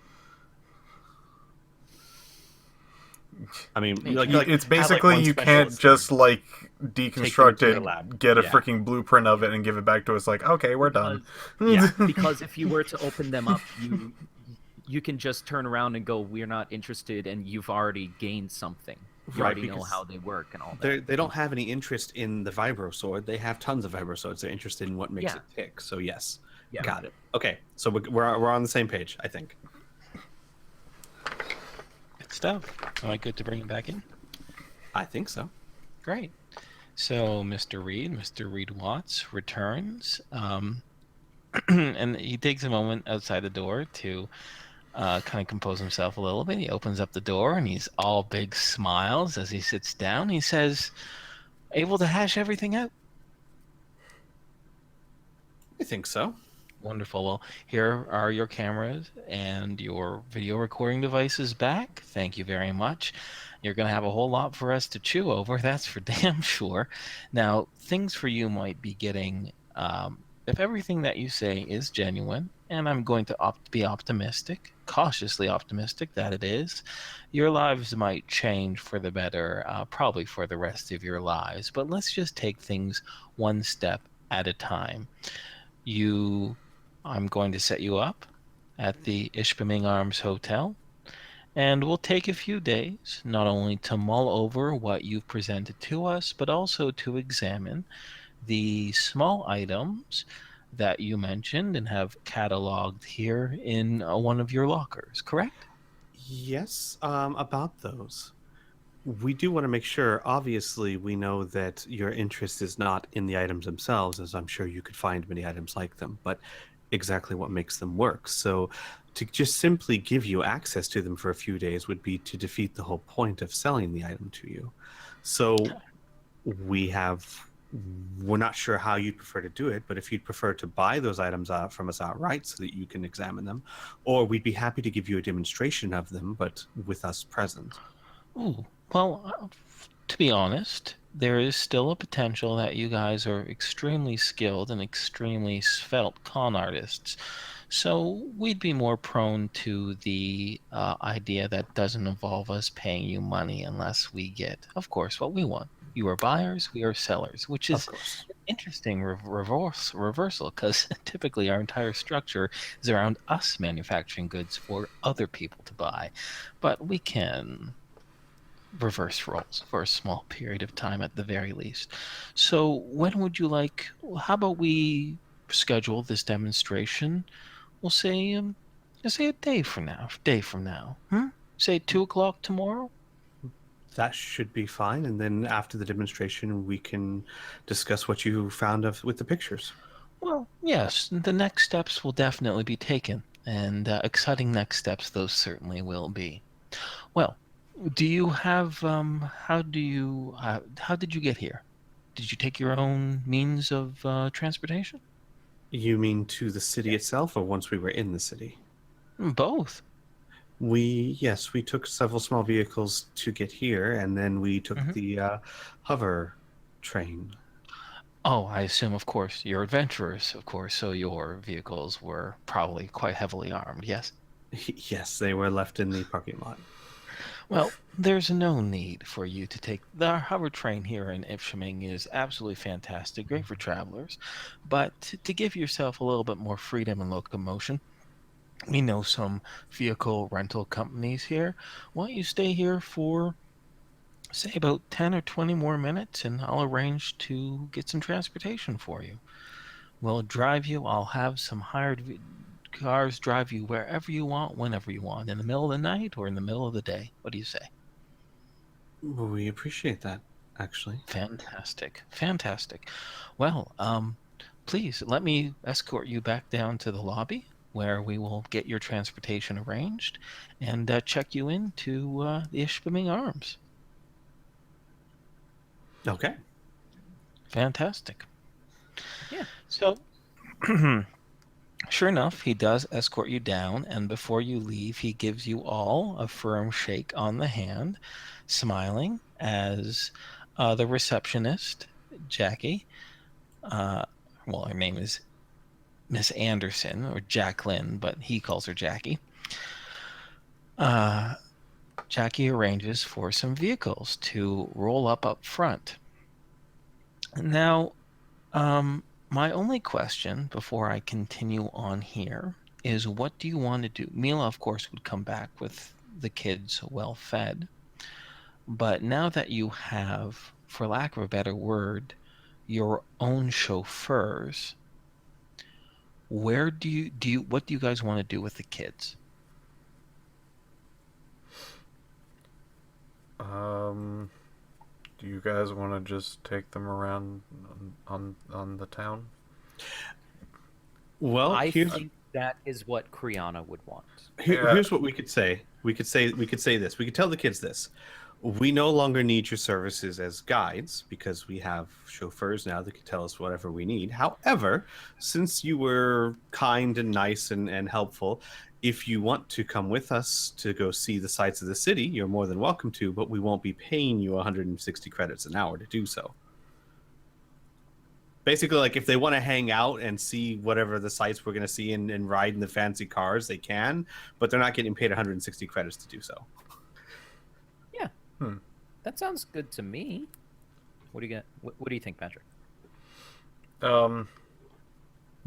I mean, it's basically you can't just like deconstruct it, get a freaking blueprint of it, and give it back to us. Like, okay, we're done. Because if you were to open them up, you can just turn around and go, "We're not interested," and you've already gained something. You already know how they work and all that. They don't have any interest in the vibro sword. They have tons of vibro swords. They're interested in what makes it tick. So yes, got it. Okay, so we're on the same page, I think. Stuff. Am I good to bring him back in? I think so. Great. So Mr. Reed Watts returns, and he takes a moment outside the door to kind of compose himself a little bit. He opens up the door, and he's all big smiles as he sits down. He says, "Able to hash everything out?" I think so. Wonderful. Well, here are your cameras and your video recording devices back. Thank you very much. You're going to have a whole lot for us to chew over, that's for damn sure. Now, things for you might be getting, if everything that you say is genuine, and I'm going to be optimistic, cautiously optimistic that it is, your lives might change for the better, probably for the rest of your lives. But let's just take things one step at a time. I'm going to set you up at the Ishpeming Arms Hotel, and we'll take a few days, not only to mull over what you've presented to us, but also to examine the small items that you mentioned and have cataloged here in one of your lockers, correct? Yes, about those. We do want to make sure, obviously, we know that your interest is not in the items themselves, as I'm sure you could find many items like them, but exactly what makes them work. So to just simply give you access to them for a few days would be to defeat the whole point of selling the item to you. So we're not sure how you'd prefer to do it, but if you'd prefer to buy those items out from us outright so that you can examine them, or we'd be happy to give you a demonstration of them, but with us present. Ooh, well, to be honest, there is still a potential that you guys are extremely skilled and extremely svelte con artists. So we'd be more prone to the idea that doesn't involve us paying you money unless we get, of course, what we want. You are buyers, we are sellers, which is an interesting reversal, because typically our entire structure is around us manufacturing goods for other people to buy. But we can reverse roles for a small period of time at the very least. So when would you like, how about we schedule this demonstration? We'll say a day from now. Say 2:00 tomorrow? That should be fine, and then after the demonstration we can discuss what you found with the pictures. Well, yes, the next steps will definitely be taken, and exciting next steps those certainly will be. Well, do you have how did you get here? Did you take your own means of transportation? You mean to the city itself, or once we were in the city? Both. We took several small vehicles to get here, and then we took the hover train. Oh, I assume, of course, you're adventurers, of course, so your vehicles were probably quite heavily armed, yes? Yes, they were left in the parking lot. Well, there's no need for you to take the hover train here in Ishpeming is absolutely fantastic, great for travelers, but to give yourself a little bit more freedom and locomotion, we know some vehicle rental companies here. Why don't you stay here for, say, about 10 or 20 more minutes, and I'll arrange to get some transportation for you. We'll drive you. I'll have some cars drive you wherever you want, whenever you want, in the middle of the night or in the middle of the day. What do you say? We appreciate that, actually. Fantastic. Fantastic. Well, please let me escort you back down to the lobby where we will get your transportation arranged and check you into the Ishpeming Arms. Okay. Fantastic. Yeah. So, sure enough, he does escort you down, and before you leave, he gives you all a firm shake on the hand, smiling as the receptionist, Jackie, well, her name is Miss Anderson, or Jacqueline, but he calls her Jackie. Jackie arranges for some vehicles to roll up front. Now, my only question before I continue on here is what do you want to do? Mila, of course, would come back with the kids well fed. But now that you have, for lack of a better word, your own chauffeurs, what do you guys want to do with the kids? Do you guys want to just take them around on the town? Well, I think that is what Criana would want. here's what we could say. We could say this. We could tell the kids this. We no longer need your services as guides because we have chauffeurs now that can tell us whatever we need. However, since you were kind and nice and helpful, if you want to come with us to go see the sights of the city, you're more than welcome to, but we won't be paying you 160 credits an hour to do so. Basically, like if they want to hang out and see whatever the sights we're going to see and ride in the fancy cars, they can, but they're not getting paid 160 credits to do so. Yeah. That sounds good to me. What do you get? What do you think, Patrick? I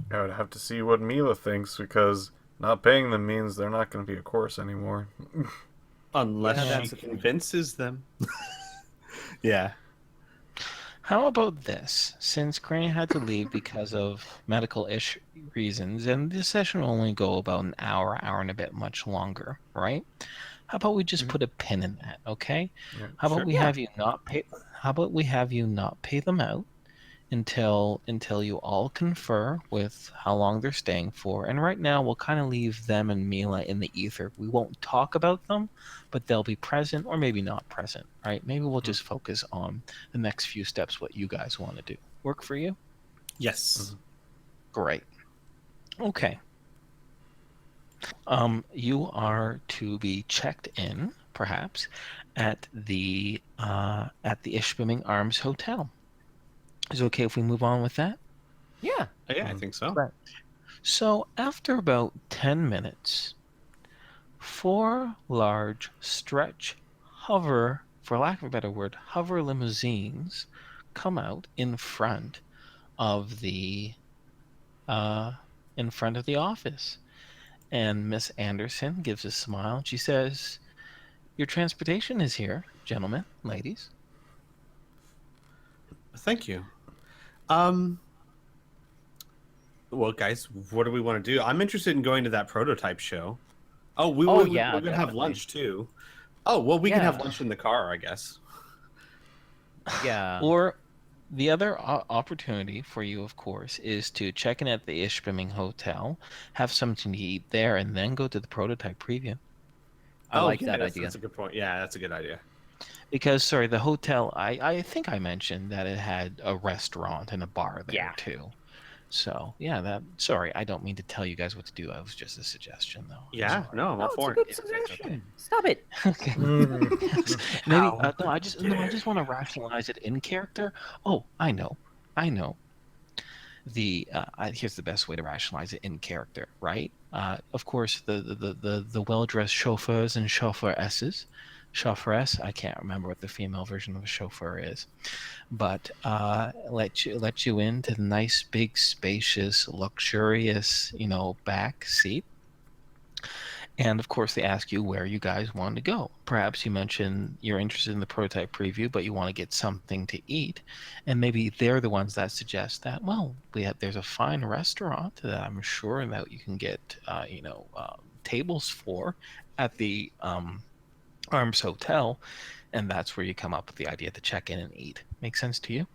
would have to see what Mila thinks because not paying them means they're not going to be a course anymore. Unless she convinces them. Yeah. How about this? Since Criana had to leave because of medical reasons, and this session will only go about an hour and a bit much longer, right? How about we just put a pin in that, okay? Yeah, How about sure. we have you not pay? How about we have you not pay them out until you all confer with how long they're staying for? And right now, we'll kind of leave them and Mila in the ether. We won't talk about them, but they'll be present or maybe not present, right? Maybe we'll just focus on the next few steps, what you guys want to do. Work for you? Yes. Great. Okay. You are to be checked in, perhaps, at the Ishpeming Arms Hotel. Is it okay if we move on with that? Yeah. Yeah, I think so. Right. So after about 10 minutes, 4 large stretch hover, for lack of a better word, hover limousines come out in front of the office. And Miss Anderson gives a smile. She says, "Your transportation is here, gentlemen, ladies." Thank you. Well, guys, what do we want to do? I'm interested in going to that prototype show. Oh, we're going to have definitely. lunch too. Oh, well, we can Yeah. have lunch in the car, I guess. Yeah. Or the other opportunity for you, of course, is to check in at the Ishpeming Hotel, have something to eat there, and then go to the prototype preview. I like yeah, that that's, idea. That's a good point. Yeah, that's a good idea. Because, sorry, the hotel, I think I mentioned that it had a restaurant and a bar there, Yeah. too. So, yeah, sorry, I don't mean to tell you guys what to do. That was just a suggestion, though. I'm Yeah, sorry. no, I'm all it's for a it. good It's suggestion. okay. Stop it. Okay. Maybe, How I just want to rationalize it in character. Oh, I know. here's the best way to rationalize it in character, right? Of course, the well-dressed chauffeurs and chauffeuress. I can't remember what the female version of a chauffeur is, but let you into the nice, big, spacious, luxurious, back seat. And of course, they ask you where you guys want to go. Perhaps you mention you're interested in the prototype preview, but you want to get something to eat. And maybe they're the ones that suggest that, well, there's a fine restaurant that I'm sure that you can get, tables for at the Arms Hotel. And that's where you come up with the idea to check in and eat. Make sense to you?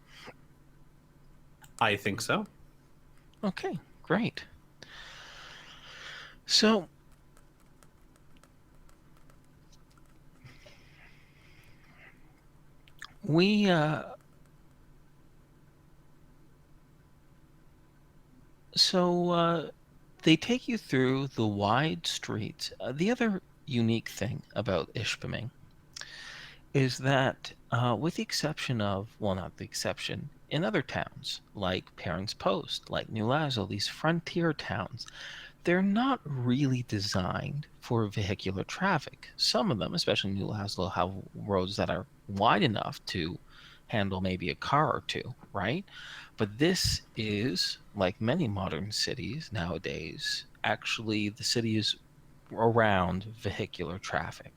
I think so. Okay, great. So, they take you through the wide streets. The other unique thing about Ishpeming is that, with the exception of, well, not the exception, in other towns like Perrin's Post, like New Lazo, these frontier towns, they're not really designed for vehicular traffic. Some of them, especially New Lazo, have roads that are wide enough to handle maybe a car or two, right? But this is, like many modern cities nowadays, actually the city is around vehicular traffic.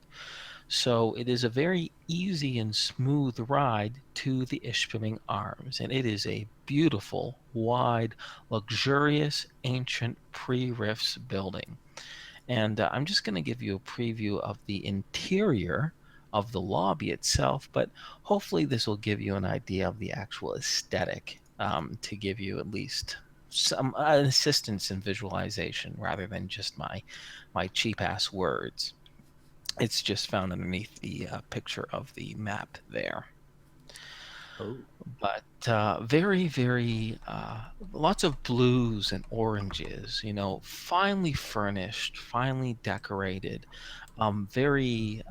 So it is a very easy and smooth ride to the Ishpeming Arms, and it is a beautiful, wide, luxurious, ancient pre-Rifts building. And I'm just going to give you a preview of the interior of the lobby itself, but hopefully this will give you an idea of the actual aesthetic, to give you at least some assistance in visualization rather than just my cheap-ass words. It's just found underneath the picture of the map there. Oh. But very, very, lots of blues and oranges, finely furnished, finely decorated, very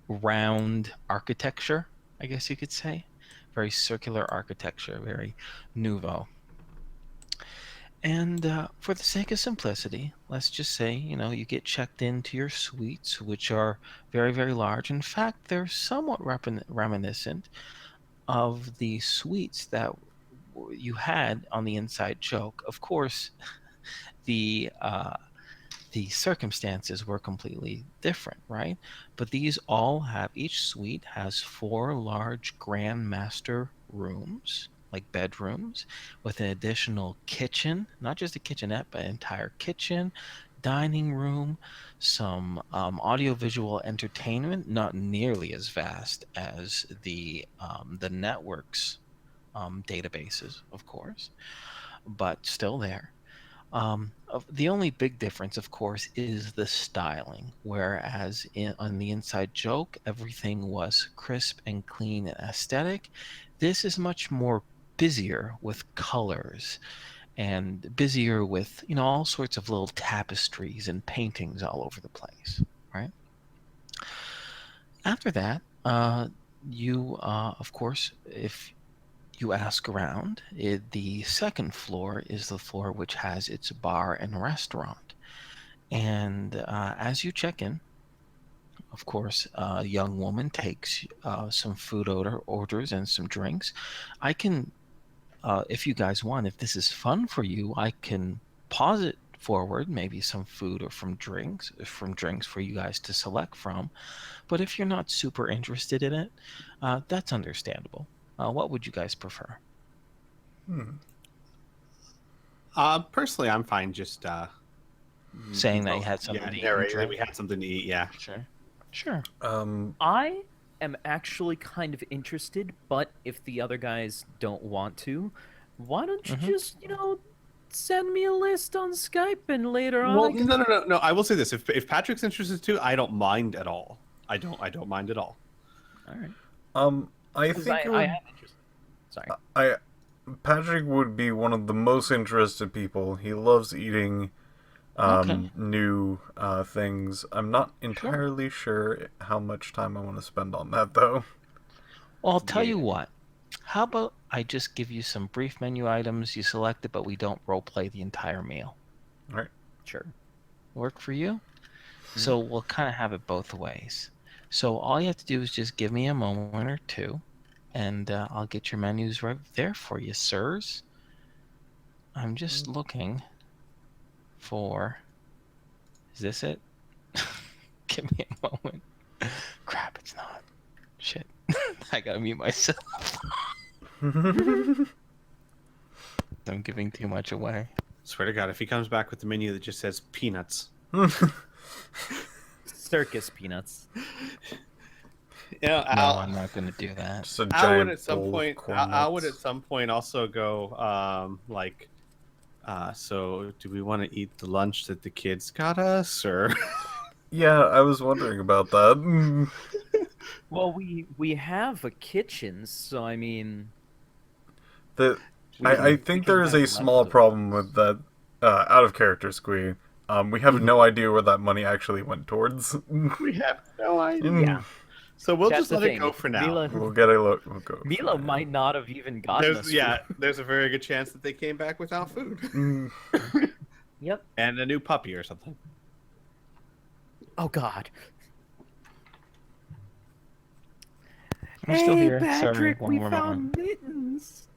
round architecture, I guess you could say. Very circular architecture, very nouveau. And for the sake of simplicity, let's just say, you get checked into your suites, which are very, very large. In fact, they're somewhat reminiscent of the suites that you had on the Inside Joke. Of course, the circumstances were completely different, right? But these all have, each suite has 4 large grand master rooms, like bedrooms, with an additional kitchen, not just a kitchenette, but an entire kitchen, dining room, some audiovisual entertainment, not nearly as vast as the network's databases, of course, but still there. The only big difference, of course, is the styling. Whereas on the Inside Joke, everything was crisp and clean and aesthetic. This is much more busier with colors and busier with, all sorts of little tapestries and paintings all over the place, right? After that, you, of course, if you ask around, the second floor is the floor which has its bar and restaurant. And as you check in, of course, a young woman takes some food orders and some drinks. I can, if you guys want, if this is fun for you, I can pause it forward, maybe some food or from drinks for you guys to select from. But if you're not super interested in it, that's understandable. What would you guys prefer? Personally, I'm fine just Saying that you had something to eat and narrate that drink? we had something to eat. Yeah. Sure. I am actually kind of interested, but if the other guys don't want to, why don't you just, send me a list on Skype and later on Well, I can... no. I will say this: if Patrick's interested too, I don't mind at all. I don't mind at all. All right. I 'Cause think it I would, am interested. Sorry. Patrick would be one of the most interested people. He loves eating Okay. new things. I'm not entirely sure how much time I want to spend on that though. Well, I'll tell Yeah. you what. How about I just give you some brief menu items, you select it, but we don't role play the entire meal? All right. Sure. Work for you? So we'll kind of have it both ways. So all you have to do is just give me a moment or two, and I'll get your menus right there for you, sirs. I'm just looking for. Is this it? Give me a moment. Crap, it's not. Shit. I gotta mute myself. I'm giving too much away. Swear to God, if he comes back with the menu that just says peanuts. Circus peanuts. Yeah, No, I'm not gonna do that. Just a I would giant at some bowl of point. corn I would at nuts. some point also go so do we want to eat the lunch that the kids got us, or? Yeah, I was wondering about that. Well, we have a kitchen, so I mean, The we I can think there is a have small leftovers. problem with that out of character Squee. We have no idea where that money actually went towards. We have no idea. Yeah. So we'll That's just the let it thing. go for now. Mila, We'll get a look. We'll go. Mila might not have even gotten us. There's a very good chance that they came back without food Mm. Yep. and a new puppy or something. Oh God. I'm still here. Sorry, one more moment. mittens.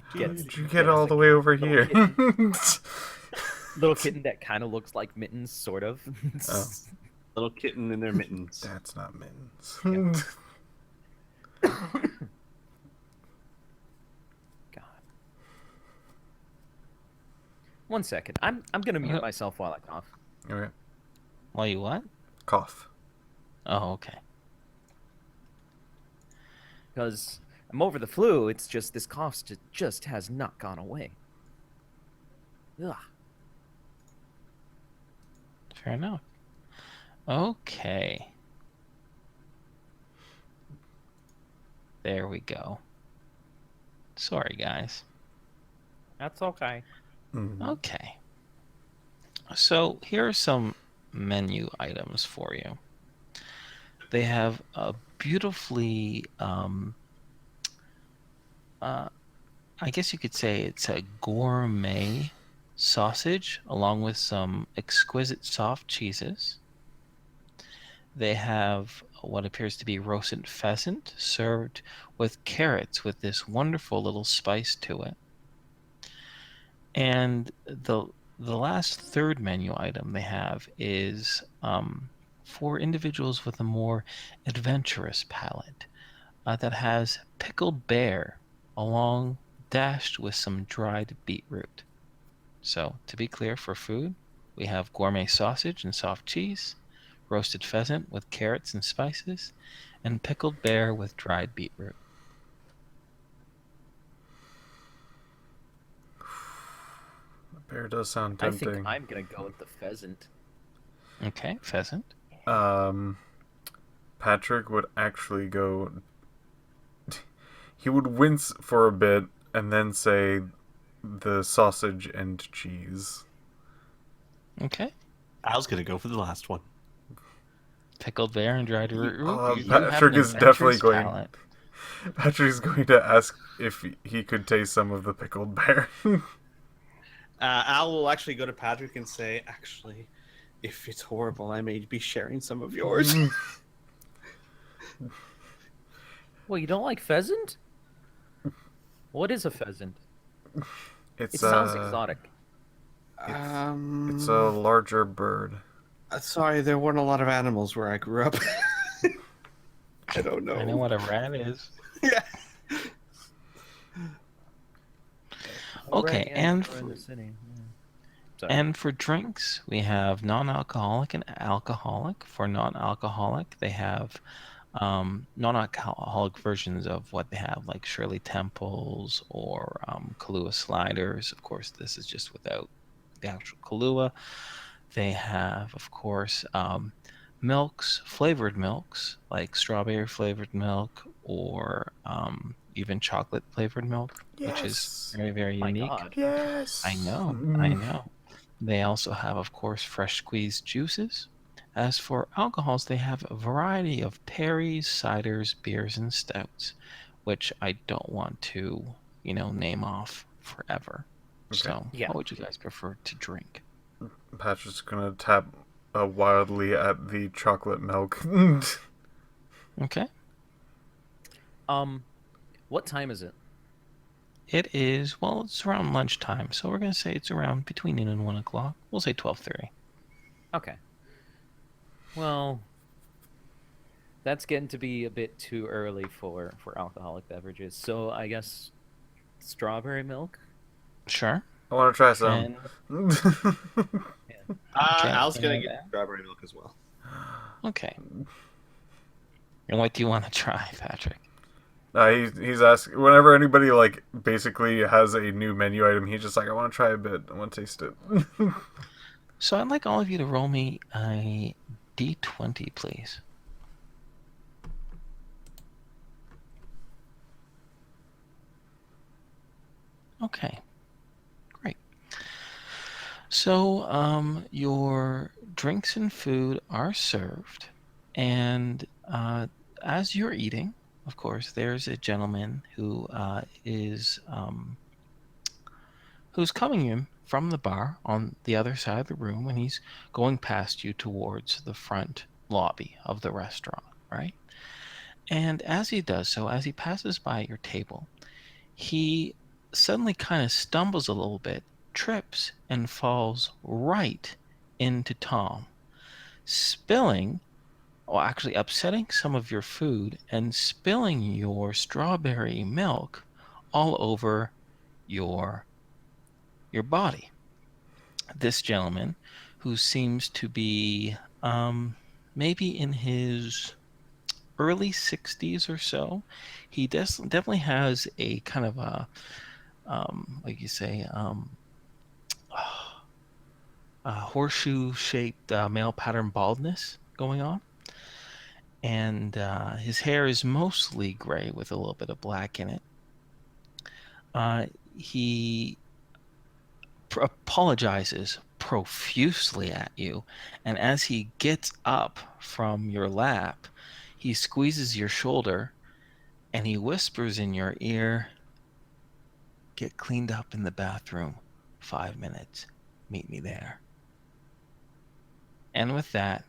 How did you get all the way over here? Little kitten that kind of looks like mittens, sort of. Oh. Little kitten in their mittens. That's not mittens. God. 1 second. I'm gonna mute Uh, myself while I cough. Okay. Why you what? Cough. Oh, okay. Because I'm over the flu. It's just this cough just has not gone away. Ugh. Fair enough. Okay. There we go. Sorry, guys. That's okay. Mhm. Okay. So here are some menu items for you. They have a beautifully, I guess you could say it's a gourmet sausage along with some exquisite soft cheeses. They have what appears to be roasted pheasant served with carrots with this wonderful little spice to it. And the last third menu item they have is for individuals with a more adventurous palate that has pickled bear along dashed with some dried beetroot. So to be clear, for food, we have gourmet sausage and soft cheese, roasted pheasant with carrots and spices, and pickled bear with dried beetroot. Bear does sound I tempting. think I'm gonna go with the pheasant. Okay, pheasant. Patrick would actually go. He would wince for a bit and then say the sausage and cheese. Okay. I was gonna go for the last one. Pickled bear and dried root. Patrick is definitely going. Palate. Patrick's going to ask if he could taste some of the pickled bear. Al will actually go to Patrick and say, actually, if it's horrible, I may be sharing some of yours. Well, you don't like pheasant? What is a pheasant? It's It sounds exotic. It's a larger bird. Sorry, there weren't a lot of animals where I grew up. I don't know. I know what a rat is. Yeah. Okay, Right, yeah, and we're in the city. Yeah. Sorry. And for drinks, we have non-alcoholic and alcoholic. For non-alcoholic, they have non-alcoholic versions of what they have, like Shirley Temples or Kahlua Sliders. Of course, this is just without the actual Kahlua. They have, of course, milks, flavored milks, like strawberry flavored milk or even chocolate flavored milk, which is very, very My unique. God. Yes. I know, I know. They also have, of course, fresh squeezed juices, As for alcohols, they have a variety of perries, ciders, beers, and stouts, which I don't want to, name off forever. Okay. So, Yeah. what would you guys prefer to drink? Patrick's gonna tap wildly at the chocolate milk. Okay. What time is it? It is, well, it's around lunchtime, so we're going to say it's around between noon and 1 o'clock. We'll say 12:30. Okay. Well, that's getting to be a bit too early for alcoholic beverages. So I guess strawberry milk. Sure. I want to try some. Okay, Al's gonna and get strawberry milk as well. Okay. And what do you want to try, Patrick? He's asking whenever anybody like basically has a new menu item. He's just like, I want to try a bit. I want to taste it. So I'd like all of you to roll me a d20, please. Okay. Great. So your drinks and food are served, and as you're eating, of course, there's a gentleman who is who's coming in from the bar on the other side of the room, and he's going past you towards the front lobby of the restaurant, right? And as he does so, as he passes by your table, he suddenly kind of stumbles a little bit, trips, and falls right into Tom, spilling, or actually upsetting some of your food and spilling your strawberry milk all over your body. This gentleman, who seems to be maybe in his early 60s or so, he definitely has a kind of a like you say, a horseshoe-shaped male pattern baldness going on. And his hair is mostly gray with a little bit of black in it. He apologizes profusely at you, and as he gets up from your lap, he squeezes your shoulder and he whispers in your ear, "Get cleaned up in the bathroom. 5 minutes. Meet me there." And with that,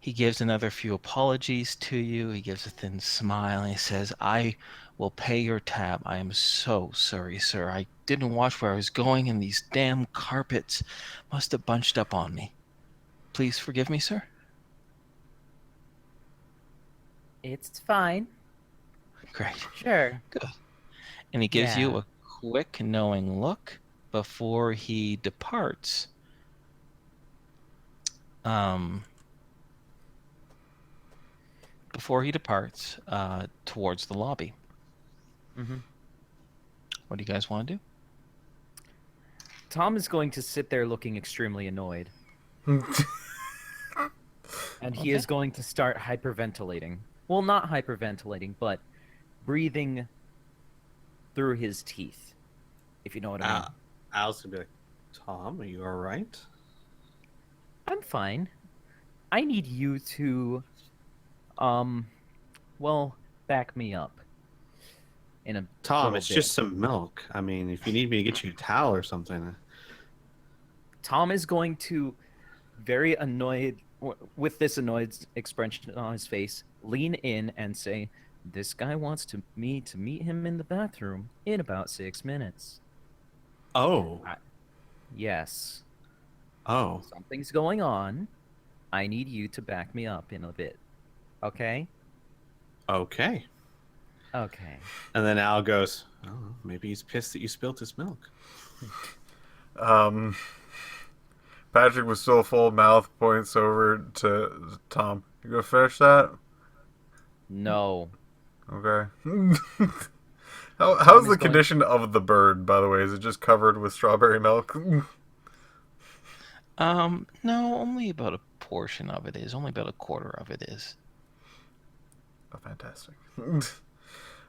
he gives another few apologies to you. He gives a thin smile and he says, "I will pay your tab. I am so sorry, sir. I didn't watch where I was going, and these damn carpets must have bunched up on me. Please forgive me, sir." It's fine. Great. Sure. Good. And he gives you Yeah. a quick, knowing look before he departs. Towards the lobby. Mm-hmm. What do you guys want to do? Tom is going to sit there looking extremely annoyed, and he is going to start hyperventilating. Well, not hyperventilating, but breathing through his teeth, if you know what I mean. Al's gonna be like, Tom, are you all right? I'm fine. I need you to, well, back me up. In a Tom, little it's bit. just some milk. I mean, if you need me to get you a towel or something. Tom is going to, very annoyed, with this annoyed expression on his face, lean in and say, "This guy wants me to meet him in the bathroom in about 6 minutes." Oh. Yes. Oh. Something's going on. I need you to back me up in a bit. Okay? Okay. Okay. And then Al goes, oh, maybe he's pissed that you spilt his milk. Patrick was still full mouth, points over to Tom. You gonna finish that? No. Okay. How's the condition of the bird, by the way? Is it just covered with strawberry milk? No, only about a portion of it is. Only about a quarter of it is. Oh, fantastic.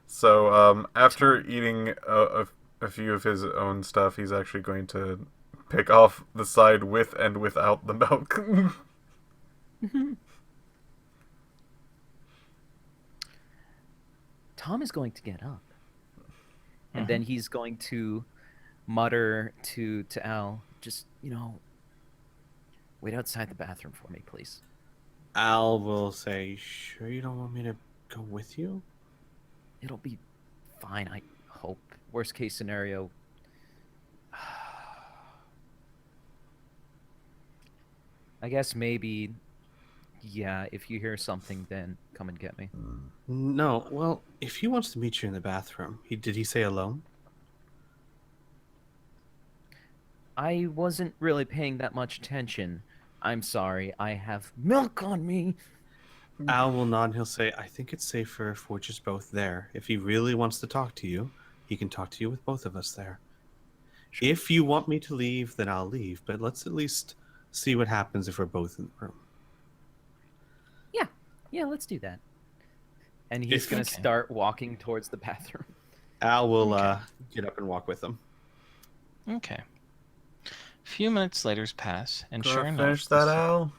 So, after eating a few of his own stuff, he's actually going to pick off the side with and without the milk. Tom is going to get up, and then he's going to mutter to Al, just, wait outside the bathroom for me, please. Al will say, "Sure you don't want me to go with you?" It'll be fine, I hope. Worst case scenario. I guess maybe, yeah, if you hear something, then come and get me. No, well, if he wants to meet you in the bathroom, did he say alone? I wasn't really paying that much attention. I'm sorry, I have milk on me. Al will nod and he'll say, "I think it's safer if we're just both there. If he really wants to talk to you, he can talk to you with both of us there. Sure. If you want me to leave, then I'll leave, but let's at least see what happens if we're both in the room." Yeah, let's do that. And he's going to start walking towards the bathroom. Al will get up and walk with him. Okay. A few minutes later pass, and Go sure enough... finish that, Al?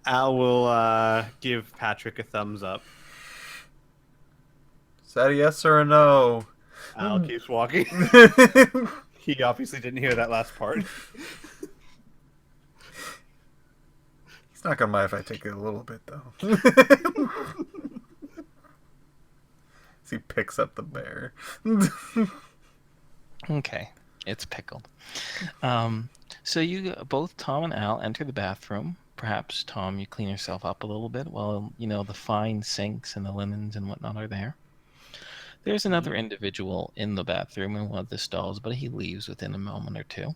Al will give Patrick a thumbs up. Is that a yes or a no? Al keeps walking. He obviously didn't hear that last part. He's not gonna mind if I take it a little bit, though. As he picks up the bear. Okay, it's pickled. So you both, Tom and Al, enter the bathroom. Perhaps, Tom, you clean yourself up a little bit while, the fine sinks and the linens and whatnot are there. There's another individual in the bathroom in one of the stalls, but he leaves within a moment or two.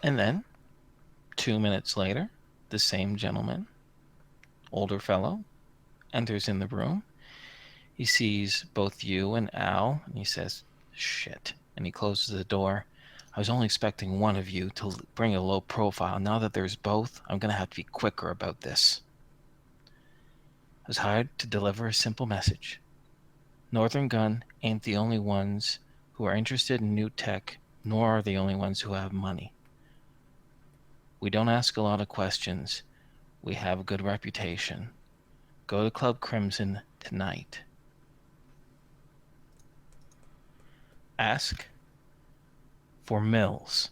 And then, 2 minutes later, the same gentleman, older fellow, enters in the room. He sees both you and Al, and he says, "Shit," and he closes the door. "I was only expecting one of you to bring a low profile. Now that there's both, I'm going to have to be quicker about this. I was hired to deliver a simple message. Northern Gun ain't the only ones who are interested in new tech, nor are the only ones who have money. We don't ask a lot of questions. We have a good reputation. Go to Club Crimson tonight. Ask for Mills,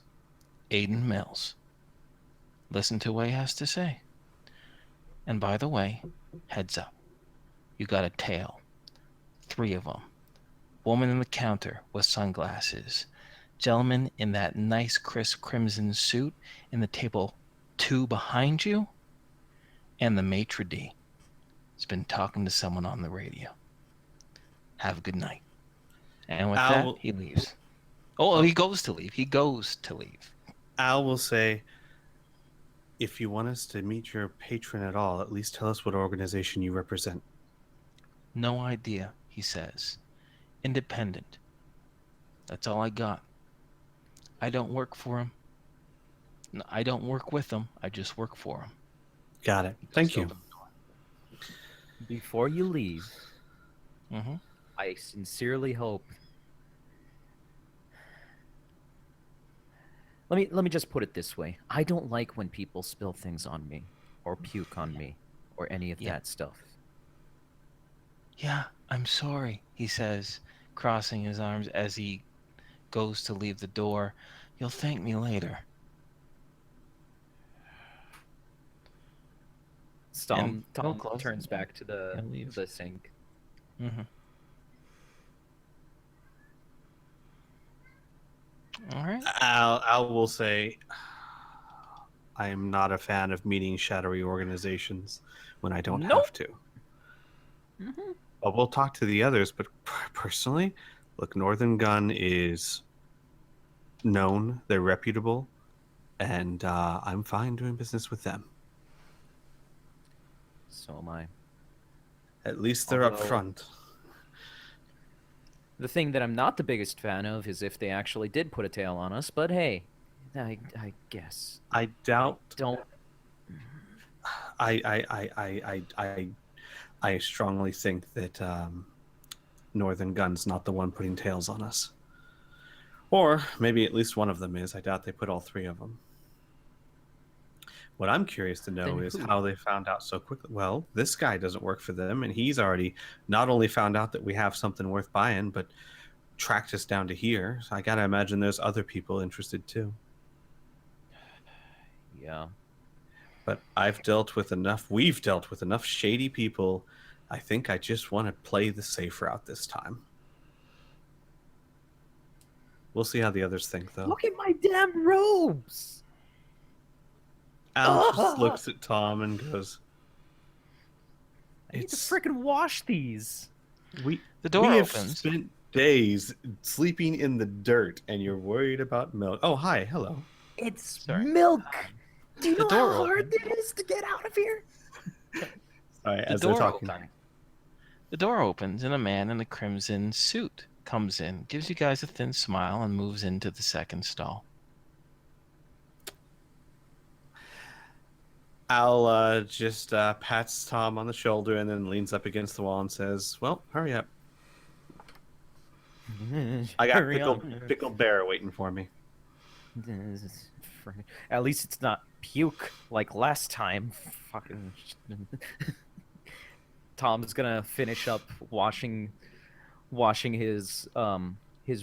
Aiden Mills. Listen to what he has to say. And by the way, heads up, you got a tail. 3 of them. Woman in the counter with sunglasses. Gentleman in that nice crisp crimson suit in the table 2 behind you. And the maitre d' has been talking to someone on the radio. Have a good night." And with that, he leaves. Oh, he goes to leave. He goes to leave. Al will say, "If you want us to meet your patron at all, at least tell us what organization you represent." "No idea," he says. "Independent. That's all I got. I don't work for him. No, I don't work with him. I just work for him." Got it. Thank you. Before you leave, Mm-hmm. I sincerely hope... Let me just put it this way. I don't like when people spill things on me, or puke on me, or any of that stuff. "Yeah, I'm sorry," he says, crossing his arms as he goes to leave the door. "You'll thank me later." Tom close turns the door back to the sink. Mm-hmm. All right. Al will say, "I am not a fan of meeting shadowy organizations when I don't have to. Mm-hmm. But we'll talk to the others, but personally, look, Northern Gun is known, they're reputable, and I'm fine doing business with them. So am I. At least they're up front." The thing that I'm not the biggest fan of is if they actually did put a tail on us, but hey, I guess. I doubt. Don't. I strongly think that Northern Gun's not the one putting tails on us. Or maybe at least one of them is. I doubt they put all 3 of them. What I'm curious to know Then is who? how they found out so quickly. Well, this guy doesn't work for them, and he's already not only found out that we have something worth buying, but tracked us down to here. So I gotta imagine there's other people interested too. Yeah. But I've dealt with enough. We've dealt with enough shady people. I think I just want to play the safe route this time. We'll see how the others think, though. Look at my damn robes. Al just looks at Tom and goes, I need to "It's freaking wash these. we. The door we have opens. spent days sleeping in the dirt, and you're worried about milk. Oh, hi, hello. It's Sorry. milk. Do you The know door how hard opened. it is to get out of here? Sorry, The as they're door talking. opens. The door opens, and a man in a crimson suit comes in, gives you guys a thin smile, and moves into the second stall. Al just pats Tom on the shoulder and then leans up against the wall and says, "Well, hurry up. I got Hurry up. pickled bear waiting for me." At least it's not puke like last time. Fucking. Tom's gonna finish up washing his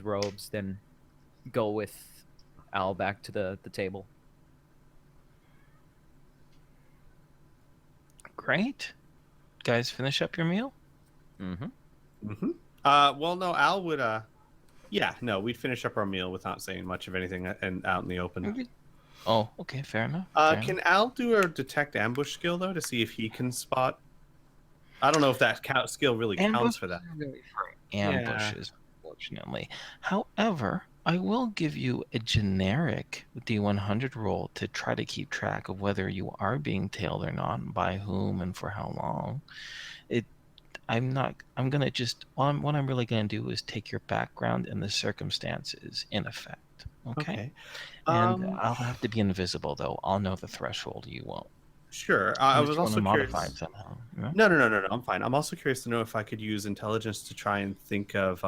robes, then go with Al back to the table. Great. Guys, finish up your meal? Mm-hmm. Mm-hmm. Well, no, Al would. Yeah, no, we'd finish up our meal without saying much of anything and out in the open. Oh, okay, fair enough. fair Can enough. Al do a detect ambush skill though to see if he can spot? I don't know if that skill really counts for that. Ambushes, unfortunately. However, I will give you a generic D100 roll to try to keep track of whether you are being tailed or not, by whom, and for how long. I'm gonna just what I'm really gonna do is take your background and the circumstances in effect. Okay. And I'll have to be invisible though. I'll know the threshold. You won't. Sure. I Unless was you wanna also modify curious. it somehow. No? No. I'm fine. I'm also curious to know if I could use intelligence to try and think of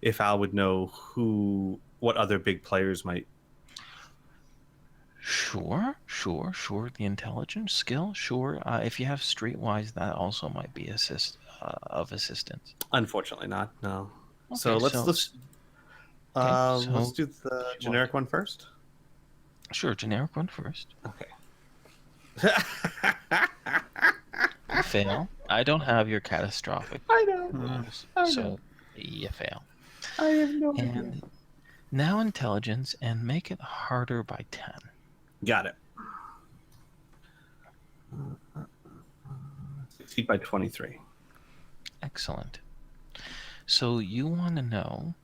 if Al would know what other big players might. Sure. The intelligence skill, sure. If you have streetwise, that also might be of assistance. Unfortunately, not. No. Okay, So let's so do the generic one first. Sure, generic one first. Okay. You fail. I don't have your catastrophic I know. rules, I so know. you fail. I have no idea. And now intelligence, and make it harder by 10. Got it. Succeed by 23. Excellent. So you want to know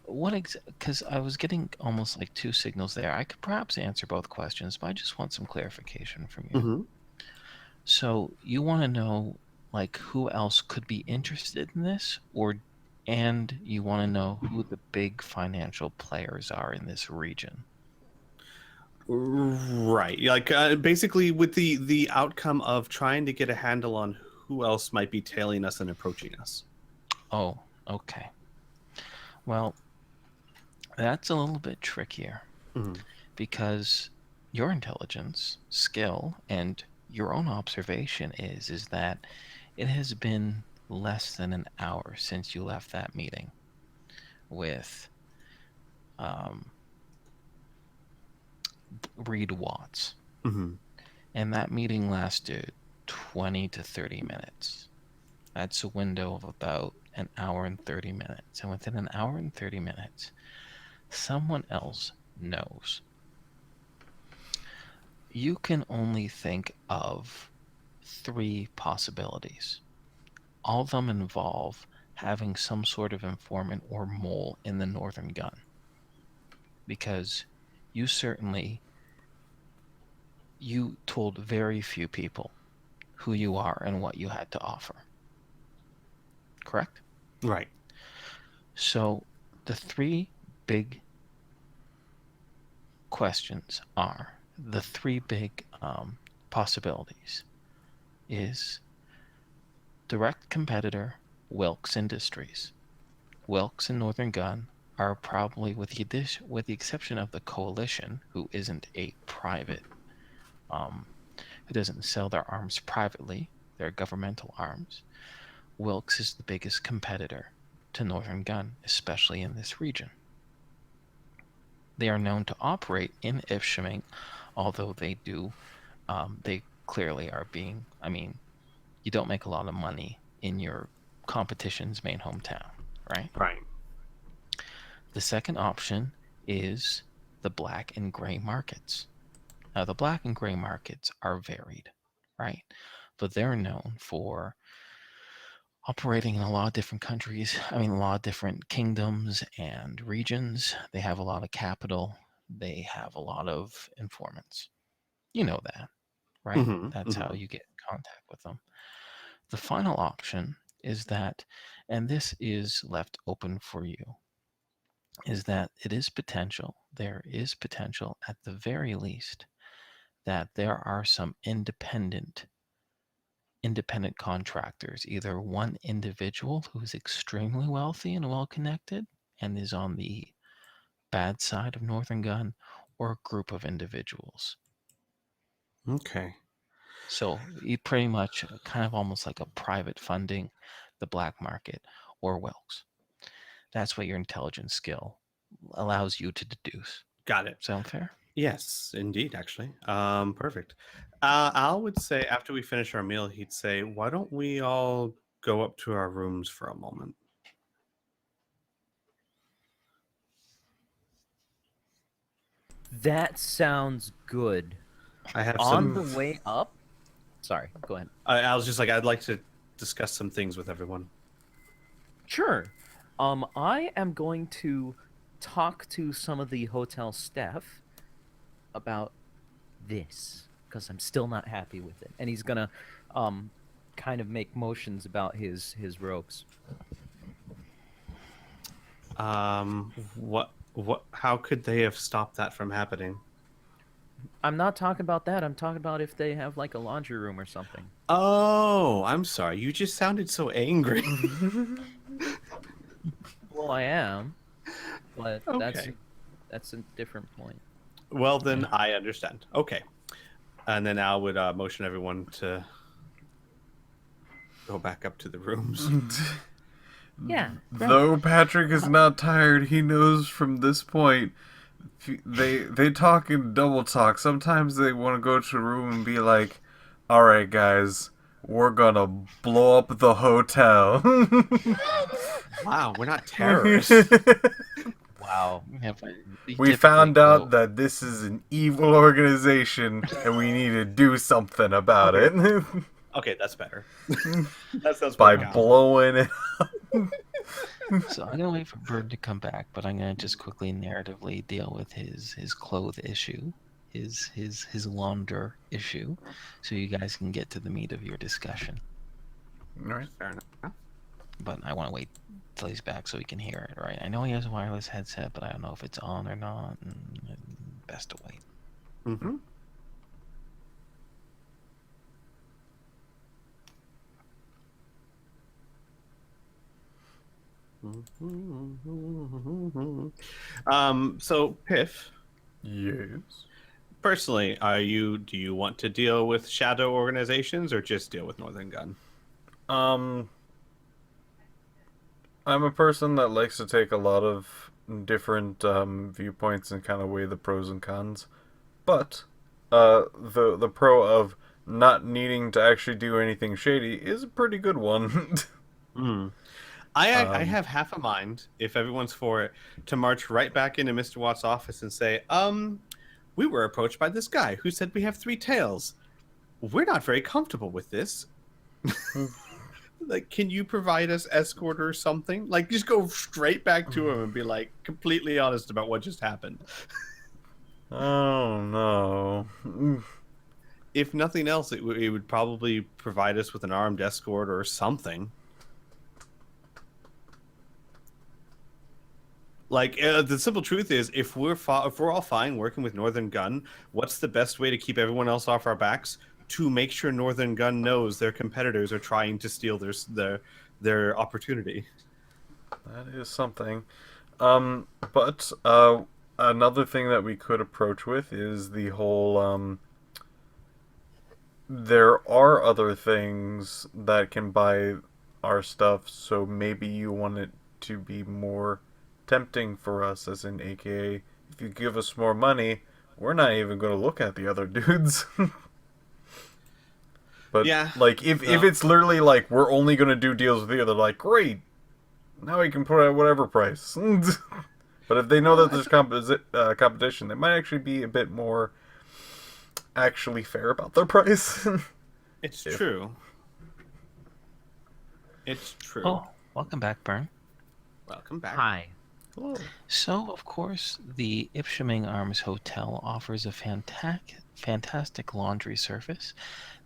because I was getting almost like two signals there. I could perhaps answer both questions, but I just want some clarification from you. Mm-hmm. So you want to know like who else could be interested in this, and you want to know who the big financial players are in this region. Right. Like basically with the outcome of trying to get a handle on who else might be tailing us and approaching us. Oh, okay. Well, that's a little bit trickier Mhm. because your intelligence, skill, and your own observation is that it has been less than an hour since you left that meeting with Reed Watts. Mm-hmm. And that meeting lasted 20 to 30 minutes. That's a window of about an hour and 30 minutes. And within an hour and 30 minutes, someone else knows. You can only think of 3 possibilities. All of them involve having some sort of informant or mole in the northern gun. Because you told very few people who you are and what you had to offer. Correct? Right. So the 3 big questions are, the 3 big possibilities is direct competitor Wilkes Industries. Wilkes and Northern Gun are probably, with the exception of the Coalition, who isn't a private who doesn't sell their arms privately, their governmental arms. Wilkes is the biggest competitor to Northern Gun, especially in this region. They are known to operate in Ishpeming, although they clearly are being, you don't make a lot of money in your competition's main hometown, right? Right. The second option is the black and gray markets. Now, the black and gray markets are varied, right? But they're known for operating in a lot of different countries. A lot of different kingdoms and regions. They have a lot of capital. They have a lot of informants. You know that, right? That's how you get in contact with them. The final option is that, and this is left open for you, is that there is potential at the very least that there are some independent contractors, either one individual who's extremely wealthy and well connected and is on the bad side of Northern Gun, or a group of individuals. Okay. So you pretty much kind of almost like a private funding the black market or Wilkes. That's what your intelligence skill allows you to deduce. Got it. Sound fair? Yes, indeed, actually. Perfect. Al would say after we finish our meal, he'd say, why don't we all go up to our rooms for a moment? That sounds good. I have On some... the way up? Sorry, go ahead. I was just like, I'd like to discuss some things with everyone. Sure. I am going to talk to some of the hotel staff about this, because I'm still not happy with it. And he's gonna kind of make motions about his robes. How could they have stopped that from happening? I'm not talking about that. I'm talking about if they have like a laundry room or something. Oh, I'm sorry. You just sounded so angry. Well, I am, but Okay. that's a different point. Well, then I understand. Okay. And then Al would motion everyone to go back up to the rooms. Yeah. Though Patrick is not tired, he knows from this point they talk in double talk. Sometimes they want to go to a room and be like, "All right, guys, we're gonna blow up the hotel." Wow, we're not terrorists. Wow. We found out that this is an evil organization and we need to do something about it. Okay, that's better. That sounds By better. blowing it up. So I'm gonna wait for Bird to come back, but I'm gonna just quickly narratively deal with his clothes issue, his launder issue, so you guys can get to the meat of your discussion. All right. Fair enough. But I want to wait till he's back so he can hear it, right? I know he has a wireless headset, but I don't know if it's on or not. And best to wait. Mm-hmm. So Piph, Yes. personally, do you want to deal with shadow organizations or just deal with Northern Gun? I'm a person that likes to take a lot of different viewpoints and kind of weigh the pros and cons. But the pro of not needing to actually do anything shady is a pretty good one. I have half a mind, if everyone's for it, to march right back into Mr. Watt's office and say, we were approached by this guy who said we have 3 tails. We're not very comfortable with this. Like, can you provide us escort or something? Like, just go straight back to him and be like completely honest about what just happened. Oh no. If nothing else, it would probably provide us with an armed escort or something. Like, the simple truth is, if we're all fine working with Northern Gun, what's the best way to keep everyone else off our backs? To make sure Northern Gun knows their competitors are trying to steal their opportunity. That is something. But another thing that we could approach with is the whole there are other things that can buy our stuff, so maybe you want it to be more tempting for us, as in AKA, if you give us more money, we're not even going to look at the other dudes. But, Yeah. like, if it's literally like, we're only going to do deals with you, they're like, great, now we can put out whatever price. But if they know that there's competition, they might actually be a bit more actually fair about their price. It's true. It's true. Oh, welcome back, Bern. Welcome back. Hi. Hello. So, of course, the Ishpeming Arms Hotel offers a fantastic laundry service.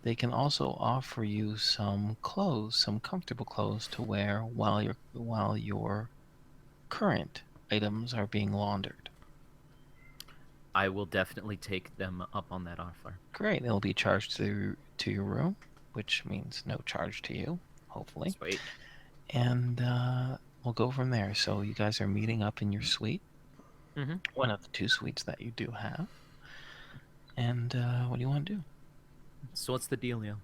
They can also offer you some clothes, some comfortable clothes to wear while your current items are being laundered. I will definitely take them up on that offer. Great. It'll be charged to your room, which means no charge to you, hopefully. Sweet. And we'll go from there. So you guys are meeting up in your suite. Mhm. One of the 2 suites that you do have. And what do you want to do? So what's the dealio?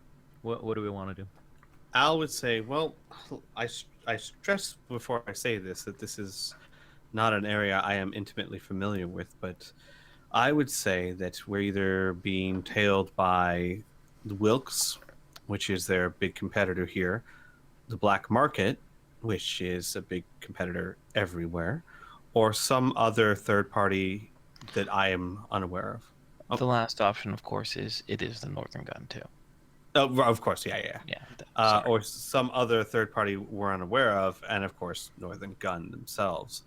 What do we want to do? Al would say, well, I stress before I say this that this is not an area I am intimately familiar with, but I would say that we're either being tailed by the Wilkes, which is their big competitor here, the black market, which is a big competitor everywhere, or some other third party that I am unaware of. The last option, of course, is the Northern Gun too. Oh, of course, yeah. Sorry. Or some other third party we're unaware of, and of course, Northern Gun themselves.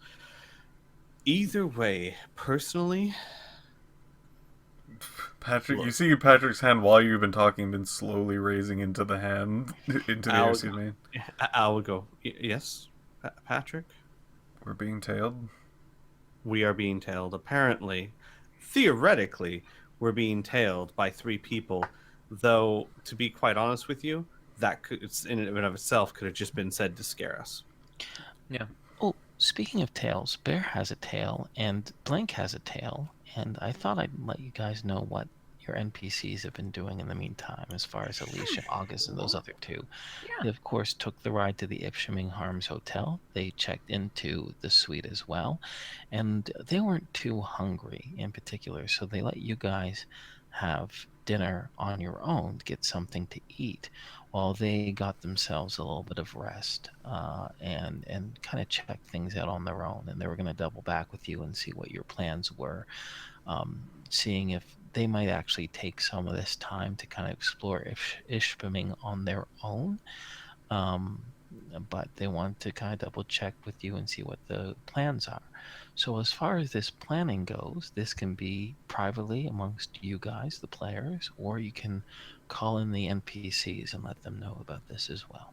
Either way, personally, Patrick, Look. you see Patrick's hand while you've been talking been slowly raising into the hand, into the air, excuse me. Al would go, yes, Patrick? We're being tailed. We are being tailed. Apparently, theoretically, we're being tailed by 3 people, though, to be quite honest with you, that could, in and of itself, could have just been said to scare us. Yeah. Oh, speaking of tails, Bear has a tail, and Blank has a tail, and I thought I'd let you guys know what your NPCs have been doing in the meantime, as far as Alicia, August, and those other 2. They, of course, took the ride to the Ishpeming Harms Hotel. They checked into the suite as well, and they weren't too hungry in particular, so they let you guys have dinner on your own, get something to eat, while they got themselves a little bit of rest and kind of check things out on their own. And they were going to double back with you and see what your plans were, seeing if they might actually take some of this time to kind of explore Ishpeming on their own. But they want to kind of double check with you and see what the plans are. So as far as this planning goes, this can be privately amongst you guys, the players, or you can call in the NPCs and let them know about this as well.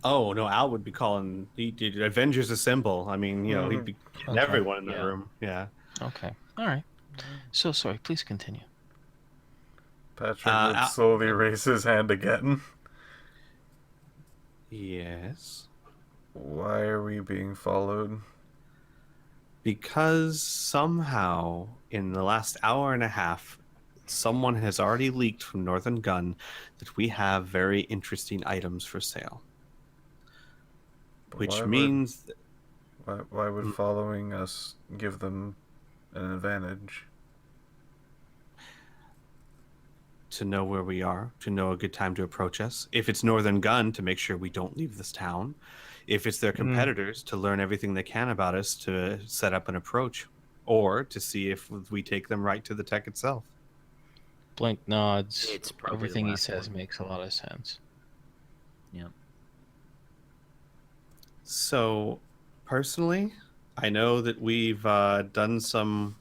Oh, no, Al would be calling Avengers Assemble. I mean, he'd be getting everyone in the room. Yeah. Okay. All right. So sorry, please continue. Patrick would slowly raise his hand again. Yes. Why are we being followed? Because somehow, in the last hour and a half, someone has already leaked from Northern Gun that we have very interesting items for sale. Which means... Why would following us give them an advantage? To know where we are, to know a good time to approach us. If it's Northern Gun, to make sure we don't leave this town. If it's their competitors, to learn everything they can about us, to set up an approach. Or to see if we take them right to the tech itself. Blank nods. It's probably Everything the he last says one. makes a lot of sense. Yeah. So, personally, I know that we've done some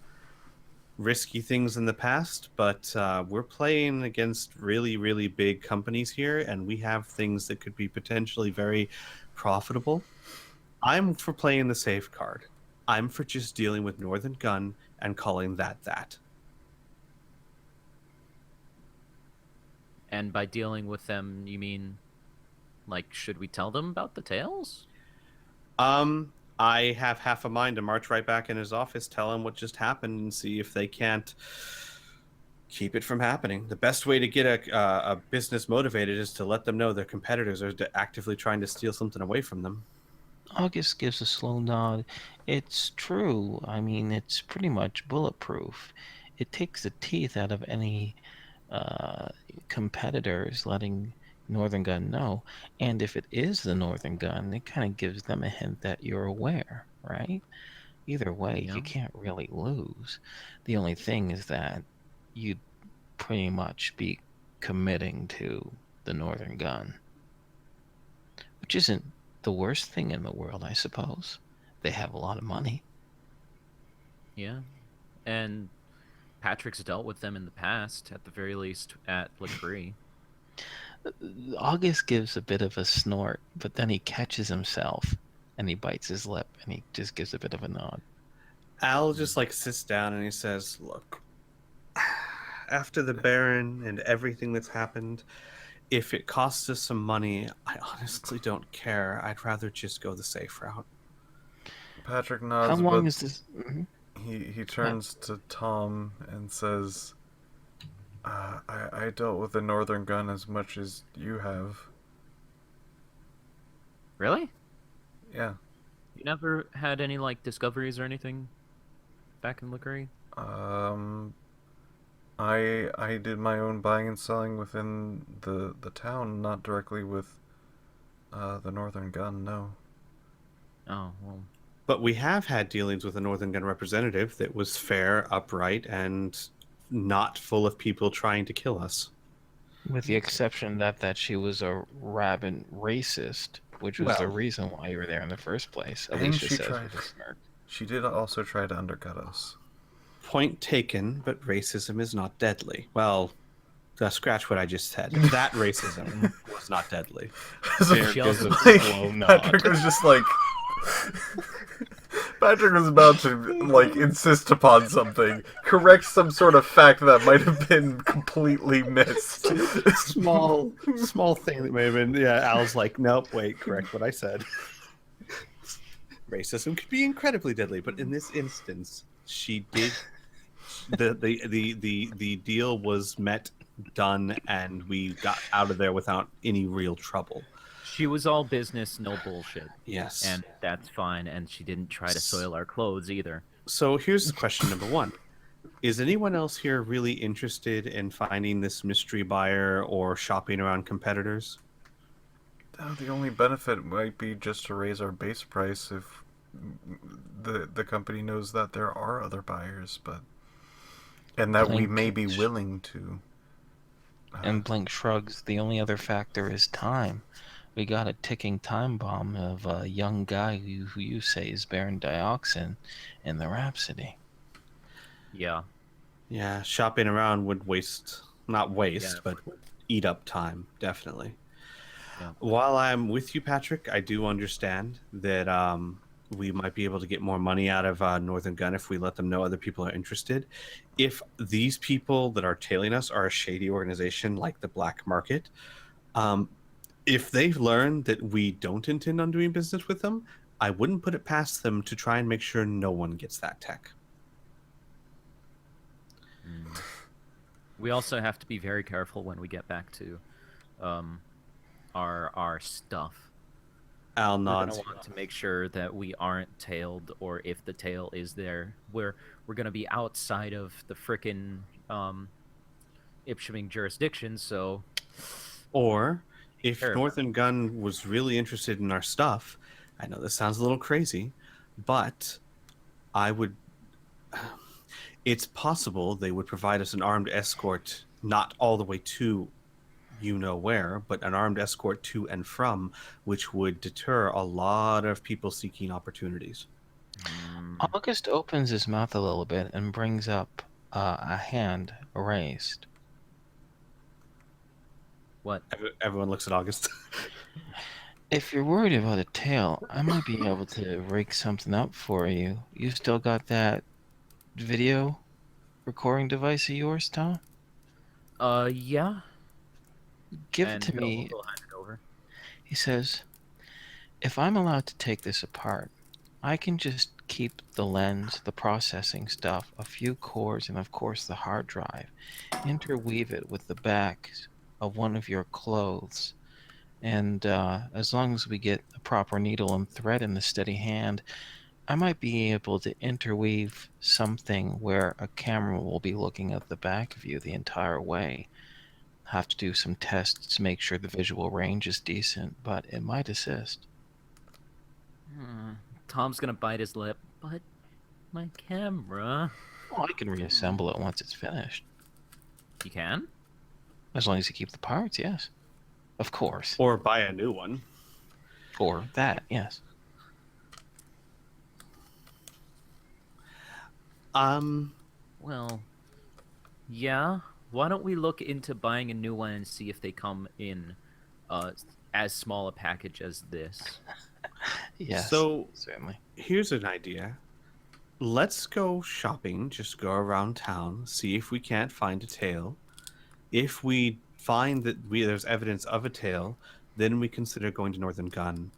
risky things in the past, but we're playing against really, really big companies here, and we have things that could be potentially very profitable. I'm for playing the safe card. I'm for just dealing with Northern Gun and calling that. And by dealing with them, you mean, like, should we tell them about the tails? I have half a mind to march right back in his office, tell him what just happened, and see if they can't keep it from happening. The best way to get a business motivated is to let them know their competitors are actively trying to steal something away from them. August gives a slow nod. It's true. I mean, it's pretty much bulletproof. It takes the teeth out of any competitors letting Northern Gun know. And if it is the Northern Gun, it kind of gives them a hint that you're aware, right? Either way, Yeah. you can't really lose. The only thing is that you'd pretty much be committing to the Northern Gun, which isn't the worst thing in the world, I suppose. They have a lot of money. Yeah. And Patrick's dealt with them in the past, at the very least at Lecree. August gives a bit of a snort, but then he catches himself and he bites his lip and he just gives a bit of a nod. Al just like sits down and he says, "Look, after the Baron and everything that's happened, if it costs us some money, I honestly don't care. I'd rather just go the safe route." Patrick How nods, long but is this? he turns to Tom and says, I dealt with the Northern Gun as much as you have. Really? Yeah. You never had any, like, discoveries or anything back in Lecree? I did my own buying and selling within the town, not directly with the Northern Gun, no. Oh, well. But we have had dealings with a Northern Gun representative that was fair, upright, and not full of people trying to kill us. With the exception that she was a rabid racist, which was the Well, reason why you were there in the first place. And Alicia she says tried. with a smirk. She did also try to undercut us. Point taken, but racism is not deadly. Well, scratch what I just said. That racism was not deadly. She also Like, slow nod. Patrick was just like... Patrick was about to, like, insist upon something, correct some sort of fact that might have been completely missed. small thing that may have been. Yeah, Al's like, nope, wait, correct what I said. Racism could be incredibly deadly, but in this instance, she did. The deal was met, done, and we got out of there without any real trouble. She was all business, no bullshit. Yes. And that's fine, and she didn't try to soil our clothes either. So here's question number one. Is anyone else here really interested in finding this mystery buyer or shopping around competitors? The only benefit might be just to raise our base price if the company knows that there are other buyers, and that we may be willing to. And Blink shrugs. The only other factor is time. We got a ticking time bomb of a young guy who you say is Baron Dioxin in the Rhapsody. Yeah. Yeah, shopping around would not waste, Yeah. but would eat up time, definitely. Yeah. While I'm with you, Patrick, I do understand that we might be able to get more money out of Northern Gun if we let them know other people are interested. If these people that are tailing us are a shady organization like the Black Market, if they've learned that we don't intend on doing business with them, I wouldn't put it past them to try and make sure no one gets that tech. We also have to be very careful when we get back to our stuff. Al We're nods. gonna want to make sure that we aren't tailed, or if the tail is there, we're gonna be outside of the frickin' Ishpeming jurisdiction. So, Or if Sure. Northern Gun was really interested in our stuff, I know this sounds a little crazy, but I would. It's possible they would provide us an armed escort, not all the way to you know where, but an armed escort to and from, which would deter a lot of people seeking opportunities. August opens his mouth a little bit and brings up a hand raised. what? Everyone looks at August. If you're worried about a tail, I might be able to rig something up for you. You still got that video recording device of yours, Tom? Yeah. Give And it to he'll- me. he'll hand it over. He says, if I'm allowed to take this apart, I can just keep the lens, the processing stuff, a few cores, and of course the hard drive, interweave it with the back of one of your clothes. And as long as we get a proper needle and thread in the steady hand, I might be able to interweave something where a camera will be looking at the back of you the entire way. Have to do some tests to make sure the visual range is decent, but it might assist. Tom's gonna bite his lip, but my camera. Well, I can reassemble it once it's finished. You can? As long as you keep the parts, yes. Of course. Or buy a new one. Or that, yes. Well, yeah. Why don't we look into buying a new one and see if they come in as small a package as this? Yes, So certainly. here's an idea. Let's go shopping, just go around town, see if we can't find a tail. If we find that there's evidence of a tail, then we consider going to Northern Gun.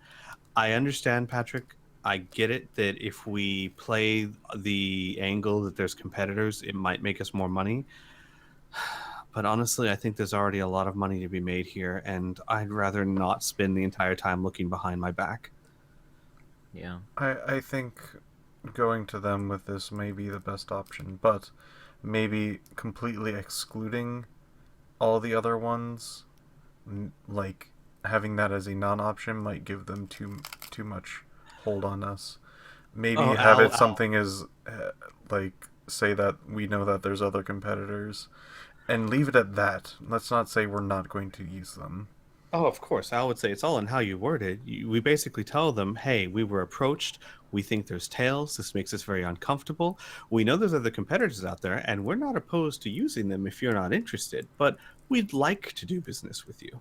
I understand, Patrick. I get it that if we play the angle that there's competitors, it might make us more money. But honestly, I think there's already a lot of money to be made here, and I'd rather not spend the entire time looking behind my back. Yeah. I think going to them with this may be the best option, but maybe completely excluding all the other ones, like having that as a non-option might give them too much hold on us. Maybe have it something as like say that we know that there's other competitors, and leave it at that. Let's not say we're not going to use them. Oh, of course. I would say it's all in how you word it. We basically tell them, hey, we were approached. We think there's tails. This makes us very uncomfortable. We know there's other competitors out there, and we're not opposed to using them if you're not interested. But we'd like to do business with you.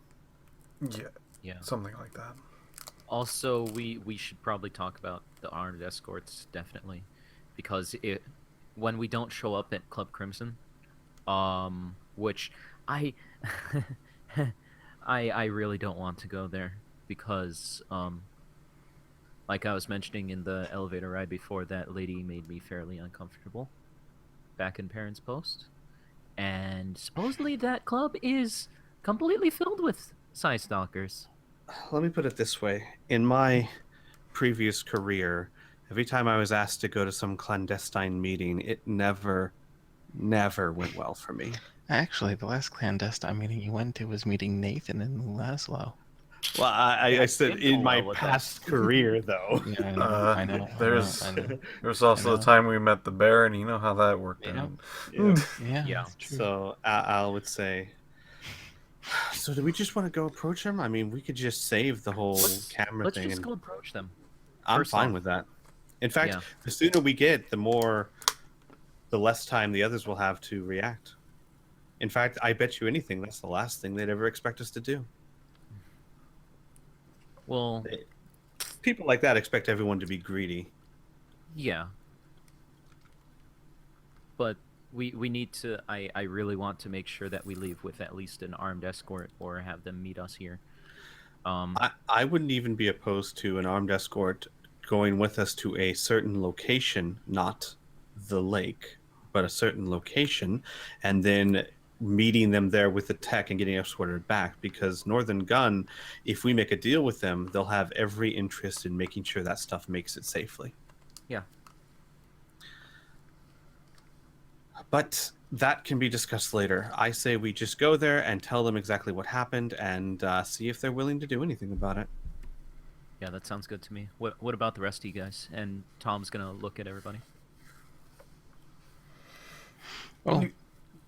Yeah. Something like that. Also, we should probably talk about the armed escorts, definitely, because when we don't show up at Club Crimson, which I I really don't want to go there because like I was mentioning in the elevator ride before, that lady made me fairly uncomfortable back in Parents Post, and supposedly that club is completely filled with side stalkers. Let me put it this way. In my previous career, every time I was asked to go to some clandestine meeting, it never went well for me. Actually, the last clandestine meeting you went to was meeting Nathan and Laszlo. Well, I said did in go my well with past career, though. Yeah, I know. There's I know. there's also I know. the time we met the bear, and you know how that worked Yeah. out. Yeah, Yeah. that's true. So Al would say, so do we just want to go approach him? I mean, we could just save the whole camera Let's thing. just And go approach them. I'm first fine off. with that. In fact, Yeah. the sooner we get, the less time the others will have to react. In fact, I bet you anything that's the last thing they'd ever expect us to do. Well, People like that expect everyone to be greedy. yeah. But we need to. I really want to make sure that we leave with at least an armed escort or have them meet us here. I wouldn't even be opposed to an armed escort going with us to a certain location, not the lake, but a certain location, and then meeting them there with the tech and getting escorted back. Because Northern Gun, if we make a deal with them, they'll have every interest in making sure that stuff makes it safely. Yeah. But that can be discussed later. I say we just go there and tell them exactly what happened and see if they're willing to do anything about it. Yeah, that sounds good to me. What about the rest of you guys? And Tom's gonna look at everybody. Oh,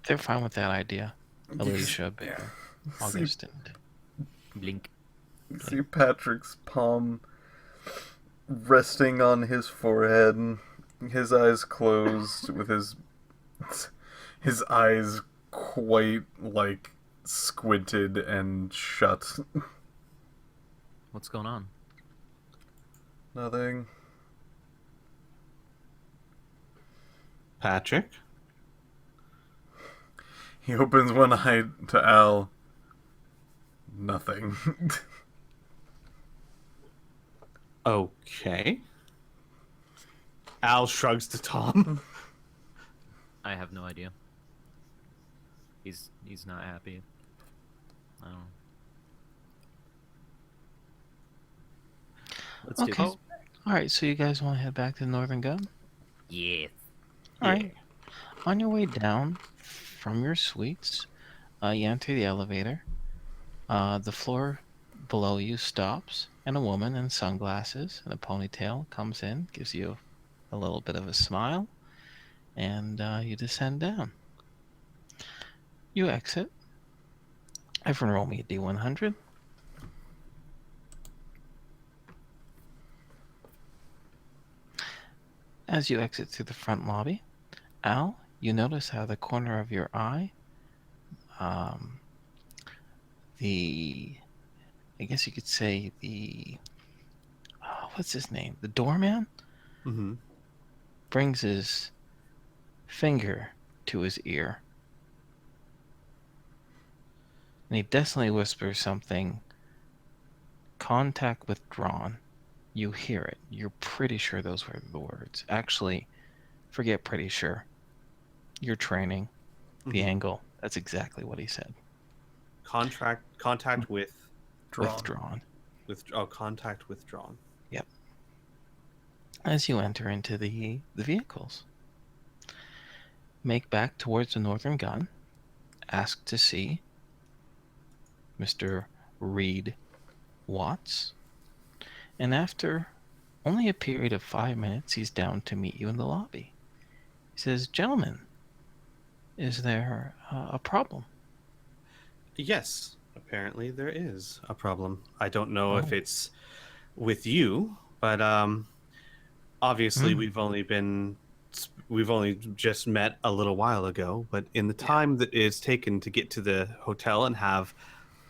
they're fine with that idea. Alicia, Bear, August, and Blink. You see Patrick's palm resting on his forehead, his eyes closed, with his eyes quite like squinted and shut. What's going on? Nothing. Patrick? He opens one eye to Al. Nothing. Okay. Al shrugs to Tom. I have no idea. He's not happy. I don't know. Let's do Okay. this. All right, so you guys want to head back to the Northern Gun? Yeah. All right. On your way down from your suites, you enter the elevator. The floor below you stops, and a woman in sunglasses and a ponytail comes in, gives you a little bit of a smile, and you descend down. You exit. Everyone roll me a D100. As you exit through the front lobby, Al, you notice how the corner of your eye, I guess you could say what's his name? The doorman Mm-hmm. brings his finger to his ear. And he definitely whispers something. Contact withdrawn. You hear it. You're pretty sure those were the words. Actually, forget pretty sure. Your training, the angle, that's exactly what he said. Contact with Withdrawn. Contact withdrawn. Yep. As you enter into the vehicles, make back towards the Northern Gun. Ask to see Mr. Reed Watts. And after only a period of 5 minutes, he's down to meet you in the lobby. He says, "Gentlemen, is there a problem?" Yes, apparently there is a problem. I don't know if it's with you, but obviously we've only just met a little while ago. But in the time that it's taken to get to the hotel and have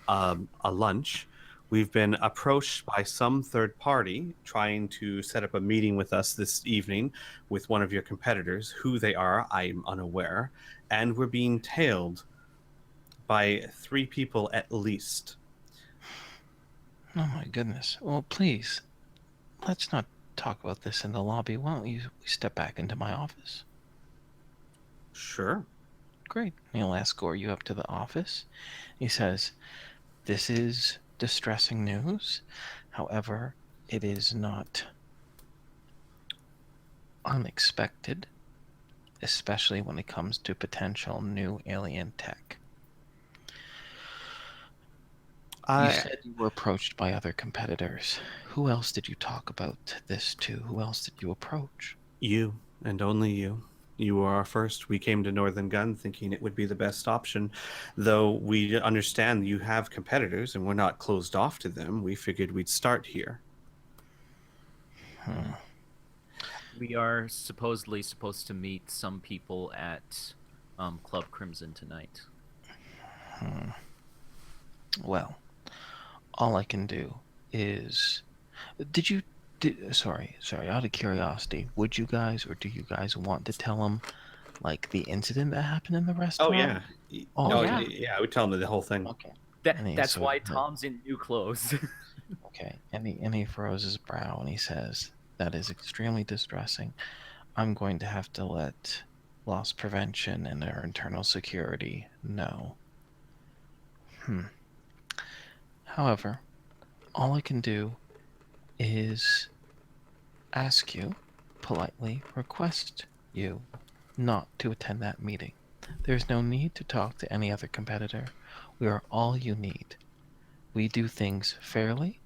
a lunch, we've been approached by some third party trying to set up a meeting with us this evening with one of your competitors. Who they are, I'm unaware, and we're being tailed by 3 people at least. Oh my goodness. Well, please, let's not talk about this in the lobby. Why don't you step back into my office? Sure. Great. He'll escort you up to the office. He says, "This is distressing news. However, it is not unexpected, especially when it comes to potential new alien tech." You said you were approached by other competitors. Who else did you talk about this to? Who else did you approach? You, and only you. You were our first. We came to Northern Gun thinking it would be the best option. Though we understand you have competitors and we're not closed off to them, we figured we'd start here. We are supposedly supposed to meet some people at Club Crimson tonight. Well, all I can do is... Sorry, out of curiosity, would you guys, or do you guys want to tell them, like, the incident that happened in the restaurant? Yeah, I would tell them the whole thing. Okay. That's why Tom's in new clothes. Okay, and he furrows his brow and he says, "That is extremely distressing. I'm going to have to let loss prevention and our internal security know." However, all I can do is ask you, politely request you not to attend that meeting. There's no need to talk to any other competitor. We are all you need. We do things fairly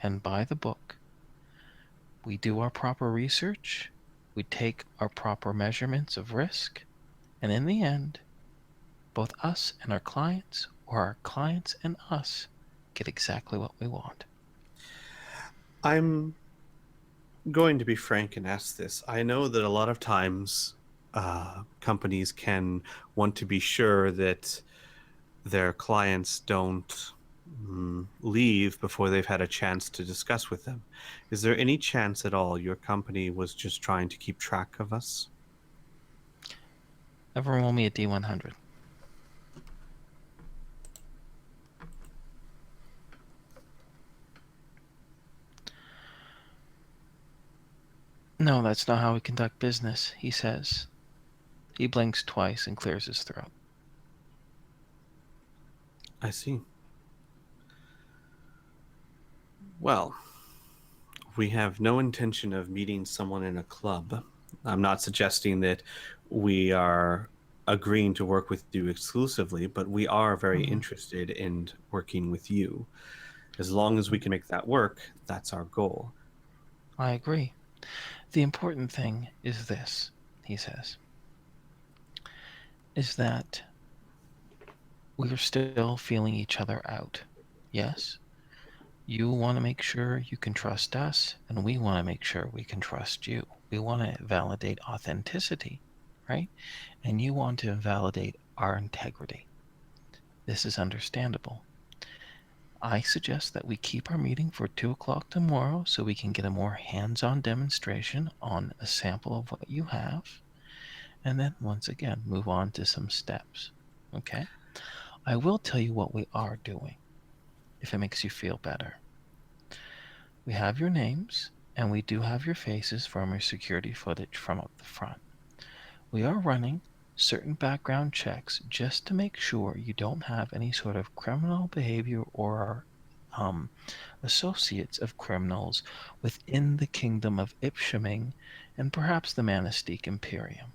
and by the book. We do our proper research. We take our proper measurements of risk. And in the end, both us and our clients, or our clients and us, get exactly what we want. I'm going to be frank and ask this. I know that a lot of times companies can want to be sure that their clients don't leave before they've had a chance to discuss with them. Is there any chance at all your company was just trying to keep track of us? Everyone roll me a D100. No, that's not how we conduct business, he says. He blinks twice and clears his throat. I see. Well, we have no intention of meeting someone in a club. I'm not suggesting that we are agreeing to work with you exclusively, but we are very interested in working with you. As long as we can make that work, that's our goal. I agree. The important thing is this, he says, is that we're still feeling each other out. Yes? You want to make sure you can trust us, and we want to make sure we can trust you. We want to validate authenticity, right? And you want to validate our integrity. This is understandable. I suggest that we keep our meeting for 2 o'clock tomorrow so we can get a more hands-on demonstration on a sample of what you have, and then once again move on to some steps. Okay? I will tell you what we are doing, if it makes you feel better. We have your names, and we do have your faces from your security footage from up the front. We are running certain background checks just to make sure you don't have any sort of criminal behavior or associates of criminals within the kingdom of Ishpeming and perhaps the Fantastical Imperium.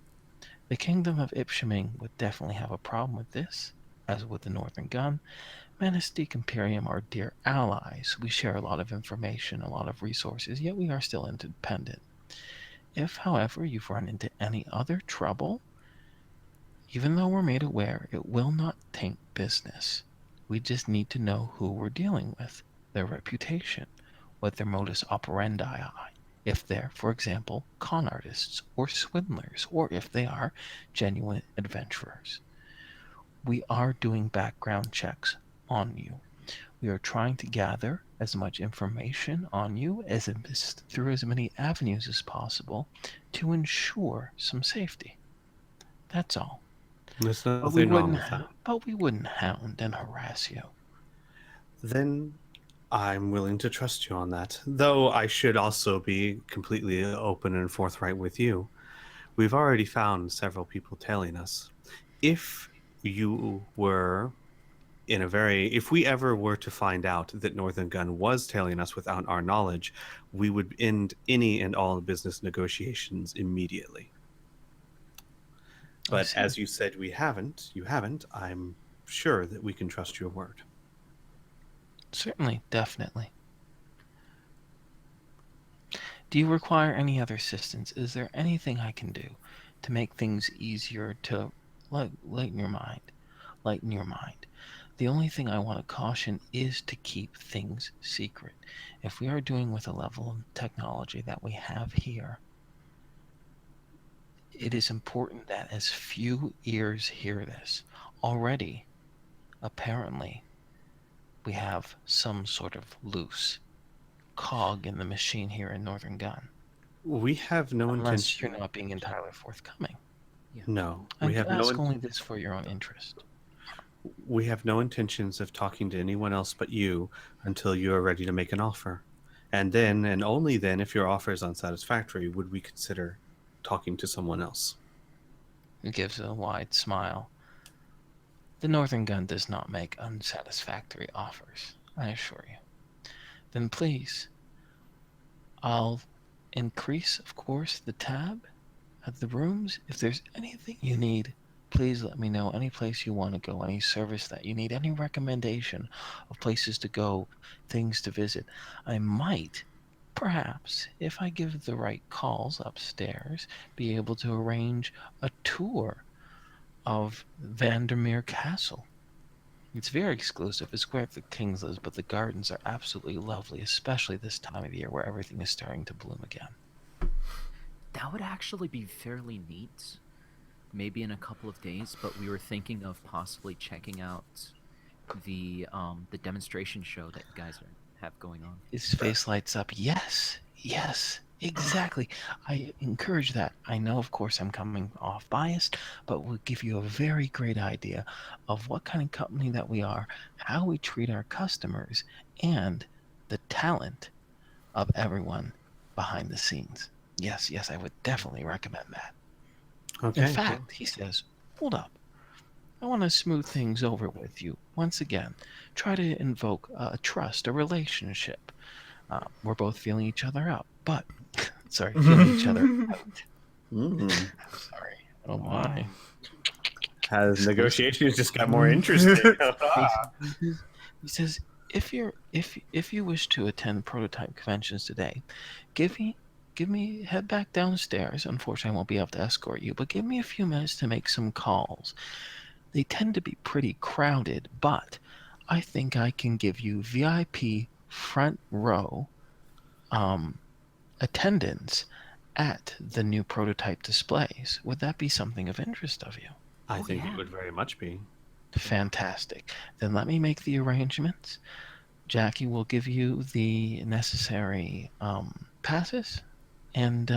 The kingdom of Ishpeming would definitely have a problem with this, as with the Northern Gun. Fantastical Imperium are dear allies. We share a lot of information, a lot of resources, yet we are still independent. If, however, you've run into any other trouble, even though we're made aware, it will not taint business. We just need to know who we're dealing with, their reputation, what their modus operandi are. If they're, for example, con artists or swindlers, or if they are genuine adventurers. We are doing background checks on you. We are trying to gather as much information on you through as many avenues as possible to ensure some safety. That's all. There's nothing wrong with that. But we wouldn't hound and harass you. Then I'm willing to trust you on that. Though I should also be completely open and forthright with you. We've already found several people tailing us. If you were if we ever were to find out that Northern Gun was tailing us without our knowledge, we would end any and all business negotiations immediately. But as you said, you haven't, I'm sure that we can trust your word. Certainly, definitely. Do you require any other assistance? Is there anything I can do to make things easier to lighten your mind? The only thing I want to caution is to keep things secret. If we are doing with a level of technology that we have here, it is important that as few ears hear this. Already, apparently, we have some sort of loose cog in the machine here in Northern Gun. We have no Unless intention. you're not being entirely forthcoming. No, I ask only this for your own interest. We have no intentions of talking to anyone else but you until you are ready to make an offer. And then, and only then, if your offer is unsatisfactory, would we consider talking to someone else. He gives a wide smile. The Northern Gun does not make unsatisfactory offers, I assure you. Then please, I'll increase, of course, the tab at the rooms. If there's anything you need, please let me know. Any place you want to go, any service that you need, any recommendation of places to go, things to visit. I might, perhaps, if I give the right calls upstairs, be able to arrange a tour of Vandermeer Castle. It's very exclusive. It's where the Kings lives, but the gardens are absolutely lovely, especially this time of year where everything is starting to bloom again. That would actually be fairly neat. Maybe in a couple of days, but we were thinking of possibly checking out the demonstration show that you guys have going on. His face lights up. Yes, exactly. I encourage that. I know, of course, I'm coming off biased, but we'll give you a very great idea of what kind of company that we are, how we treat our customers, and the talent of everyone behind the scenes. Yes, I would definitely recommend that. Okay. In fact, he says, hold up. I want to smooth things over with you. Once again, try to invoke a trust, a relationship. We're both feeling each other out, but, sorry, feeling each other out. Mm. I'm sorry. Oh my. Has negotiations just got more interesting? He says, if you wish to attend prototype conventions today, give me head back downstairs. Unfortunately, I won't be able to escort you, but give me a few minutes to make some calls. They tend to be pretty crowded, but I think I can give you VIP front row attendance at the new prototype displays. Would that be something of interest of you? I think it would very much be. Fantastic. Then let me make the arrangements. Jackie will give you the necessary passes, and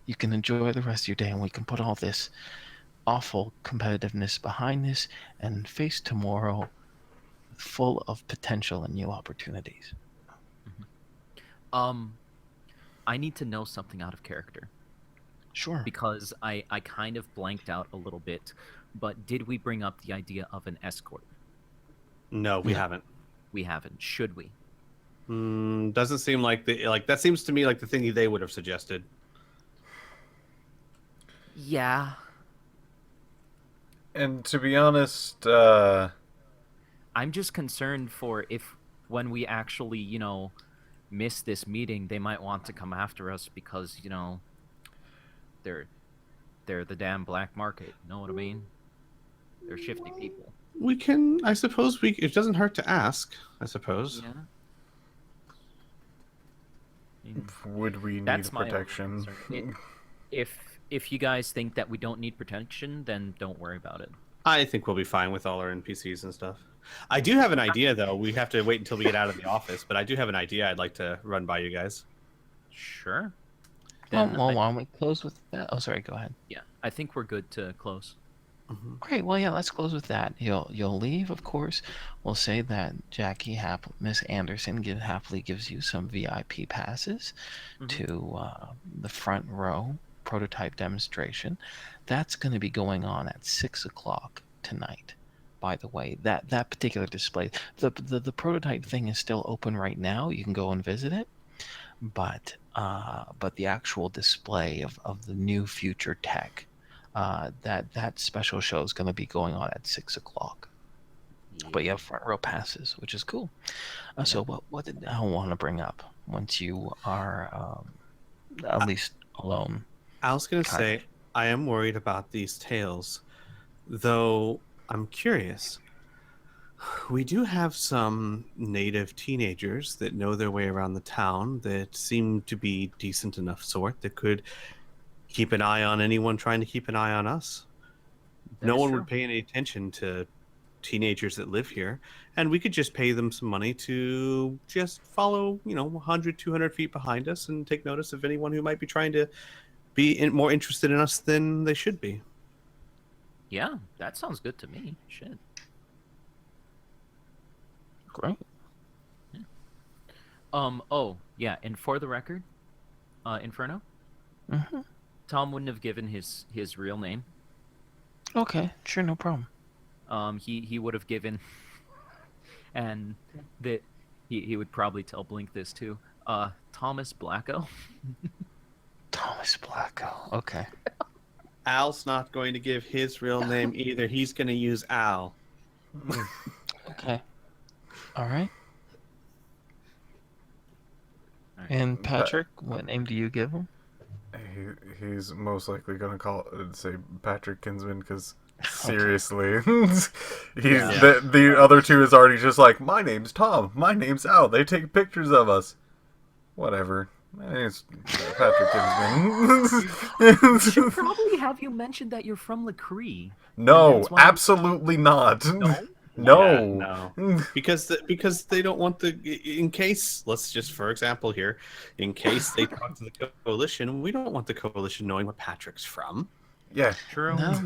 you can enjoy the rest of your day, and we can put all this awful competitiveness behind this and face tomorrow full of potential and new opportunities. I need to know something out of character Sure. because I kind of blanked out a little bit. But did we bring up the idea of an escort? No, we haven't. We haven't. Should we? Doesn't seem like that seems to me like the thing they would have suggested. Yeah. And to be honest, I'm just concerned for if when we actually, miss this meeting, they might want to come after us because, they're the damn black market. You know what I mean? They're shifty people. We can, I suppose, it doesn't hurt to ask, I suppose. Yeah. would we need That's my only protection? concern. If you guys think that we don't need protection, then don't worry about it. I think we'll be fine with all our NPCs and stuff. I do have an idea, though. We have to wait until we get out of the office, but I do have an idea I'd like to run by you guys. Sure. Well, Then why don't we close with that? Oh, sorry, go ahead. Yeah, I think we're good to close. Great. Well, yeah, let's close with that. You'll leave, of course. We'll say that Miss Anderson happily gives you some VIP passes to the front row prototype demonstration. That's going to be going on at 6 o'clock tonight. By the way, that particular display, the prototype thing is still open right now. You can go and visit it, but the actual display of the new future tech. That special show is going to be going on at 6 o'clock. Yeah. But you have front row passes, which is cool. So what did I want to bring up once you are at least alone? I was going to say, I am worried about these tales, though I'm curious. We do have some native teenagers that know their way around the town that seem to be decent enough sort that could keep an eye on anyone trying to keep an eye on us. No one would pay any attention to teenagers that live here, and we could just pay them some money to just follow, 100, 200 feet behind us and take notice of anyone who might be trying to be more interested in us than they should be. Yeah, that sounds good to me. Shit. Great. Yeah. Oh, yeah, and for the record, Inferno? Mm-hmm. Tom wouldn't have given his real name. Okay, sure, no problem. He would have given, and that he would probably tell Blink this too. Thomas Blacko. Thomas Blacko. Okay. Al's not going to give his real name either. He's going to use Al. Okay. All right. And Patrick, what name do you give him? He's most likely gonna say Patrick Kinsman because seriously, the other two is already just like, my name's Tom, my name's Al. They take pictures of us. Whatever. It's Patrick Kinsman. Should probably have you mentioned that you're from Lecree. No, absolutely not. No. Because they don't want in case, let's just for example here, in case they talk to the coalition, we don't want the coalition knowing what Patrick's from. Yeah, true. Not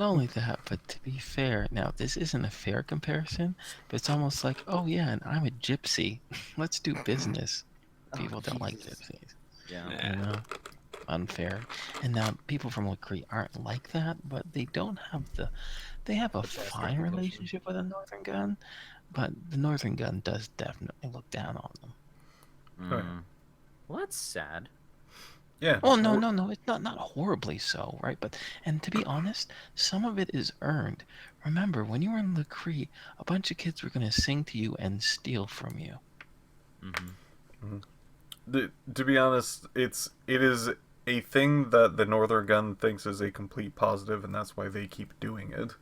only that, but to be fair, now this isn't a fair comparison, but it's almost like, oh yeah, and I'm a gypsy. Let's do business. People don't like gypsies. Yeah. unfair. And now people from Lacree aren't like that, but they don't have they have a fine relationship with the Northern Gun, but the Northern Gun does definitely look down on them. Mm. Well, that's sad. Yeah. Oh no, it's not horribly so, right? But and to be honest, some of it is earned. Remember, when you were in Lacree, a bunch of kids were gonna sing to you and steal from you. To be honest, it is a thing that the Northern Gun thinks is a complete positive, and that's why they keep doing it.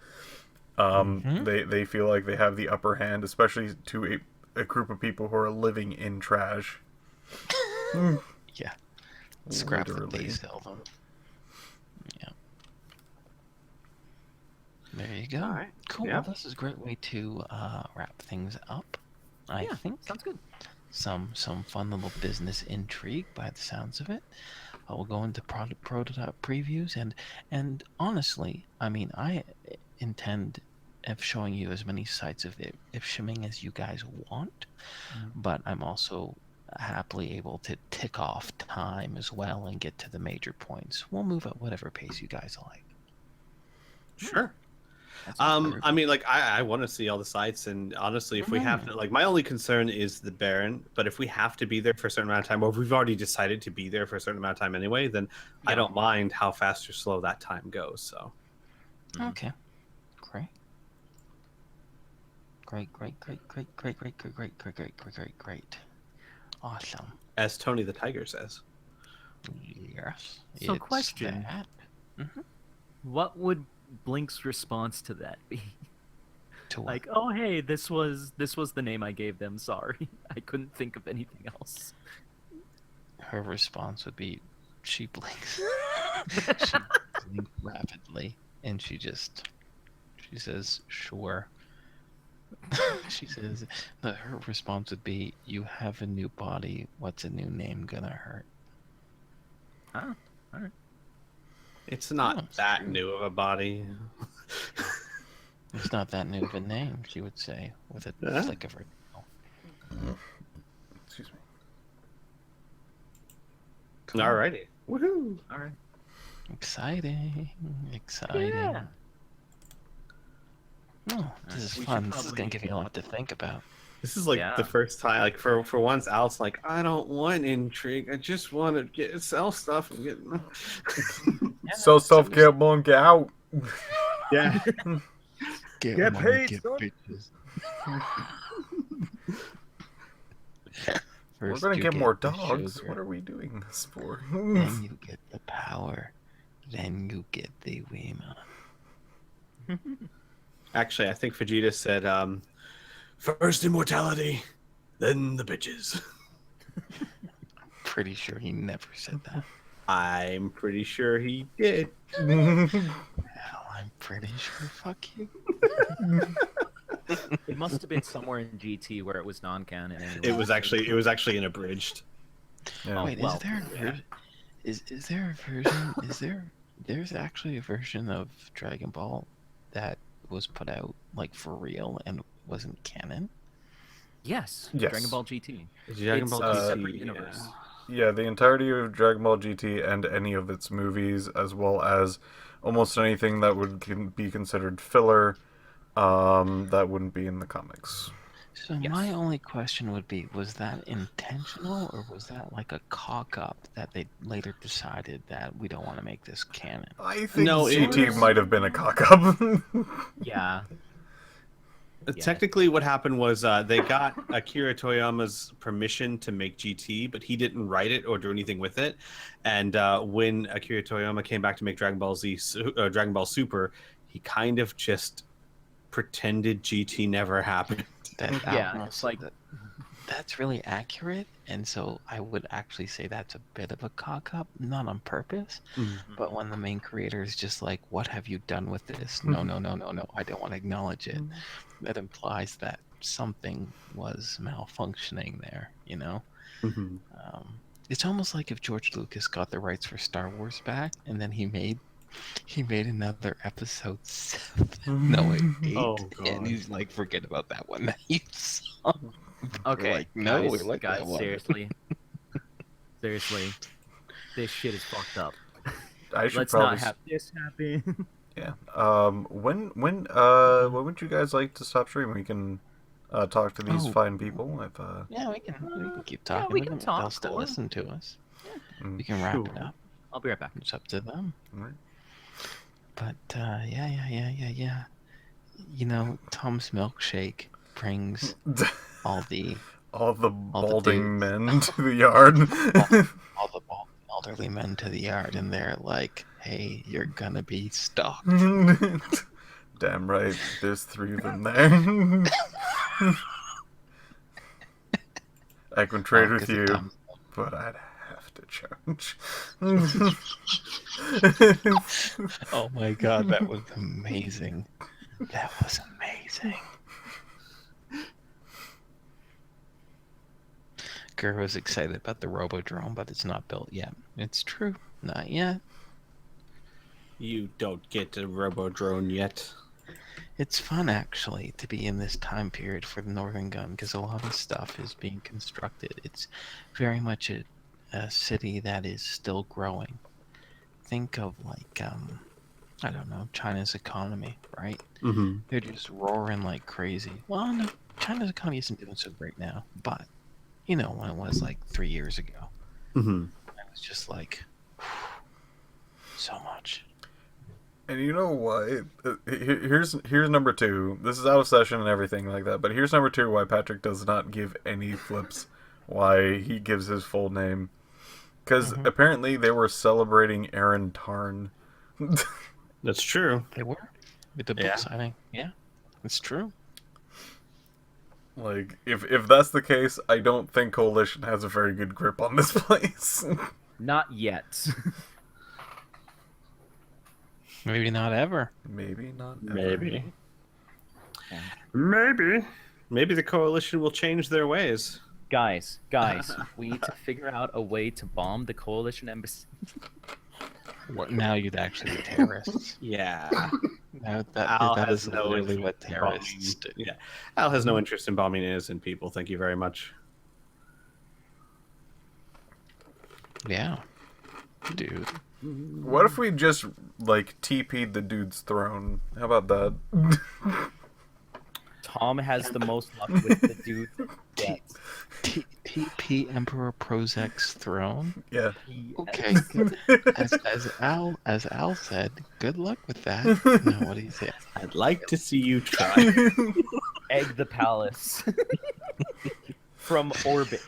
They feel like they have the upper hand, especially to a group of people who are living in trash. Yeah. Scrap that Literally. they sell them. Yeah. There you go. All right. Cool. Yeah. Well, this is a great way to wrap things up. I think Sounds good. some fun little business intrigue by the sounds of it. We'll go into prototype previews and honestly, I mean, I intend of showing you as many sites of Ishpeming as you guys want, but I'm also happily able to tick off time as well and get to the major points. We'll move at whatever pace you guys like. Sure. That's I mean, like, I want to see all the sites, and honestly, if we have to, like, my only concern is the Baron. But if we have to be there for a certain amount of time, or if we've already decided to be there for a certain amount of time anyway, then I don't mind how fast or slow that time goes. So, Okay. Great. Awesome. as Tony the Tiger says, Yes. So it's question. that. What would Blink's response to that be? To what? Like, oh hey, this was the name I gave them. Sorry, I couldn't think of anything else. Her response would be, she blinks. She blinks rapidly, and she says, sure. She says, her response would be, you have a new body. What's a new name gonna hurt? Ah, all right. it's not it's that true. new of a body. It's not that new of a name, she would say, with a Yeah. flick of her tail. Excuse me. Alrighty. Woohoo! All right. Exciting. Yeah. Oh, this is We should fun. This is probably- gonna give you a lot to think about. This is like Yeah. the first time, like for once, Al's like, I don't want intrigue. I just want to sell stuff and get. So stuff, get one, get out. Yeah. Get money, paid, get bitches. We're First gonna you get more the dogs. sugar, What are we doing this for? Then you get the power. Then you get the women. Actually, I think Vegeta said, first immortality, then the bitches. Pretty sure he never said that. I'm pretty sure he did. Hell, I'm pretty sure. Fuck you. It must have been somewhere in GT where it was non-canon. Anyway. It was actually an abridged. Yeah. Wait, well, is there a version? Is there a version? There's actually a version of Dragon Ball that was put out like for real and wasn't canon? Yes. Yes. Dragon Ball GT. Dragon It's Ball a GT, separate universe. Yeah, the entirety of Dragon Ball GT and any of its movies, as well as almost anything that would be considered filler, that wouldn't be in the comics. So Yes. my only question would be, was that intentional or was that like a cock up that they later decided that we don't want to make this canon? I think No, it GT was- might have been a cock-up. Yeah. Technically, what happened was they got Akira Toriyama's permission to make GT, but he didn't write it or do anything with it. And when Akira Toriyama came back to make Dragon Ball Dragon Ball Super, he kind of just pretended GT never happened. Yeah, almost- it's like- that's really accurate, and so I would actually say that's a bit of a cock up, not on purpose, but when the main creator is just like, "What have you done with this?" No, I don't want to acknowledge it. That implies that something was malfunctioning there, you know. Mhm. It's almost like if George Lucas got the rights for Star Wars back, and then he made another episode 7, no, 8, Oh, and God. he's like, forget about that one that you saw. Okay. Like, no, guys, we like guys, that one. seriously. Seriously. this shit is fucked up. I should Let's probably. not have this happen. Yeah. When would you guys like to stop streaming? We can talk to these Oh. fine people. If Yeah, we can keep yeah, talking we with can them. talk, They'll still sure. listen to us. Mm, We can wrap it Sure. up. I'll be right back. It's up to them. Right. But yeah. You know, Tom's milkshake brings all the all the all the balding dudes. men to the yard. all the elderly men to the yard, and they're like, "Hey, you're gonna be stalked." Damn right. There's 3 of them there. I can trade with 'Cause of you, Tom's milk. but I'd have to charge. Oh my god, that was amazing. That was amazing. Guru was excited about the Robodrome, but it's not built yet. It's true. Not yet. You don't get a robo drone yet. It's fun, actually, to be in this time period for the Northern Gun, because a lot of stuff is being constructed. It's very much a city that is still growing. Think of, like, I don't know, China's economy, right? Mm-hmm. They're just roaring like crazy. Well, no, China's economy isn't doing so great now, but, you know, when it was like 3 years ago, Mm-hmm. it was just like, so much. And you know what? Here's number 2. This is out of session and everything like that, but here's number 2 why Patrick does not give any flips. Why he gives his full name. Because apparently they were celebrating Aaron Tarn. That's true. They were with the book Yeah. signing. Yeah, it's true. Like, if that's the case, I don't think Coalition has a very good grip on this place. Not yet. Maybe not ever. Maybe not ever. Maybe. Maybe. Maybe the coalition will change their ways. Guys, we need to figure out a way to bomb the coalition embassy. What, now you'd actually be terrorists. Yeah. Now Al that has is no literally what interest in terrorists do. bombing. Yeah. Al has no interest in bombing innocent people. Thank you very much. Yeah. Dude. What if we just, like, TP'd the dude's throne? How about that? Tom has the most luck with the dude. Yes. TP Emperor Prozek's throne? Yeah. Okay. As Al said, good luck with that. No, what do you say? I'd like to see you try. Egg the palace. From orbit.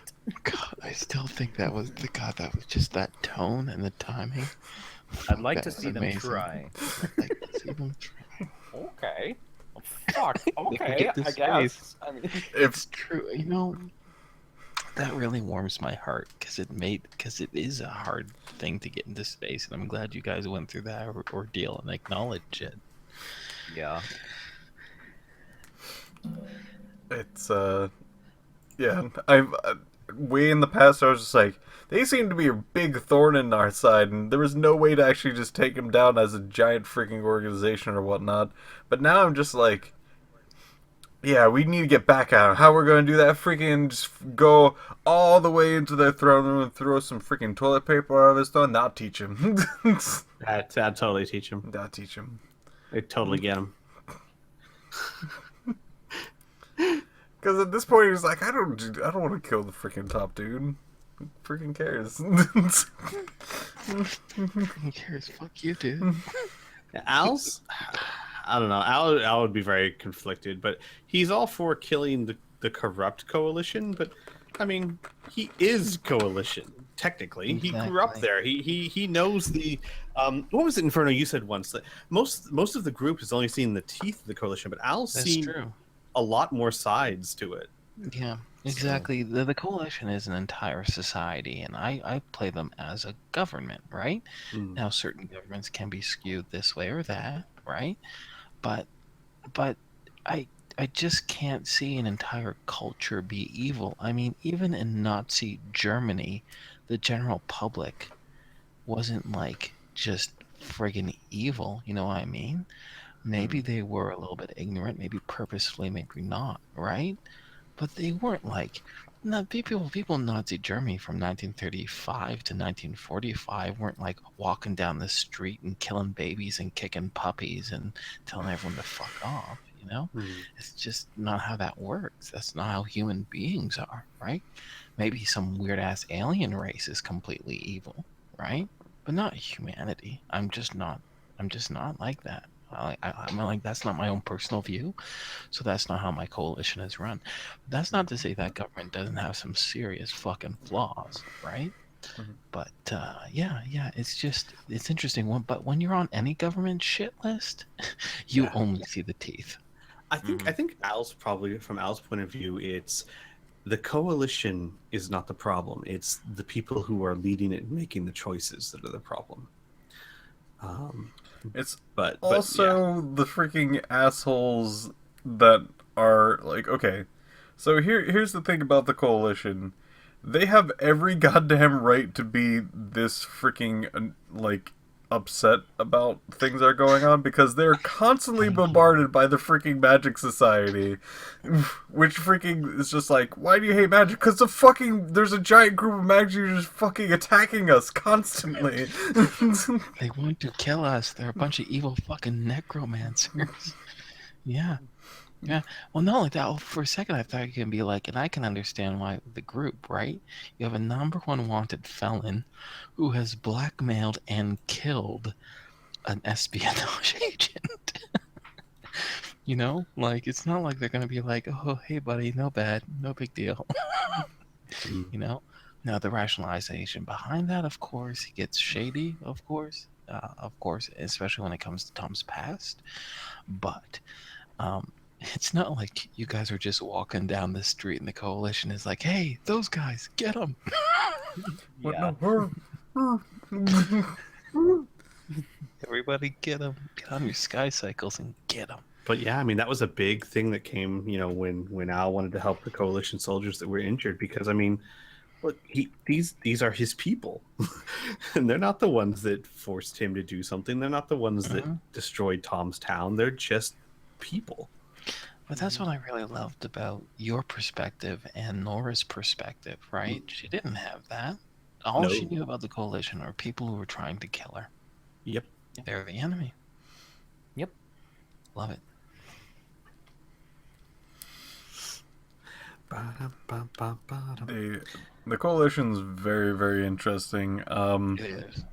God, I still think that was just that tone and the timing. I'd like That to was see them amazing. try. I'd like to see them try. Okay. Fuck. Look Okay, at this I guess. face. I mean, It's true, you know. That really warms my heart because it is a hard thing to get into space, and I'm glad you guys went through that ordeal and acknowledge it. yeah. It's, yeah. I've, way in the past, I was just like, they seem to be a big thorn in our side, and there was no way to actually just take them down as a giant freaking organization or whatnot. But now I'm just like, yeah, we need to get back at them. How we're going to do that? Freaking just go all the way into their throne room and throw some freaking toilet paper out of his throne? That'll teach him. That'd totally teach him. That'll teach him. They'd totally get him. Because at this point, he's like, I don't want to kill the freaking top dude. Who freaking cares? Who cares? Fuck you, dude. Al's, I don't know. Al would be very conflicted, but he's all for killing the corrupt coalition. But I mean, he is coalition technically. He grew up Exactly. there. He knows the what was it, Inferno? You said once that most of the group has only seen the teeth of the coalition, but Al's That's seen true. a lot more sides to it. Yeah, exactly. The coalition is an entire society, and I play them as a government, right? Mm. Now, certain governments can be skewed this way or that, right? But I just can't see an entire culture be evil. I mean, even in Nazi Germany, the general public wasn't like just friggin' evil. You know what I mean? Maybe they were a little bit ignorant, maybe purposefully, maybe not, right? But they weren't like No, people in Nazi Germany from 1935 to 1945 weren't like walking down the street and killing babies and kicking puppies and telling everyone to fuck off. You know, Hmm. it's just not how that works. That's not how human beings are, right? Maybe some weird ass alien race is completely evil, right? But not humanity. I'm just not. I'm just not like that. I'm like that's not my own personal view, so that's not how my coalition is run. That's not to say that government doesn't have some serious fucking flaws, right? Mhm. But yeah, it's interesting. But when you're on any government shit list, you Yeah. only see the teeth. I think Al's probably from Al's point of view, it's the coalition is not the problem. It's the people who are leading it and making the choices that are the problem. It's But also the freaking assholes that are like, okay, so here's the thing about the coalition. They have every goddamn right to be this freaking like upset about things that are going on because they're constantly bombarded by the freaking Magic Society, which freaking is just like, why do you hate magic? Because there's a giant group of magic users fucking attacking us constantly. They want to kill us. They're a bunch of evil fucking necromancers. Yeah. Yeah. Well, not like that. Oh, for a second, I thought you can be like, and I can understand why the group, right? You have a number one wanted felon who has blackmailed and killed an espionage agent. You know, like it's not like they're gonna be like, oh, hey, buddy, no bad, no big deal. You know. Now the rationalization behind that, of course, he gets shady. Of course, especially when it comes to Tom's past. But it's not like you guys are just walking down the street and the coalition is like, hey, those guys, get them. What Yeah. no, Everybody get them. Get on your sky cycles and get them. But yeah, I mean that was a big thing that came, when Al wanted to help the coalition soldiers that were injured because I mean, look, these are his people, and they're not the ones that forced him to do something. They're not the ones that destroyed Tom's town. They're just people. But that's what I really loved about your perspective and Nora's perspective, right? She didn't have that. All No. she knew about the coalition are people who were trying to kill her. Yep. They're the enemy. Yep. Love it. the coalition's very, very interesting. It is.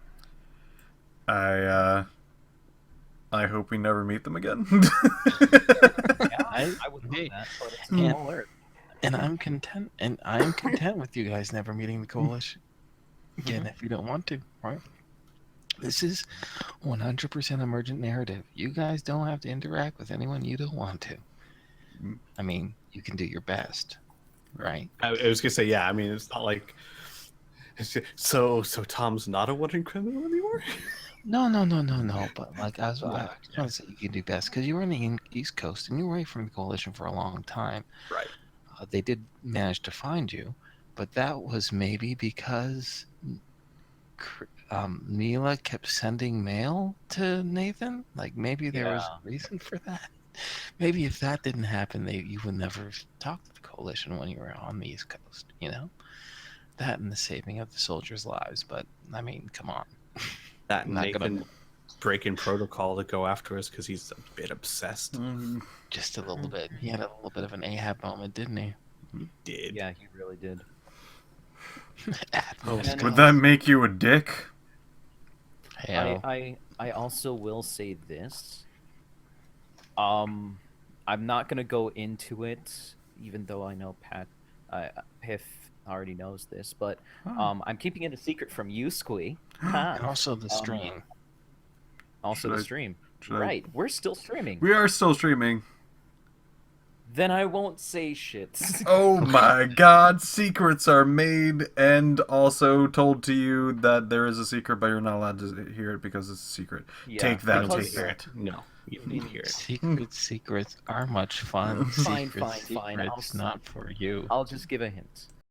I hope we never meet them again. Yeah, I would Hey, love that, but it's and- small Earth. And I'm content. And I'm content with you guys never meeting the coalition again if you don't want to, right? This is 100% emergent narrative. You guys don't have to interact with anyone you don't want to. I mean, you can do your best, right? I was gonna say, yeah. I mean, it's not like so Tom's not a wanted criminal anymore. No. But like I was trying to say, you can do best because you were in the East Coast and you were away from the coalition for a long time. Right. They did manage to find you, but that was maybe because Mila kept sending mail to Nathan. Like maybe there was a reason for that. Maybe if that didn't happen, you would never talk to the coalition when you were on the East Coast. You know, that and the saving of the soldiers' lives. But I mean, come on. That and Not Nathan gonna- breaking protocol to go after us because he's a bit obsessed. Just a little bit. He had a little bit of an Ahab moment, didn't he? He did. Yeah, he really did. Admiral And- Would that make you a dick? Hell. I also will say this. I'm not gonna go into it, even though I know Piph already knows this, but I'm keeping it a secret from you, Squee. And also the stream. Also Should the I- stream. should I- Right, we're still streaming. We are still streaming. Then I won't say shit. Oh my god, secrets are made and also told to you that there is a secret, but you're not allowed to hear it because it's a secret. Yeah, Take that, because- take it. No, you don't need to hear it. Secrets are much fun. Fine, Secrets fine. It's not for you. I'll just give a hint.